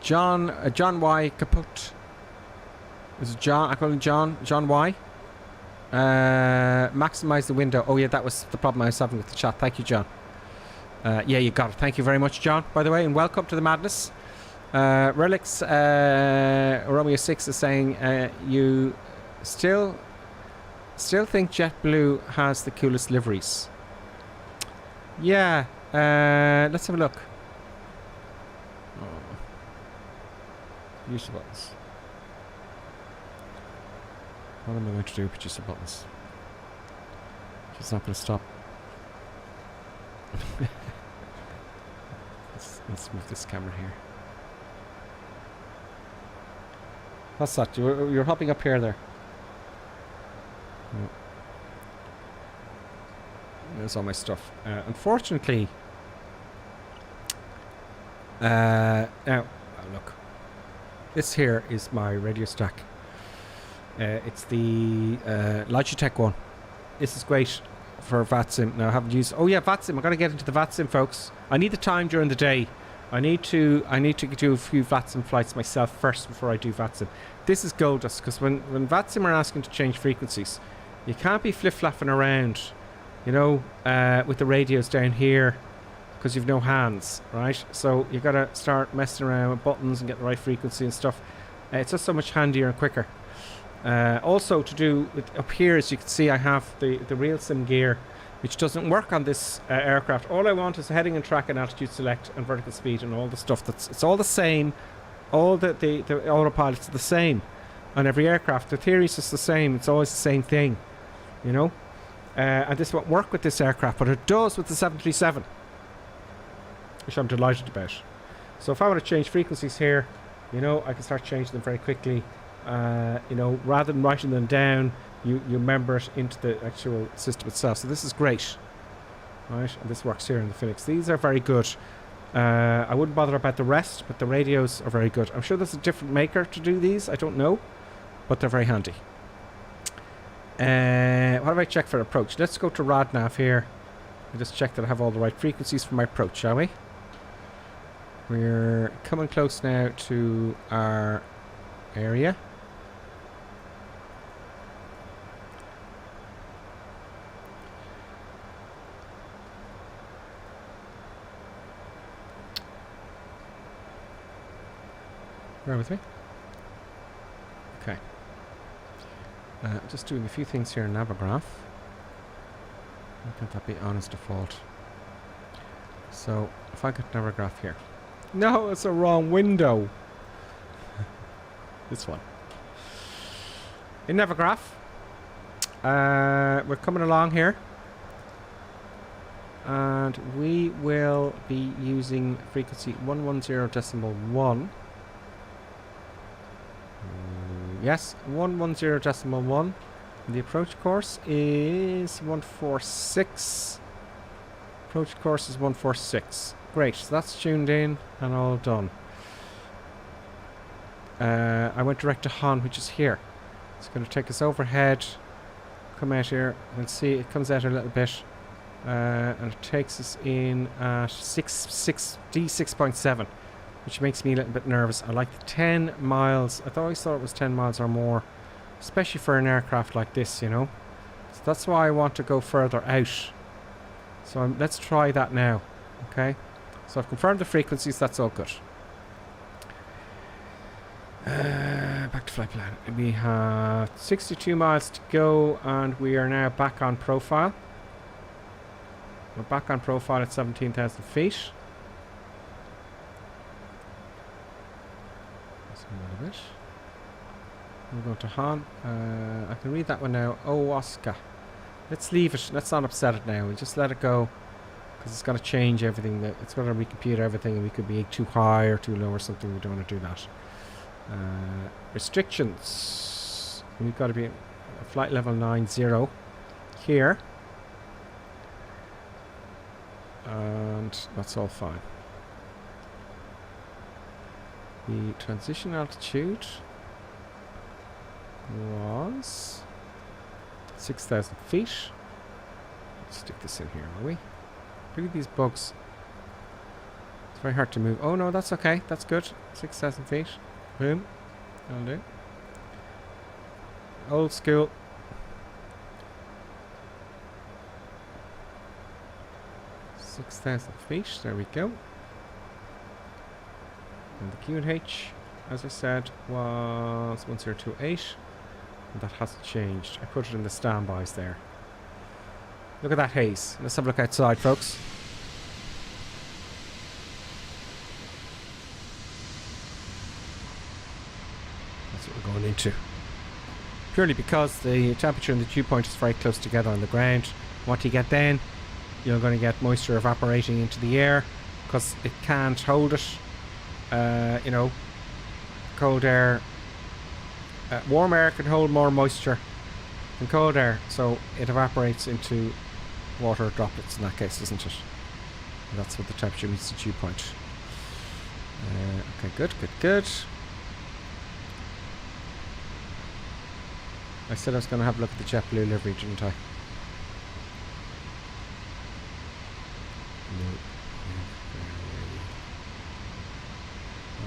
Y Kaput. Is it John? I call him John Y. Maximize the window. Oh yeah, that was the problem I was having with the chat. Thank you, John. Yeah, you got it. Thank you very much, John, by the way, and welcome to the madness. Relics Romeo 6 is saying you still think JetBlue has the coolest liveries. Yeah, let's have a look. Producer buttons. What am I going to do, producer buttons? She's not going to stop. let's move this camera here. What's that? You're hopping up here there. There's all my stuff. Unfortunately, now, oh look, this here is my radio stack. It's the Logitech one. This is great for VATSIM. Now I haven't used. Oh yeah, VATSIM. I got to get into the VATSIM, folks. I need the time during the day. I need to do a few VATSIM flights myself first before I do VATSIM. This is gold dust because when VATSIM are asking to change frequencies, you can't be flip-flapping around, you know, with the radios down here because you've no hands, right? So you got to start messing around with buttons and get the right frequency and stuff. It's just so much handier and quicker. Also to do with up here, as you can see, I have the real sim gear, which doesn't work on this aircraft. All I want is heading and track and altitude select and vertical speed and all the stuff. It's all the same. All the autopilots are the same. on every aircraft. The theory is just the same. It's always the same thing, you know. And this won't work with this aircraft, but it does with the 737, which I'm delighted about. So if I want to change frequencies here, you know, I can start changing them very quickly. You know, rather than writing them down, you remember it into the actual system itself. So this is great, right? And this works here in the Fenix. These are very good. I wouldn't bother about the rest, but the radios are very good. I'm sure there's a different maker to do these. I don't know, but they're very handy. What have I checked for approach? Let's go to RadNav here and just check that I have all the right frequencies for my approach, shall we? We're coming close now to our area. Bear with me. Okay. Just doing a few things here in Navigraph. Why can't that be on as default? So, if I get Navigraph here. No, it's a wrong window. This one. In Navigraph, we're coming along here. And we will be using frequency 110.1. Yes, 110.1. The approach course is 146. Approach course is 146. Great, so that's tuned in and all done. I went direct to Han, which is here. It's going to take us overhead, come out here, and see it comes out a little bit, and it takes us in at D6.7. Which makes me a little bit nervous. I like the 10 miles. I always thought it was 10 miles or more, especially for an aircraft like this, you know. So that's why I want to go further out. So let's try that now. Okay. So I've confirmed the frequencies. That's all good. Back to flight plan. We have 62 miles to go, and we are now back on profile. We're back on profile at 17,000 feet. A little bit. We're going to Han. I can read that one now. Oh, Oscar. Let's leave it. Let's not upset it now. We just let it go, because it's going to change everything. It's going to recompute everything, and we could be too high or too low or something. We don't want to do that. Restrictions. We've got to be at flight level 90 here, and that's all fine. The transition altitude was 6,000 feet. Let's stick this in here, will we? Look at these bugs. It's very hard to move. Oh no, that's okay. That's good. 6,000 feet. Boom. That'll do. Old school. $6,000 feet. There we go. And the QNH, as I said, was 1028, and that hasn't changed. I put it in the standbys there. Look at that haze. Let's have a look outside, folks. That's what we're going into. Purely because the temperature and the dew point is very close together on the ground. What you get then, you're going to get moisture evaporating into the air, because it can't hold it. You know, cold air, warm air can hold more moisture than cold air, so it evaporates into water droplets in that case, isn't it? And that's what the temperature meets the dew point. Okay, good. I said I was going to have a look at the JetBlue livery, didn't I? No.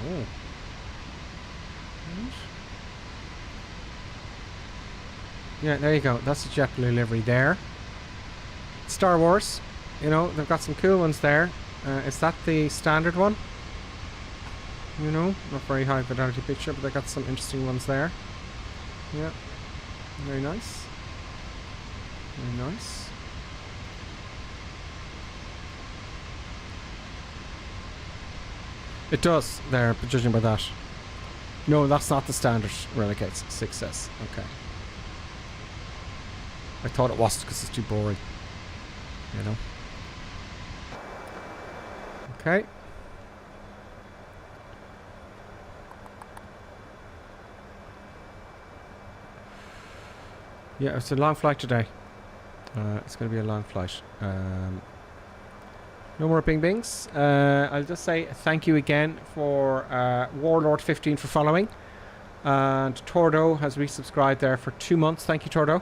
Oh. Yeah, there you go. That's the JetBlue livery there. Star Wars. You know, they've got some cool ones there. Is that the standard one? You know, not very high fidelity picture, but they got some interesting ones there. Yeah. Very nice. Very nice. It does there, judging by that. No, that's not the standard relegate success. Okay. I thought it was because it's too boring. You know. Okay. Yeah, it's a long flight today. It's going to be a long flight. No more bing bings. I'll just say thank you again for Warlord15 for following. And Tordo has resubscribed there for 2 months. Thank you, Tordo.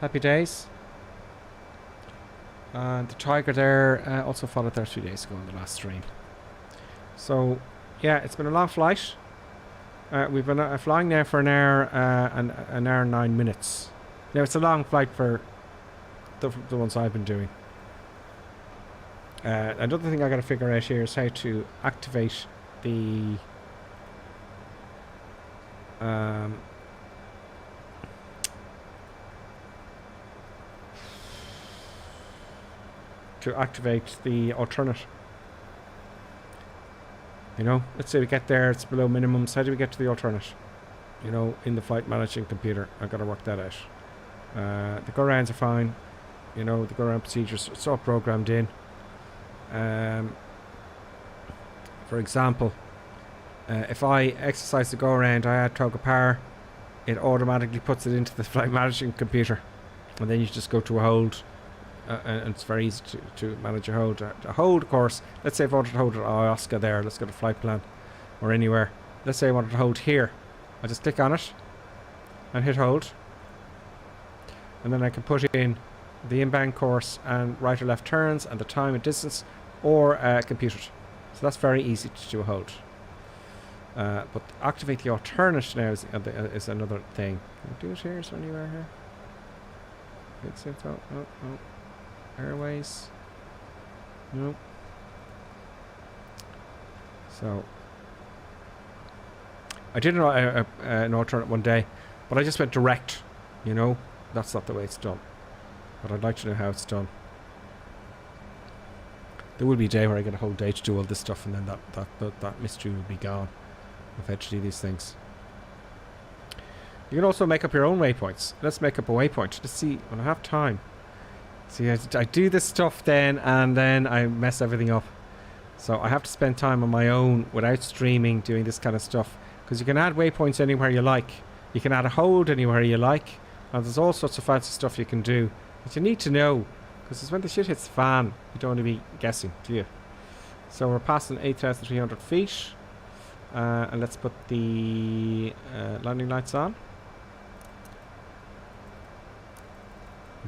Happy days. And the Tiger there also followed there 2 days ago in the last stream. So, yeah, it's been a long flight. We've been flying now for an hour and 9 minutes. Now, it's a long flight for the ones I've been doing. Another thing I got to figure out here is how to activate the alternate. You know, let's say we get there, it's below minimums. How do we get to the alternate? You know, in the flight managing computer. I've got to work that out. The go-rounds are fine. You know, the go-round procedures, it's all programmed in. For example, if I exercise the go-around, I add tug of power, it automatically puts it into the flight managing computer. And then you just go to a hold. And it's very easy to manage a hold. A hold, of course, let's say if I wanted to hold at Oscar there, let's go to flight plan or anywhere. Let's say I wanted to hold here. I just click on it and hit hold. And then I can put in the inbound course and right or left turns and the time and distance or compute it. So that's very easy to do a hold. But activate the alternate now is another thing. Can I do it here? Is there anywhere here? It's info. Oh, oh. Airways. Nope. So I did an alternate one day, but I just went direct. You know, that's not the way it's done. But I'd like to know how it's done. There will be a day where I get a whole day to do all this stuff, and then that mystery will be gone. Eventually, these things. You can also make up your own waypoints. Let's make up a waypoint. Let's see when I have time. See, I do this stuff then, and then I mess everything up. So I have to spend time on my own without streaming, doing this kind of stuff. Because you can add waypoints anywhere you like. You can add a hold anywhere you like. And there's all sorts of fancy stuff you can do. But you need to know. Because it's when the shit hits the fan, you don't want to be guessing, do you? So we're passing 8,300 feet. And let's put the landing lights on.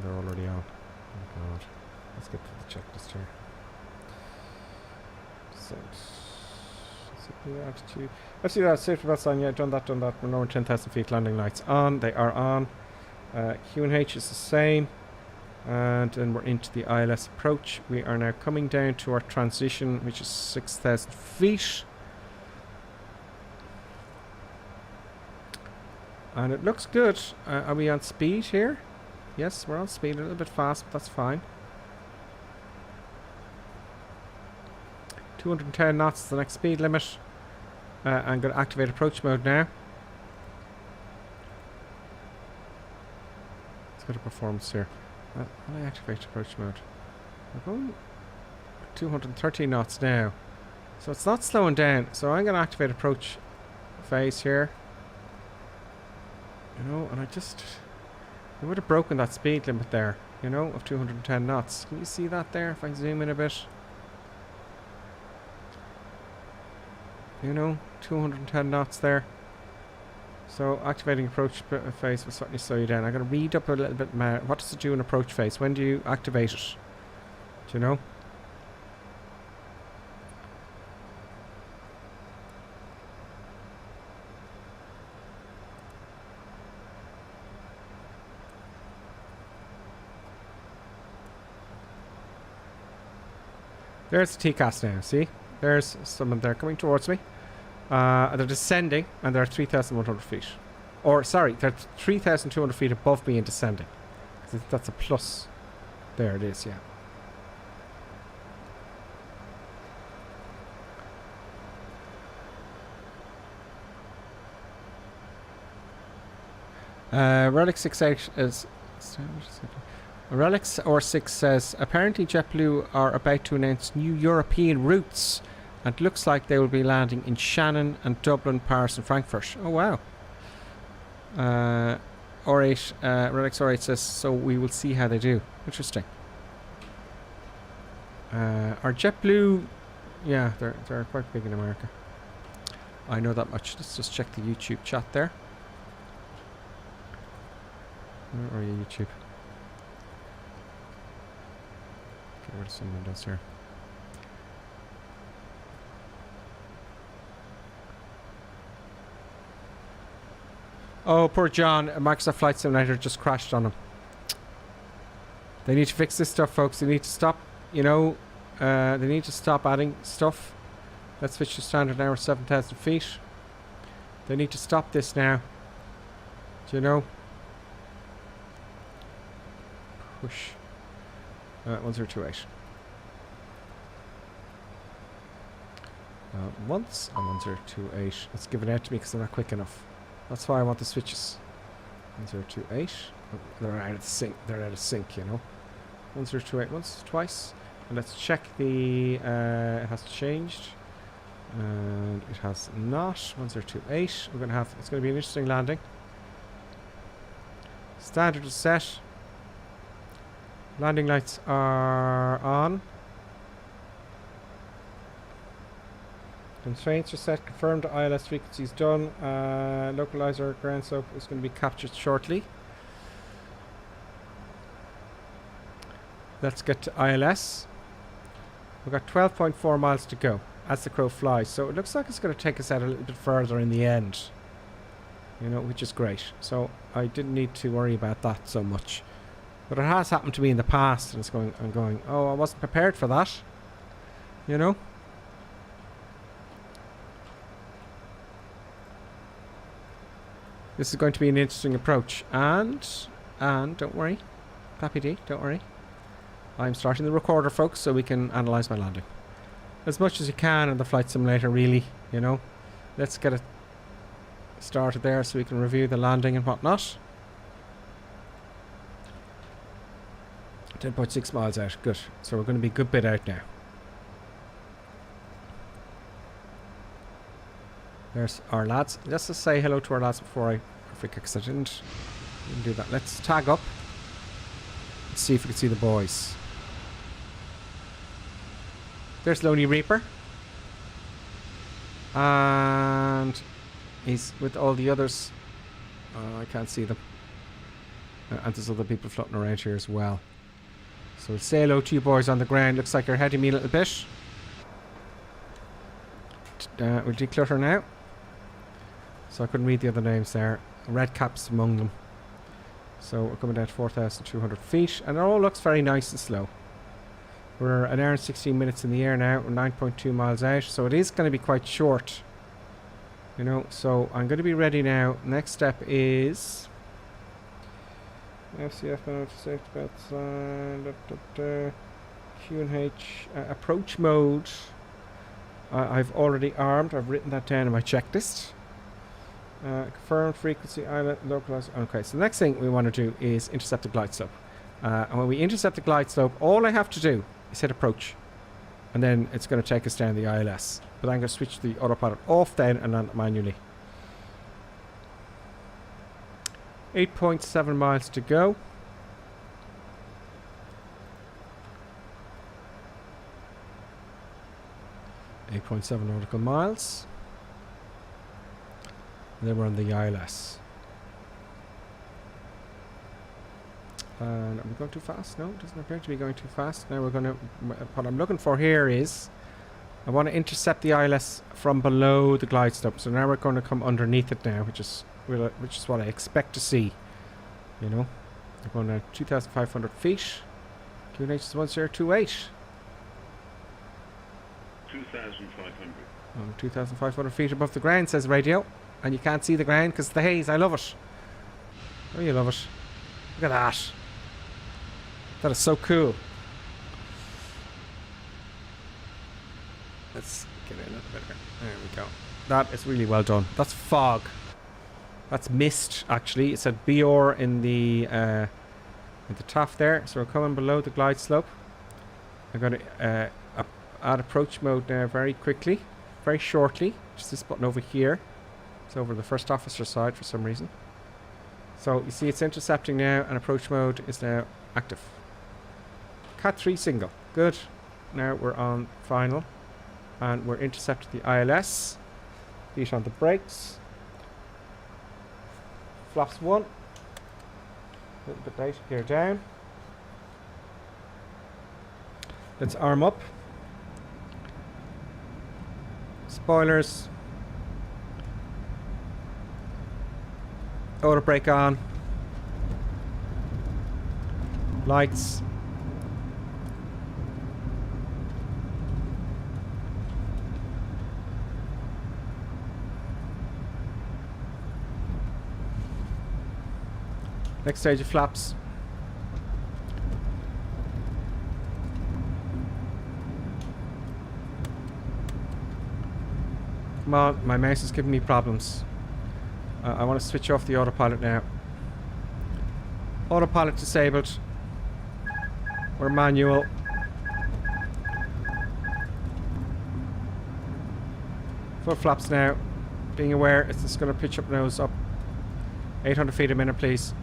They're already on. Oh god. Let's get to the checklist here. Altitude. Let's do that. Safety belts on. Yeah, done that. We're now 10,000 feet. Landing lights on. They are on. Q&H is the same. And then we're into the ILS approach. We are now coming down to our transition, which is 6,000 feet. And it looks good. Are we on speed here? Yes, we're on speed, a little bit fast, but that's fine. 210 knots is the next speed limit. I'm going to activate approach mode now. Let's go to performance here. When I activate approach mode, we're going 213 knots now. So it's not slowing down. So I'm going to activate approach phase here. You know, and I would have broken that speed limit there, you know, of 210 knots. Can you see that there if I zoom in a bit? You know, 210 knots there. So activating approach phase will certainly slow you down. I'm going to read up a little bit more. What does it do in approach phase? When do you activate it? Do you know? There's the TCAS now, see? There's someone there coming towards me. They're descending, and they're 3,100 feet. Or, sorry, they're 3,200 feet above me and descending. That's a plus. There it is, yeah. Relic 68 is... Relics or 6 says, apparently JetBlue are about to announce new European routes and looks like they will be landing in Shannon and Dublin, Paris and Frankfurt. Oh wow. R8, Relics R8 says, so we will see how they do. Interesting. Are JetBlue... Yeah, they're quite big in America. I know that much. Let's just check the YouTube chat there. Where are you, YouTube? Get rid of some windows here. Oh, poor John. Microsoft Flight Simulator just crashed on him. They need to fix this stuff, folks. They need to stop, you know, they need to stop adding stuff. Let's switch to standard now, 7,000 feet. They need to stop this now. Do you know? Push. 1028. Once and 1028. Let's give it out to me because they're not quick enough. That's why I want the switches. 1028. Oh, they're out of sync. They're out of sync, you know. 1028 once, twice. And let's check the. It has changed. And it has not. 1028. We're gonna have. It's gonna be an interesting landing. Standard is set. Landing lights are on. Constraints are set. Confirmed ILS frequencies done. Localizer ground slope is going to be captured shortly. Let's get to ILS. We've got 12.4 miles to go as the crow flies. So it looks like it's going to take us out a little bit further in the end. You know, which is great. So I didn't need to worry about that so much. But it has happened to me in the past, and it's going. I'm going. Oh, I wasn't prepared for that. You know. This is going to be an interesting approach, and don't worry, Clappy D, don't worry. I'm starting the recorder, folks, so we can analyze my landing as much as you can in the flight simulator. Really, you know. Let's get it started there, so we can review the landing and whatnot. 10.6 miles out. Good. So we're going to be a good bit out now. There's our lads. Let's just say hello to our lads before I forget, because I didn't do that. Let's tag up. Let's see if we can see the boys. There's Lonely Reaper. And he's with all the others. I can't see them. And there's other people floating around here as well. So we'll say hello to you boys on the ground. Looks like you're ahead of me a little bit. We'll declutter now. So I couldn't read the other names there. Red caps among them. So we're coming down to 4,200 feet. And it all looks very nice and slow. We're an hour and 16 minutes in the air now. We're 9.2 miles out. So it is going to be quite short. You know, so I'm going to be ready now. Next step is... FCF safety belts, Q&H approach mode. I've already armed. I've written that down in my checklist. Confirmed frequency island localized. Okay, so the next thing we want to do is intercept the glide slope. And when we intercept the glide slope, all I have to do is hit approach, and then it's going to take us down the ILS. But I'm going to switch the autopilot off then and land manually. 8.7 miles to go. .7 nautical miles. And then we're on the ILS. And are we going too fast? No, it doesn't appear to be going too fast. Now we're going to... What I'm looking for here is... I want to intercept the ILS from below the glide slope. So now we're going to come underneath it now, which is what I expect to see. You know, we're going to 2,500 feet. QNH is 1028. 2,500. 2,500 feet above the ground, says radio. And you can't see the ground because of the haze. I love it. Oh, you love it. Look at that. That is so cool. Let's get in a little bit here. There we go. That is really well done. That's fog. That's mist, actually. It said BR in the top there. So we're coming below the glide slope. I'm going to add approach mode now very quickly, very shortly. Just this button over here. It's over the first officer side for some reason. So you see it's intercepting now, and approach mode is now active. Cat 3 single. Good. Now we're on final. And we're intercepting the ILS. Feet on the brakes. Flaps 1. A little bit late. Gear down. Let's arm up. Spoilers. Auto brake on. Lights. Next stage of flaps. Come on, my mouse is giving me problems. I want to switch off the autopilot now. Autopilot disabled. We're manual. Full flaps now. Being aware, it's just going to pitch up nose up. 800 feet a minute, please.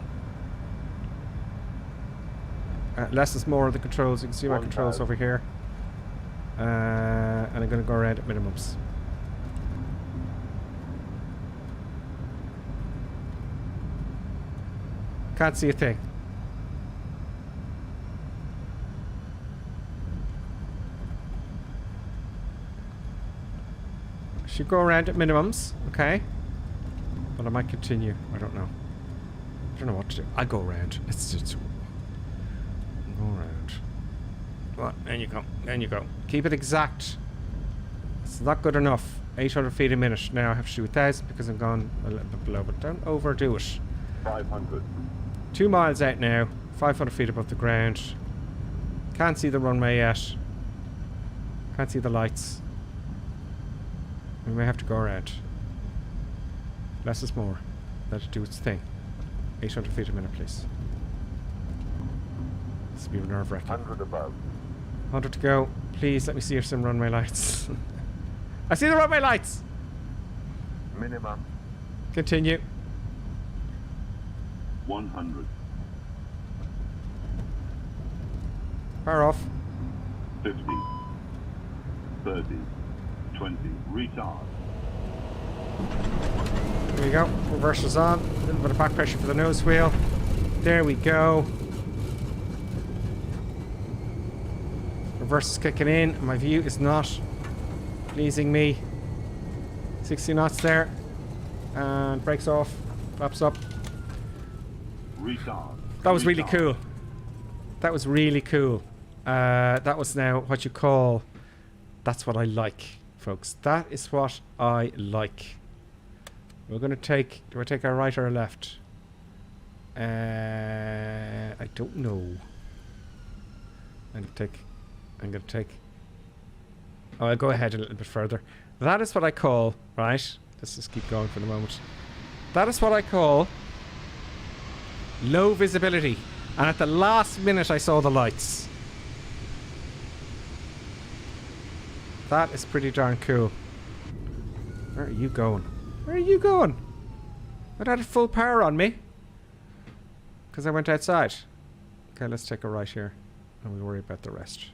Less is more of the controls. You can see my controls over here. And I'm going to go around at minimums. Can't see a thing. Should go around at minimums, okay? But I might continue. I don't know. I don't know what to do. I go around. It's just go around. Well, there you go. There you go. Keep it exact. It's not good enough. 800 feet a minute. Now I have to do 1,000 because I'm gone a little bit below. But don't overdo it. 500. 2 miles out now. 500 feet above the ground. Can't see the runway yet. Can't see the lights. We may have to go around. Less is more. Let it do its thing. 800 feet a minute, please. This will be nerve-wracking. 100 above. 100 to go. Please let me see some runway lights. I see the runway lights! Minimum. Continue. 100. Fire off. 50. 30. 20. Retard. There we go. Reverser's on. A little bit of back pressure for the nose wheel. There we go. Reverse is kicking in. My view is not pleasing me. 60 knots there. And brakes off. Flaps up. Retard. That was really cool. That was really cool. That was now what you call... That's what I like, folks. That is what I like. We're going to take... Do I take our right or our left? I don't know. I'm going to take... Oh, I'll go ahead a little bit further. That is what I call... Right? Let's just keep going for the moment. That is what I call... low visibility. And at the last minute I saw the lights. That is pretty darn cool. Where are you going? Where are you going? I had full power on me. Because I went outside. Okay, let's take a right here. And we'll worry about the rest.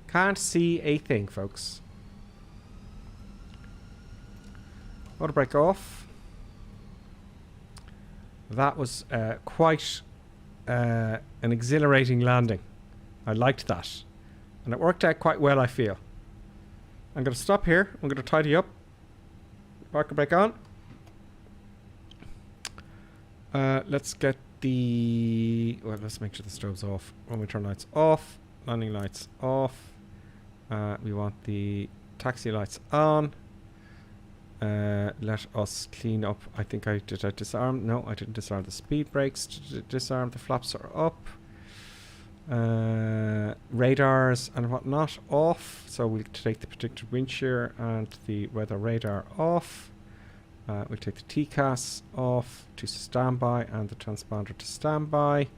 Can't see a thing, folks. Auto brake off. That was quite an exhilarating landing. I liked that. And it worked out quite well, I feel. I'm going to stop here. I'm going to tidy up. Parker brake on. Let's get the... Well, let's make sure the strobe's off. Runway turn lights off. Landing lights off. We want the taxi lights on. Let us clean up. I think did I disarm? No, I didn't disarm the speed brakes. Disarm. The flaps are up. Radars and whatnot off. So we'll take the predicted wind shear and the weather radar off. We'll take the TCAS off to standby and the transponder to standby.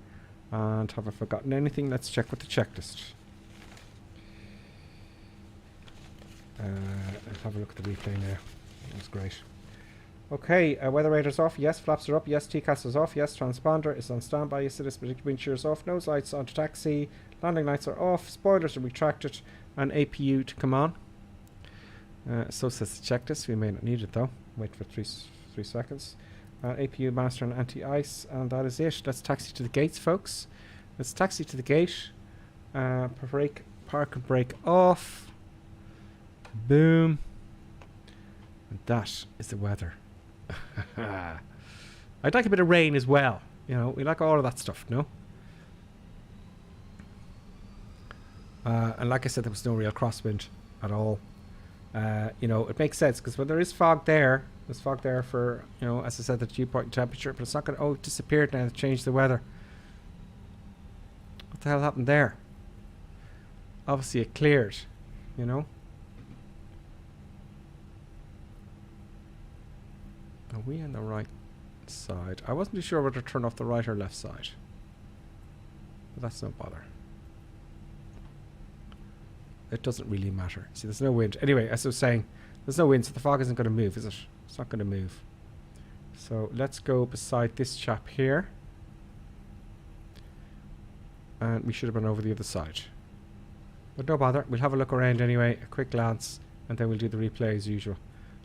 And have I forgotten anything? Let's check with the checklist. Let's have a look at the replay now. That was great. Okay, weather radar's off. Yes, flaps are up. Yes, TCAS is off. Yes, transponder is on standby. Yes, it is. Predicted wind shear is off. Nose lights on to taxi. Landing lights are off. Spoilers are retracted. And APU to come on. So says the checklist. We may not need it though. Wait for three seconds. APU master and anti-ice. And that is it. Let's taxi to the gates, folks. Let's taxi to the gate. Brake, park and brake off. Boom. And that is the weather. I'd like a bit of rain as well. You know, we like all of that stuff, no? And like I said, there was no real crosswind at all. You know, it makes sense because when there is fog there, there's fog there for, you know, as I said, the dew point temperature, but it's not going to, oh, it disappeared now, to change the weather. What the hell happened there? Obviously it cleared, you know? Are we on the right side? I wasn't too sure whether to turn off the right or left side. But that's no bother. It doesn't really matter. See, there's no wind. Anyway, as I was saying, there's no wind, so the fog isn't going to move, is it? It's not going to move. So let's go beside this chap here. And we should have been over the other side. But no bother. We'll have a look around anyway, a quick glance, and then we'll do the replay as usual.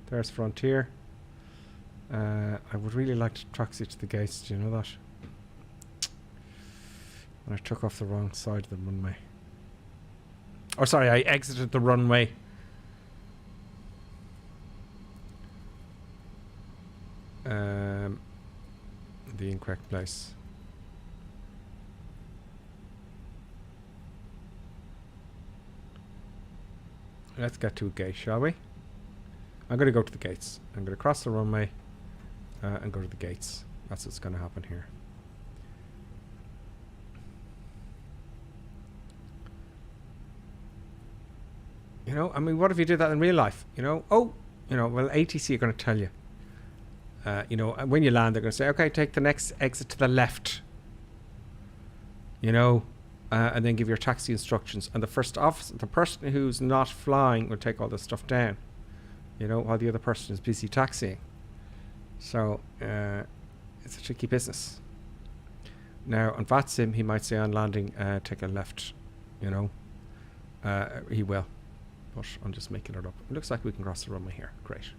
There's Frontier. I would really like to taxi to the gates, do you know that? And I took off the wrong side of the runway. Or sorry, I exited the runway. The incorrect place. Let's get to a gate, shall we? I'm going to go to the gates. I'm going to cross the runway and go to the gates. That's what's going to happen here. You know, I mean, what if you did that in real life? You know, oh, you know, well, ATC are going to tell you. You know, when you land, they're going to say, okay, take the next exit to the left. You know, and then give your taxi instructions. And the first officer, the person who's not flying, will take all this stuff down. You know, while the other person is busy taxiing. So, it's a tricky business. Now, on VATSIM, he might say on landing, take a left. You know, he will. But I'm just making it up. It looks like we can cross the runway here. Great.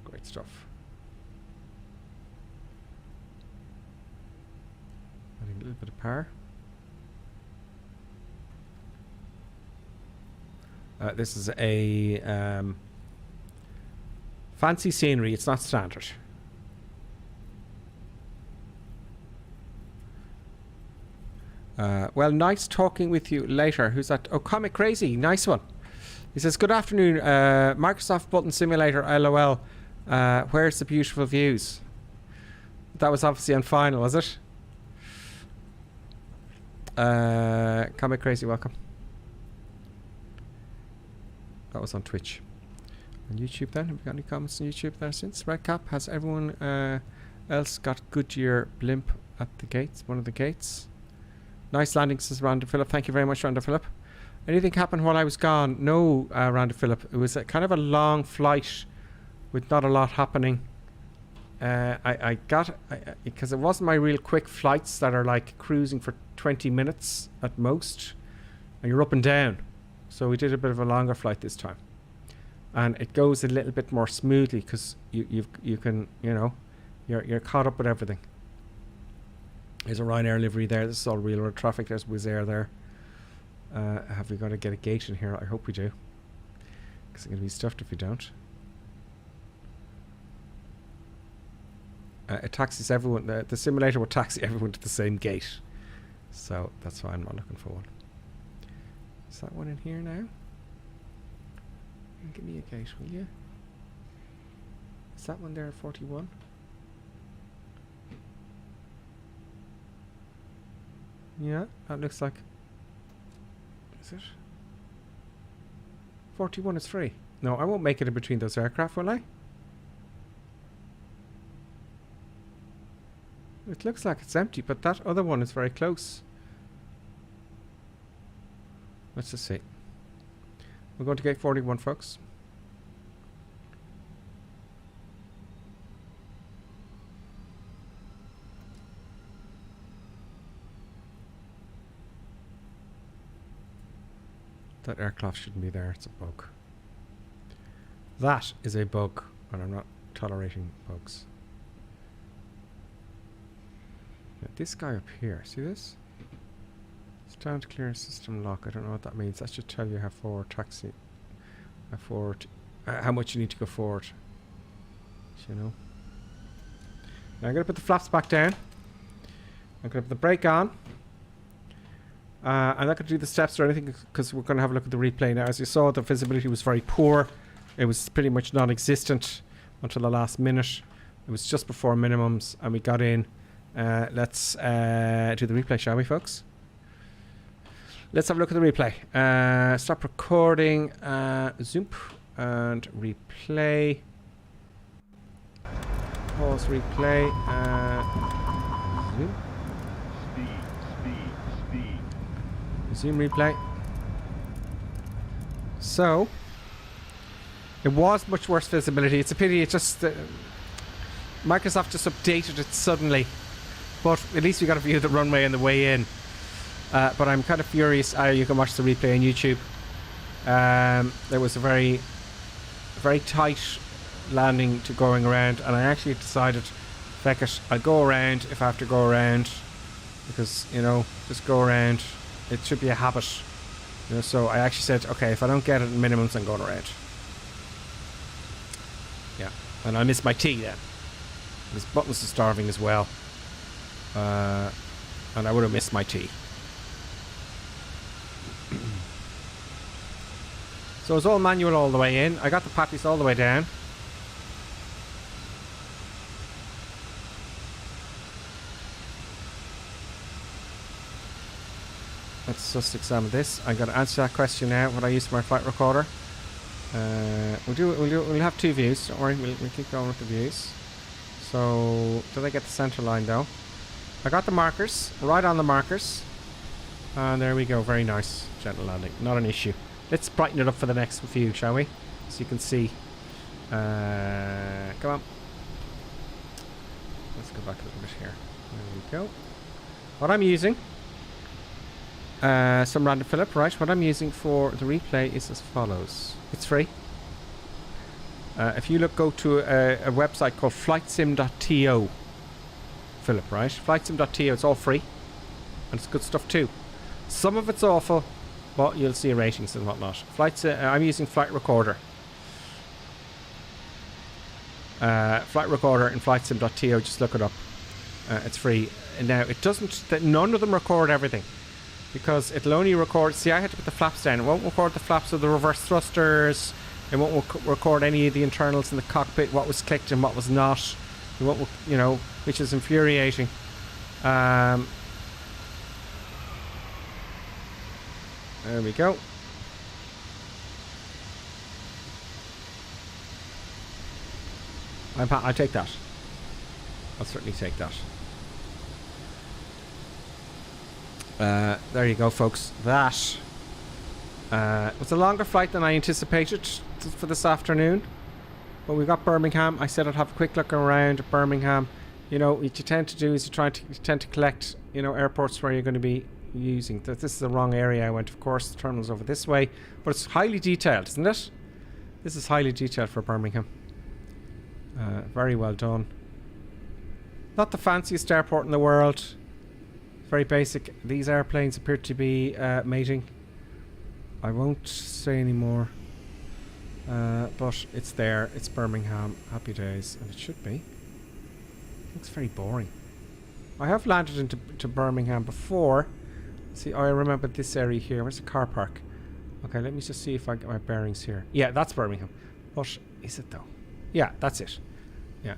Great stuff. Adding a little bit of power. This is a fancy scenery. It's not standard. Well, nice talking with you later. Who's that? Oh, Comic Crazy. Nice one. He says, good afternoon. Microsoft Button Simulator, LOL. Where's the beautiful views? That was obviously on final, was it? Comic Crazy, welcome. That was on Twitch. On YouTube then? Have we got any comments on YouTube there since? Red Cap, has everyone else got Goodyear blimp at the gates? One of the gates? Nice landing, says Random Phillip. Thank you very much, Random Phillip. Anything happened while I was gone? No, Random Phillip. It was a kind of a long flight with not a lot happening. I got... because it wasn't my real quick flights that are like cruising for 20 minutes at most. And you're up and down. So we did a bit of a longer flight this time. And it goes a little bit more smoothly because you can, you know, you're caught up with everything. There's a Ryanair livery there. This is all real road traffic. There's Wizz Air there. Have we got to get a gate in here? I hope we do. Because it's going to be stuffed if we don't. It taxis everyone. The simulator will taxi everyone to the same gate. So that's why I'm not looking for one. Is that one in here now? Give me a gate, will you? Is that one there at 41? Yeah, that looks like... Is it? 41 is free. No, I won't make it in between those aircraft, will I? It looks like it's empty, but that other one is very close. Let's just see. We're going to gate 41, folks. That aircraft shouldn't be there. It's a bug. That is a bug, and I'm not tolerating bugs. Now, this guy up here, see this? Stand clear system lock. I don't know what that means. That should tell you how forward taxi, how much you need to go forward. You know. Now I'm going to put the flaps back down. I'm going to put the brake on. I'm not going to do the steps or anything because we're going to have a look at the replay now. As you saw, the visibility was very poor. It was pretty much non-existent until the last minute. It was just before minimums, and we got in. Let's do the replay, shall we, folks? Let's have a look at the replay. Stop recording. Zoom and replay. Pause replay. Zoom. Zoom replay. So it was much worse visibility. It's a pity. It just Microsoft just updated it suddenly, but at least we got a view of the runway and the way in. But I'm kind of furious. You can watch the replay on YouTube. There was a very tight landing to going around, and I actually decided, feck it, I'll go around if I have to go around, because, you know, just go around. It should be a habit, you know. So I actually said, okay, if I don't get it in minimums, I'm going around. Yeah, and I missed my tea then. Because Buttons is starving as well, and I would have missed my tea. So it's all manual all the way in. I got the patties all the way down. Let's just examine this. I'm going to answer that question now. What I use for my flight recorder. We'll have two views. Don't worry. We'll keep going with the views. So did I get the center line though? I got the markers right on the markers, and there we go. Very nice, gentle landing. Not an issue. Let's brighten it up for the next view, shall we? So you can see. Come on. Let's go back a little bit here. There we go. What I'm using. Some random Philip, right? What I'm using for the replay is as follows. It's free. If you go to a website called flightsim.to, Philip, right? Flightsim.to, it's all free. And it's good stuff too. Some of it's awful, but you'll see ratings and whatnot. I'm using Flight Recorder. Flight Recorder in flightsim.to, just look it up. It's free. And now, it doesn't, none of them record everything. Because it'll only record, see, I had to put the flaps down. It won't record the flaps of the reverse thrusters. It won't record any of the internals in the cockpit, what was clicked and what was not. It won't, you know, which is infuriating. There we go. I'll take that. I'll certainly take that. There you go, folks. That was a longer flight than I anticipated for this afternoon. But we got Birmingham. I said I'd have a quick look around at Birmingham. You know, what you tend to do is you tend to collect, you know, airports where you're going to be using. This is the wrong area I went. Of course, the terminal's over this way. But it's highly detailed, isn't it? This is highly detailed for Birmingham. Very well done. Not the fanciest airport in the world. Very basic. These airplanes appear to be mating. I won't say any more. But it's there. It's Birmingham. Happy days. And it should be. Looks very boring. I have landed into Birmingham before. See, I remember this area here. Where's the car park? Okay, let me just see if I get my bearings here. Yeah, that's Birmingham. But is it though? Yeah, that's it. Yeah.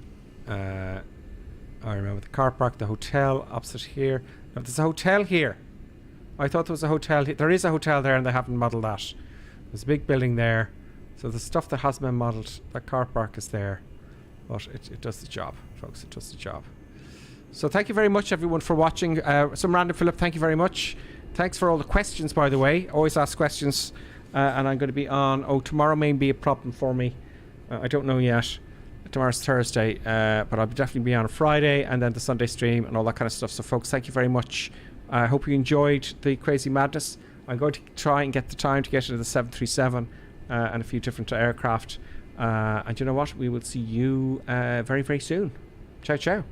I remember the car park, the hotel opposite here. Now, there's a hotel here. I thought there was a hotel here. There is a hotel there and they haven't modelled that. There's a big building there. So the stuff that hasn't been modelled, that car park is there. But it does the job, folks. It does the job. So thank you very much, everyone, for watching. Some random Philip, thank you very much. Thanks for all the questions, by the way. Always ask questions. And I'm going to be on... Oh, tomorrow may be a problem for me. I don't know yet. Tomorrow's Thursday. But I'll definitely be on a Friday and then the Sunday stream and all that kind of stuff. So, folks, thank you very much. I hope you enjoyed the crazy madness. I'm going to try and get the time to get into the 737 and a few different aircraft. And you know what? We will see you very, very soon. Ciao, ciao.